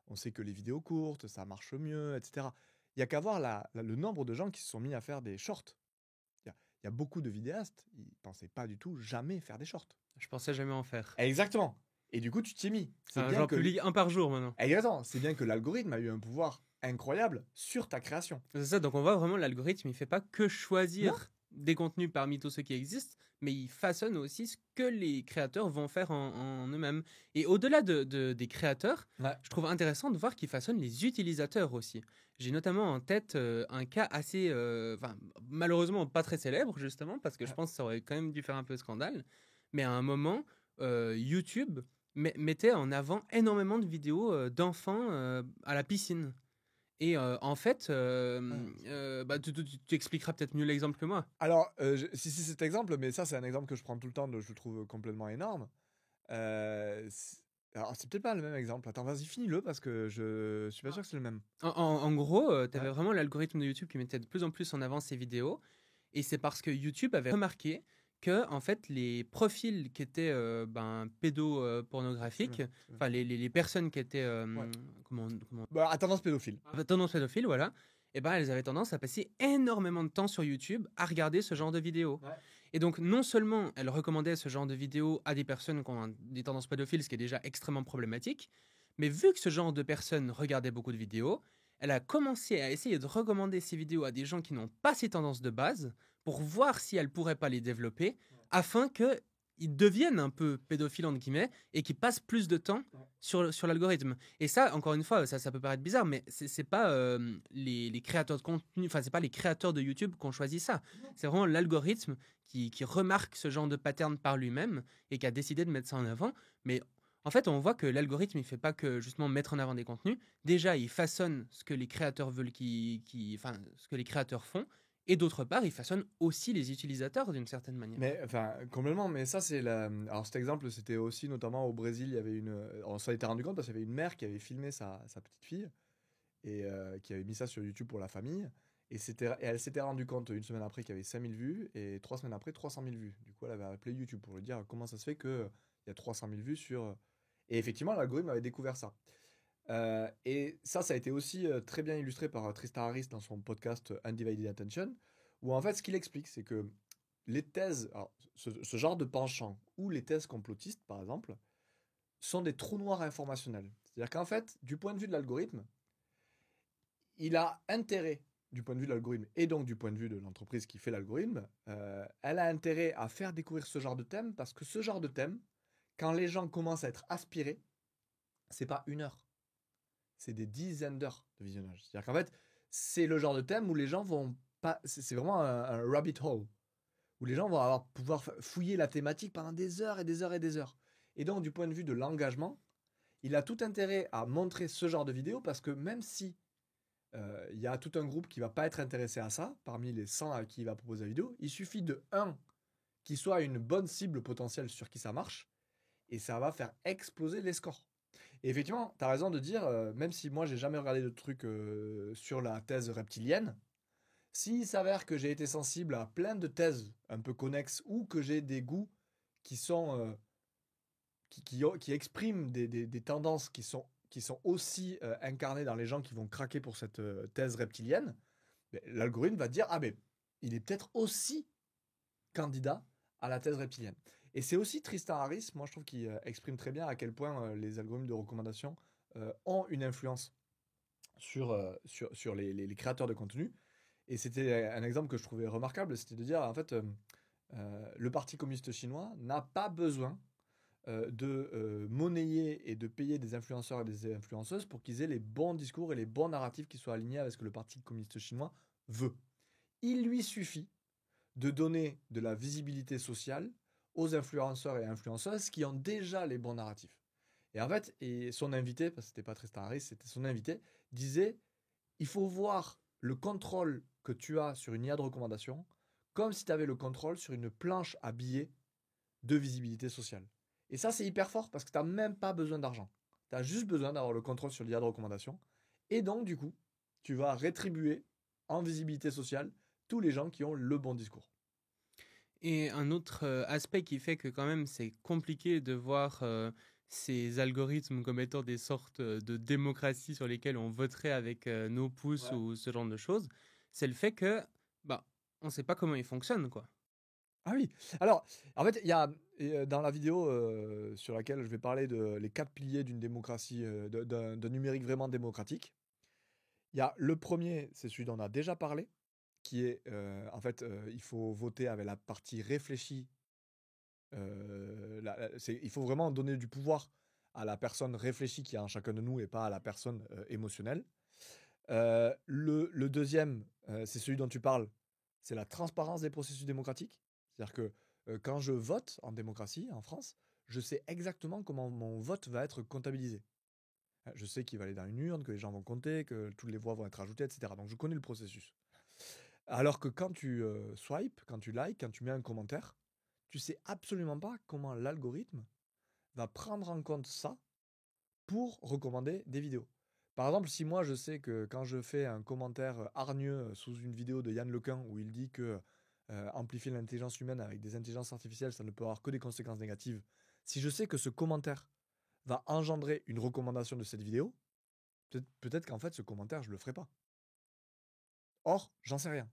[SPEAKER 1] On sait que les vidéos courtes, ça marche mieux, etc. Il y a qu'à voir le nombre de gens qui se sont mis à faire des shorts. Il y a beaucoup de vidéastes, ils pensaient pas du tout jamais faire des shorts.
[SPEAKER 2] Je pensais jamais en faire.
[SPEAKER 1] Exactement. Et du coup, tu t'y es mis. C'est bien
[SPEAKER 2] J'en
[SPEAKER 1] que
[SPEAKER 2] publie un par jour maintenant.
[SPEAKER 1] exactement. C'est bien que l'algorithme a eu un pouvoir incroyable sur ta création.
[SPEAKER 2] C'est ça, donc on voit vraiment l'algorithme, il fait pas que
[SPEAKER 1] Non.
[SPEAKER 2] choisir des contenus parmi tous ceux qui existent, mais il façonne aussi ce que les créateurs vont faire en eux-mêmes. Et au-delà des créateurs,
[SPEAKER 1] Ouais.
[SPEAKER 2] je trouve intéressant de voir qu'il façonne les utilisateurs aussi. J'ai notamment en tête un cas assez, malheureusement pas très célèbre justement, parce que je
[SPEAKER 1] Ouais.
[SPEAKER 2] pense que ça aurait quand même dû faire un peu scandale. Mais à un moment, YouTube mettait en avant énormément de vidéos d'enfants à la piscine. Et en fait, tu expliqueras peut-être mieux l'exemple que moi.
[SPEAKER 1] Alors, si cet exemple, mais ça, c'est un exemple que je prends tout le temps, je le trouve complètement énorme. C Alors, c'est peut-être pas le même exemple. Attends, vas-y, finis-le parce que je suis pas sûr que c'est le même.
[SPEAKER 2] En gros, tu avais
[SPEAKER 1] Ouais.
[SPEAKER 2] vraiment l'algorithme de YouTube qui mettait de plus en plus en avant ces vidéos. Et c'est parce que YouTube avait remarqué que, en fait, les profils qui étaient
[SPEAKER 1] C'est le
[SPEAKER 2] pédopornographiques,
[SPEAKER 1] même, c'est le même.
[SPEAKER 2] enfin, les personnes qui étaient
[SPEAKER 1] Ouais.
[SPEAKER 2] comment
[SPEAKER 1] Bah, à tendance pédophile.
[SPEAKER 2] tendance pédophile, voilà, et ben elles avaient tendance à passer énormément de temps sur YouTube à regarder ce genre de vidéos.
[SPEAKER 1] Ouais.
[SPEAKER 2] Et donc, non seulement elles recommandaient ce genre de vidéos à des personnes qui ont des tendances pédophiles, ce qui est déjà extrêmement problématique, mais vu que ce genre de personnes regardaient beaucoup de vidéos, elle a commencé à essayer de recommander ces vidéos à des gens qui n'ont pas ces tendances de base pour voir si elle pourrait pas les développer afin que ils deviennent un peu pédophiles entre guillemets et qu'ils passent plus de temps sur l'algorithme. Et ça, encore une fois, ça peut paraître bizarre, mais c'est pas les créateurs de contenu, enfin c'est pas les créateurs de YouTube qui ont choisi ça. C'est vraiment l'algorithme qui remarque ce genre de pattern par lui-même et qui a décidé de mettre ça en avant. Mais en fait, on voit que l'algorithme, il fait pas que justement mettre en avant des contenus. Déjà, il façonne ce que les créateurs veulent ce que les créateurs font. Et d'autre part, il façonne aussi les utilisateurs d'une certaine manière.
[SPEAKER 1] Mais enfin, complètement. Mais ça, c'est la. Alors, cet exemple, c'était aussi notamment au Brésil. Il y avait une. On s'en était rendu compte parce qu'il y avait une mère qui avait filmé sa petite fille et qui avait mis ça sur YouTube pour la famille. Et elle s'était rendu compte une semaine après qu'il y avait 5000 vues et 3 semaines après 300 000 vues. Du coup, elle avait appelé YouTube pour lui dire comment ça se fait qu'il y a 300 000 vues sur. Et effectivement, l'algorithme avait découvert ça. Et ça a été aussi très bien illustré par Tristan Harris dans son podcast Undivided Attention, où en fait, ce qu'il explique, c'est que les thèses, alors, ce genre de penchant, ou les thèses complotistes, par exemple, sont des trous noirs informationnels. C'est-à-dire qu'en fait, du point de vue de l'algorithme, il a intérêt, du point de vue de l'algorithme, et donc du point de vue de l'entreprise qui fait l'algorithme, elle a intérêt à faire découvrir ce genre de thème, parce que ce genre de thème, quand les gens commencent à être aspirés, c'est pas 1 heure, c'est des dizaines d'heures de visionnage. C'est-à-dire qu'en fait, c'est le genre de thème où les gens vont pas. C'est vraiment un rabbit hole, où les gens vont pouvoir fouiller la thématique pendant des heures et des heures et des heures. Et donc, du point de vue de l'engagement, il a tout intérêt à montrer ce genre de vidéo parce que même si il y a tout un groupe qui va pas être intéressé à ça, parmi les 100 à qui il va proposer la vidéo, il suffit de un qui soit une bonne cible potentielle sur qui ça marche, et ça va faire exploser les scores. Et effectivement, tu as raison de dire, même si moi j'ai jamais regardé de trucs sur la thèse reptilienne, s'il s'avère que j'ai été sensible à plein de thèses un peu connexes ou que j'ai des goûts qui sont qui expriment des tendances qui sont aussi incarnées dans les gens qui vont craquer pour cette thèse reptilienne, ben, l'algorithme va dire ah ben il est peut-être aussi candidat à la thèse reptilienne. Et c'est aussi Tristan Harris, moi je trouve qu'il exprime très bien à quel point les algorithmes de recommandation ont une influence sur les créateurs de contenu. Et c'était un exemple que je trouvais remarquable, c'était de dire en fait le Parti communiste chinois n'a pas besoin de monnayer et de payer des influenceurs et des influenceuses pour qu'ils aient les bons discours et les bons narratifs qui soient alignés avec ce que le Parti communiste chinois veut. Il lui suffit de donner de la visibilité sociale aux influenceurs et influenceuses qui ont déjà les bons narratifs. Et en fait, son invité, parce que c'était pas Tristan Harris, c'était son invité, disait il faut voir le contrôle que tu as sur une IA de recommandation comme si tu avais le contrôle sur une planche à billets de visibilité sociale. Et ça, c'est hyper fort parce que tu n'as même pas besoin d'argent. Tu as juste besoin d'avoir le contrôle sur l'IA de recommandation. Et donc, du coup, tu vas rétribuer en visibilité sociale tous les gens qui ont le bon discours.
[SPEAKER 2] Et un autre aspect qui fait que quand même c'est compliqué de voir ces algorithmes comme étant des sortes de démocratie sur lesquelles on voterait avec nos pouces ou ce genre de choses, c'est le fait que on ne sait pas comment ils fonctionnent, quoi.
[SPEAKER 1] Ah oui. Alors, en fait, il y a dans la vidéo sur laquelle je vais parler de les 4 piliers d'une démocratie, d'un numérique vraiment démocratique. Il y a le premier, c'est celui dont on a déjà parlé, qui est en fait, il faut voter avec la partie réfléchie Il faut vraiment donner du pouvoir à la personne réfléchie qui est en chacun de nous et pas à la personne émotionnelle. Le deuxième, c'est celui dont tu parles, c'est la transparence des processus démocratiques. C'est-à-dire que quand je vote en démocratie, en France, je sais exactement comment mon vote va être comptabilisé. Je sais qu'il va aller dans une urne, que les gens vont compter, que toutes les voix vont être ajoutées, etc. Donc je connais le processus. Alors que quand tu swipes, quand tu likes, quand tu mets un commentaire, tu sais absolument pas comment l'algorithme va prendre en compte ça pour recommander des vidéos. Par exemple, si moi je sais que quand je fais un commentaire hargneux sous une vidéo de Yann Lequin où il dit que amplifier l'intelligence humaine avec des intelligences artificielles, ça ne peut avoir que des conséquences négatives, si je sais que ce commentaire va engendrer une recommandation de cette vidéo, peut-être qu'en fait ce commentaire je le ferai pas. Or, j'en sais rien.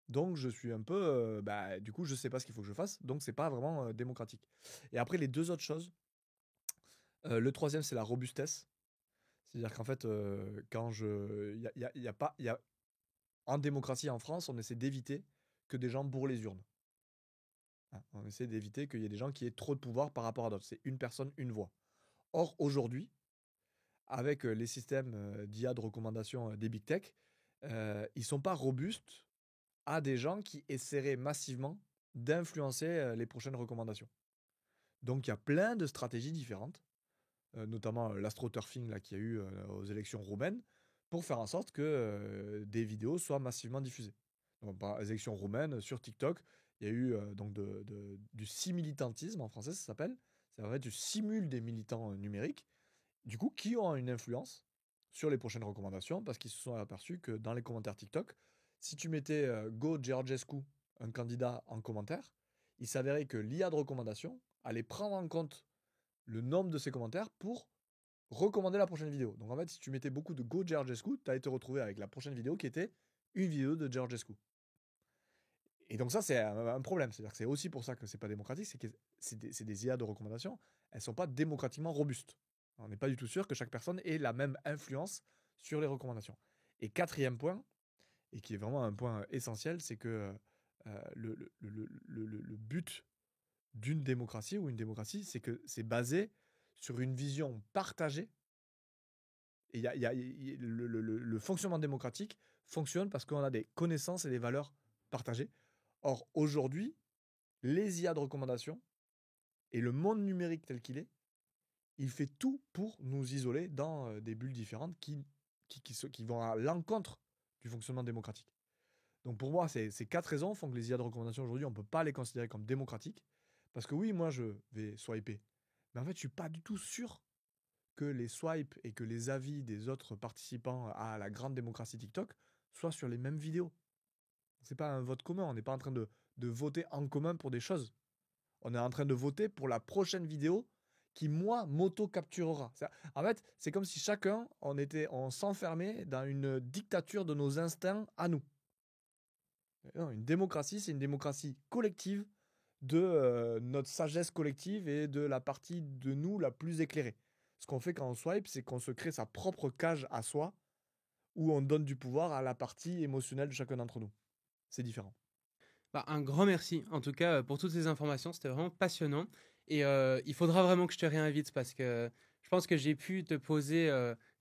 [SPEAKER 1] Donc je suis un peu, du coup je sais pas ce qu'il faut que je fasse, donc c'est pas vraiment démocratique. Et après les deux autres choses, le troisième c'est la robustesse. C'est-à-dire qu'en fait, quand je il y a pas il y a en démocratie en France, on essaie d'éviter que des gens bourrent les urnes. Hein, on essaie d'éviter qu'il y ait des gens qui aient trop de pouvoir par rapport à d'autres. C'est une personne, une voix. Or, aujourd'hui, avec les systèmes d'IA de recommandation des big tech, ils sont pas robustes à des gens qui essaieraient massivement d'influencer les prochaines recommandations. Donc, il y a plein de stratégies différentes, notamment l'astroturfing là, qu'il y a eu aux élections roumaines, pour faire en sorte que des vidéos soient massivement diffusées. Donc, par les élections roumaines, sur TikTok, il y a eu donc du similitantisme, en français ça s'appelle. C'est en fait tu simules des militants numériques, du coup, qui ont une influence sur les prochaines recommandations, parce qu'ils se sont aperçus que dans les commentaires TikTok, si tu mettais Go Georgescu, un candidat, en commentaire, il s'avérait que l'IA de recommandation allait prendre en compte le nombre de ces commentaires pour recommander la prochaine vidéo. Donc en fait, si tu mettais beaucoup de Go Georgescu, tu as été retrouvé avec la prochaine vidéo qui était une vidéo de Georgescu. Et donc ça, c'est un problème. C'est-à-dire que c'est aussi pour ça que c'est pas démocratique, c'est que c'est des IA de recommandation, elles sont pas démocratiquement robustes. On n'est pas du tout sûr que chaque personne ait la même influence sur les recommandations. Et quatrième point, et qui est vraiment un point essentiel, c'est que le but d'une démocratie ou une démocratie, c'est que c'est basé sur une vision partagée. Et le fonctionnement démocratique fonctionne parce qu'on a des connaissances et des valeurs partagées. Or, aujourd'hui, les IA de recommandation et le monde numérique tel qu'il est, il fait tout pour nous isoler dans des bulles différentes qui vont à l'encontre du fonctionnement démocratique. Donc pour moi, ces quatre raisons font que les IA de recommandation aujourd'hui, on ne peut pas les considérer comme démocratiques. Parce que oui, moi, je vais swiper. Mais en fait, je ne suis pas du tout sûr que les swipes et que les avis des autres participants à la grande démocratie TikTok soient sur les mêmes vidéos. C'est pas un vote commun. On n'est pas en train de voter en commun pour des choses. On est en train de voter pour la prochaine vidéo qui, moi, m'auto-capturera. En fait, c'est comme si chacun, on s'enfermait dans une dictature de nos instincts à nous. Non, une démocratie, c'est une démocratie collective de notre sagesse collective et de la partie de nous la plus éclairée. Ce qu'on fait quand on swipe, c'est qu'on se crée sa propre cage à soi où on donne du pouvoir à la partie émotionnelle de chacun d'entre nous. C'est différent.
[SPEAKER 2] Bah, un grand merci, en tout cas, pour toutes ces informations. C'était vraiment passionnant. Et il faudra vraiment que je te réinvite parce que je pense que j'ai pu te poser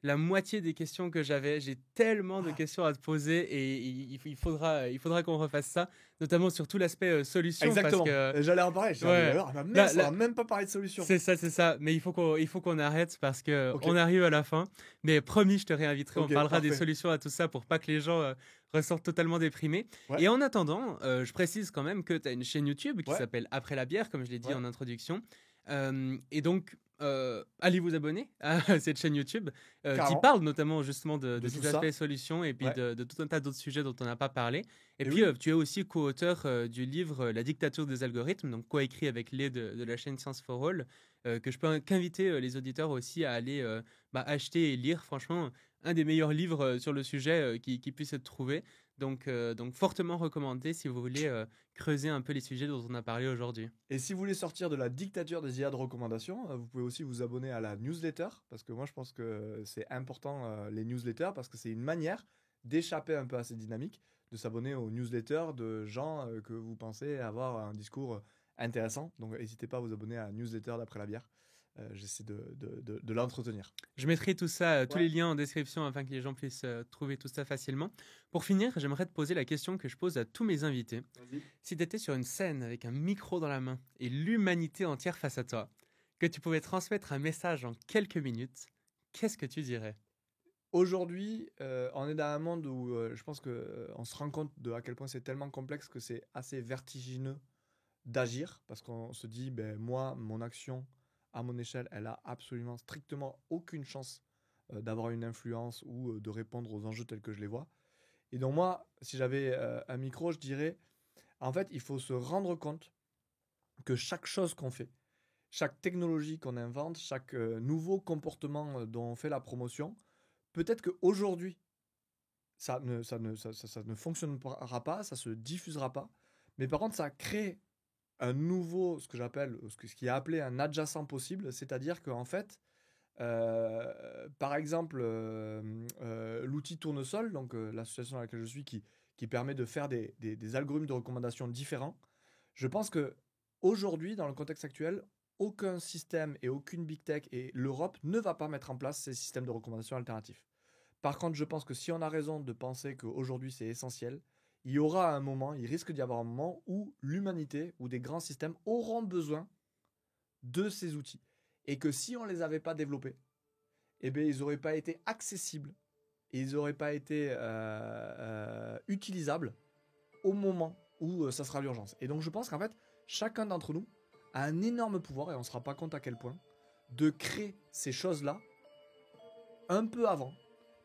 [SPEAKER 2] la moitié des questions que j'avais. J'ai tellement de
[SPEAKER 1] Ah,
[SPEAKER 2] questions à te poser et il faudra qu'on refasse ça, notamment sur tout l'aspect solution parce
[SPEAKER 1] exactement.
[SPEAKER 2] que,
[SPEAKER 1] J'allais en parler.
[SPEAKER 2] ouais,
[SPEAKER 1] Alors,
[SPEAKER 2] là,
[SPEAKER 1] on n'a
[SPEAKER 2] là,
[SPEAKER 1] même pas parlé de solution.
[SPEAKER 2] c'est ça, c'est ça. Mais il faut qu'on arrête parce que
[SPEAKER 1] Ok,
[SPEAKER 2] on arrive à la fin. Mais promis, je te réinviterai. On
[SPEAKER 1] ok,
[SPEAKER 2] parlera des
[SPEAKER 1] parfait.
[SPEAKER 2] solutions à tout ça pour pas que les gens ressortent totalement déprimés.
[SPEAKER 1] Ouais,
[SPEAKER 2] Et en attendant, je précise quand même que tu as une chaîne YouTube qui
[SPEAKER 1] ouais,
[SPEAKER 2] s'appelle Après la bière, comme je l'ai dit
[SPEAKER 1] ouais,
[SPEAKER 2] en introduction. Et donc, allez vous abonner à cette chaîne YouTube qui
[SPEAKER 1] carrément.
[SPEAKER 2] parle notamment justement de
[SPEAKER 1] De tout
[SPEAKER 2] ces aspects
[SPEAKER 1] ça.
[SPEAKER 2] solutions et puis
[SPEAKER 1] Ouais.
[SPEAKER 2] de tout un tas d'autres sujets dont on n'a pas parlé. Et
[SPEAKER 1] Et
[SPEAKER 2] puis,
[SPEAKER 1] oui,
[SPEAKER 2] tu es aussi co-auteur du livre La dictature des algorithmes, donc coécrit avec les de la chaîne Science for All, que je peux qu'inviter les auditeurs aussi à aller acheter et lire. Franchement, un des meilleurs livres sur le sujet qui puisse être trouvé. Donc, fortement recommandé si vous voulez creuser un peu les sujets dont on a parlé aujourd'hui.
[SPEAKER 1] et si vous voulez sortir de la dictature des IA de recommandation, vous pouvez aussi vous abonner à la newsletter, parce que moi je pense que c'est important les newsletters, parce que c'est une manière d'échapper un peu à ces dynamiques, de s'abonner aux newsletters de gens que vous pensez avoir un discours intéressant. Donc n'hésitez pas à vous abonner à la newsletter d'après la bière. J'essaie de l'entretenir.
[SPEAKER 2] Je mettrai tout ça, tous
[SPEAKER 1] Ouais.
[SPEAKER 2] les liens en description afin que les gens puissent trouver tout ça facilement. Pour finir, j'aimerais te poser la question que je pose à tous mes invités.
[SPEAKER 1] Vas-y.
[SPEAKER 2] Si tu étais sur une scène avec un micro dans la main et l'humanité entière face à toi, que tu pouvais transmettre un message en quelques minutes, qu'est-ce que tu dirais?
[SPEAKER 1] Aujourd'hui, on est dans un monde où je pense qu'on se rend compte de à quel point c'est tellement complexe que c'est assez vertigineux d'agir parce qu'on se dit, ben, moi, mon action à mon échelle, elle a absolument strictement aucune chance d'avoir une influence ou de répondre aux enjeux tels que je les vois. Et donc moi, si j'avais un micro, je dirais, en fait, il faut se rendre compte que chaque chose qu'on fait, chaque technologie qu'on invente, chaque nouveau comportement dont on fait la promotion, peut-être qu'aujourd'hui, ça ne fonctionnera pas, ça se diffusera pas, mais par contre, ça crée un nouveau, ce que j'appelle, ce qui est appelé un adjacent possible, c'est-à-dire qu'en fait, par exemple, l'outil Tournesol, donc l'association dans laquelle je suis, qui permet de faire des algorithmes de recommandation différents, je pense que aujourd'hui, dans le contexte actuel, aucun système et aucune big tech et l'Europe ne va pas mettre en place ces systèmes de recommandation alternatifs. Par contre, je pense que si on a raison de penser qu'aujourd'hui c'est essentiel, il y aura un moment, il risque d'y avoir un moment où l'humanité ou des grands systèmes auront besoin de ces outils. Et que si on ne les avait pas développés, eh bien, ils n'auraient pas été accessibles et ils n'auraient pas été utilisables au moment où ça sera l'urgence. Et donc je pense qu'en fait, chacun d'entre nous a un énorme pouvoir, et on ne se rend pas compte à quel point, de créer ces choses-là un peu avant.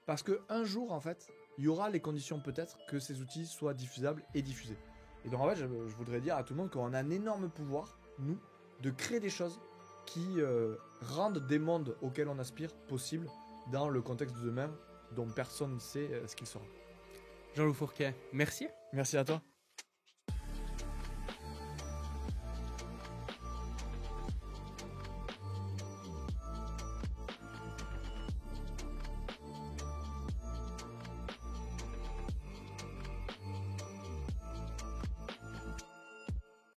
[SPEAKER 1] Parce qu'un jour, en fait, il y aura les conditions peut-être que ces outils soient diffusables et diffusés. Et donc en fait, je voudrais dire à tout le monde qu'on a un énorme pouvoir, nous, de créer des choses qui rendent des mondes auxquels on aspire possibles dans le contexte de demain dont personne ne sait ce qu'il sera.
[SPEAKER 2] Jean-Loup Fourquet, merci.
[SPEAKER 1] Merci à toi.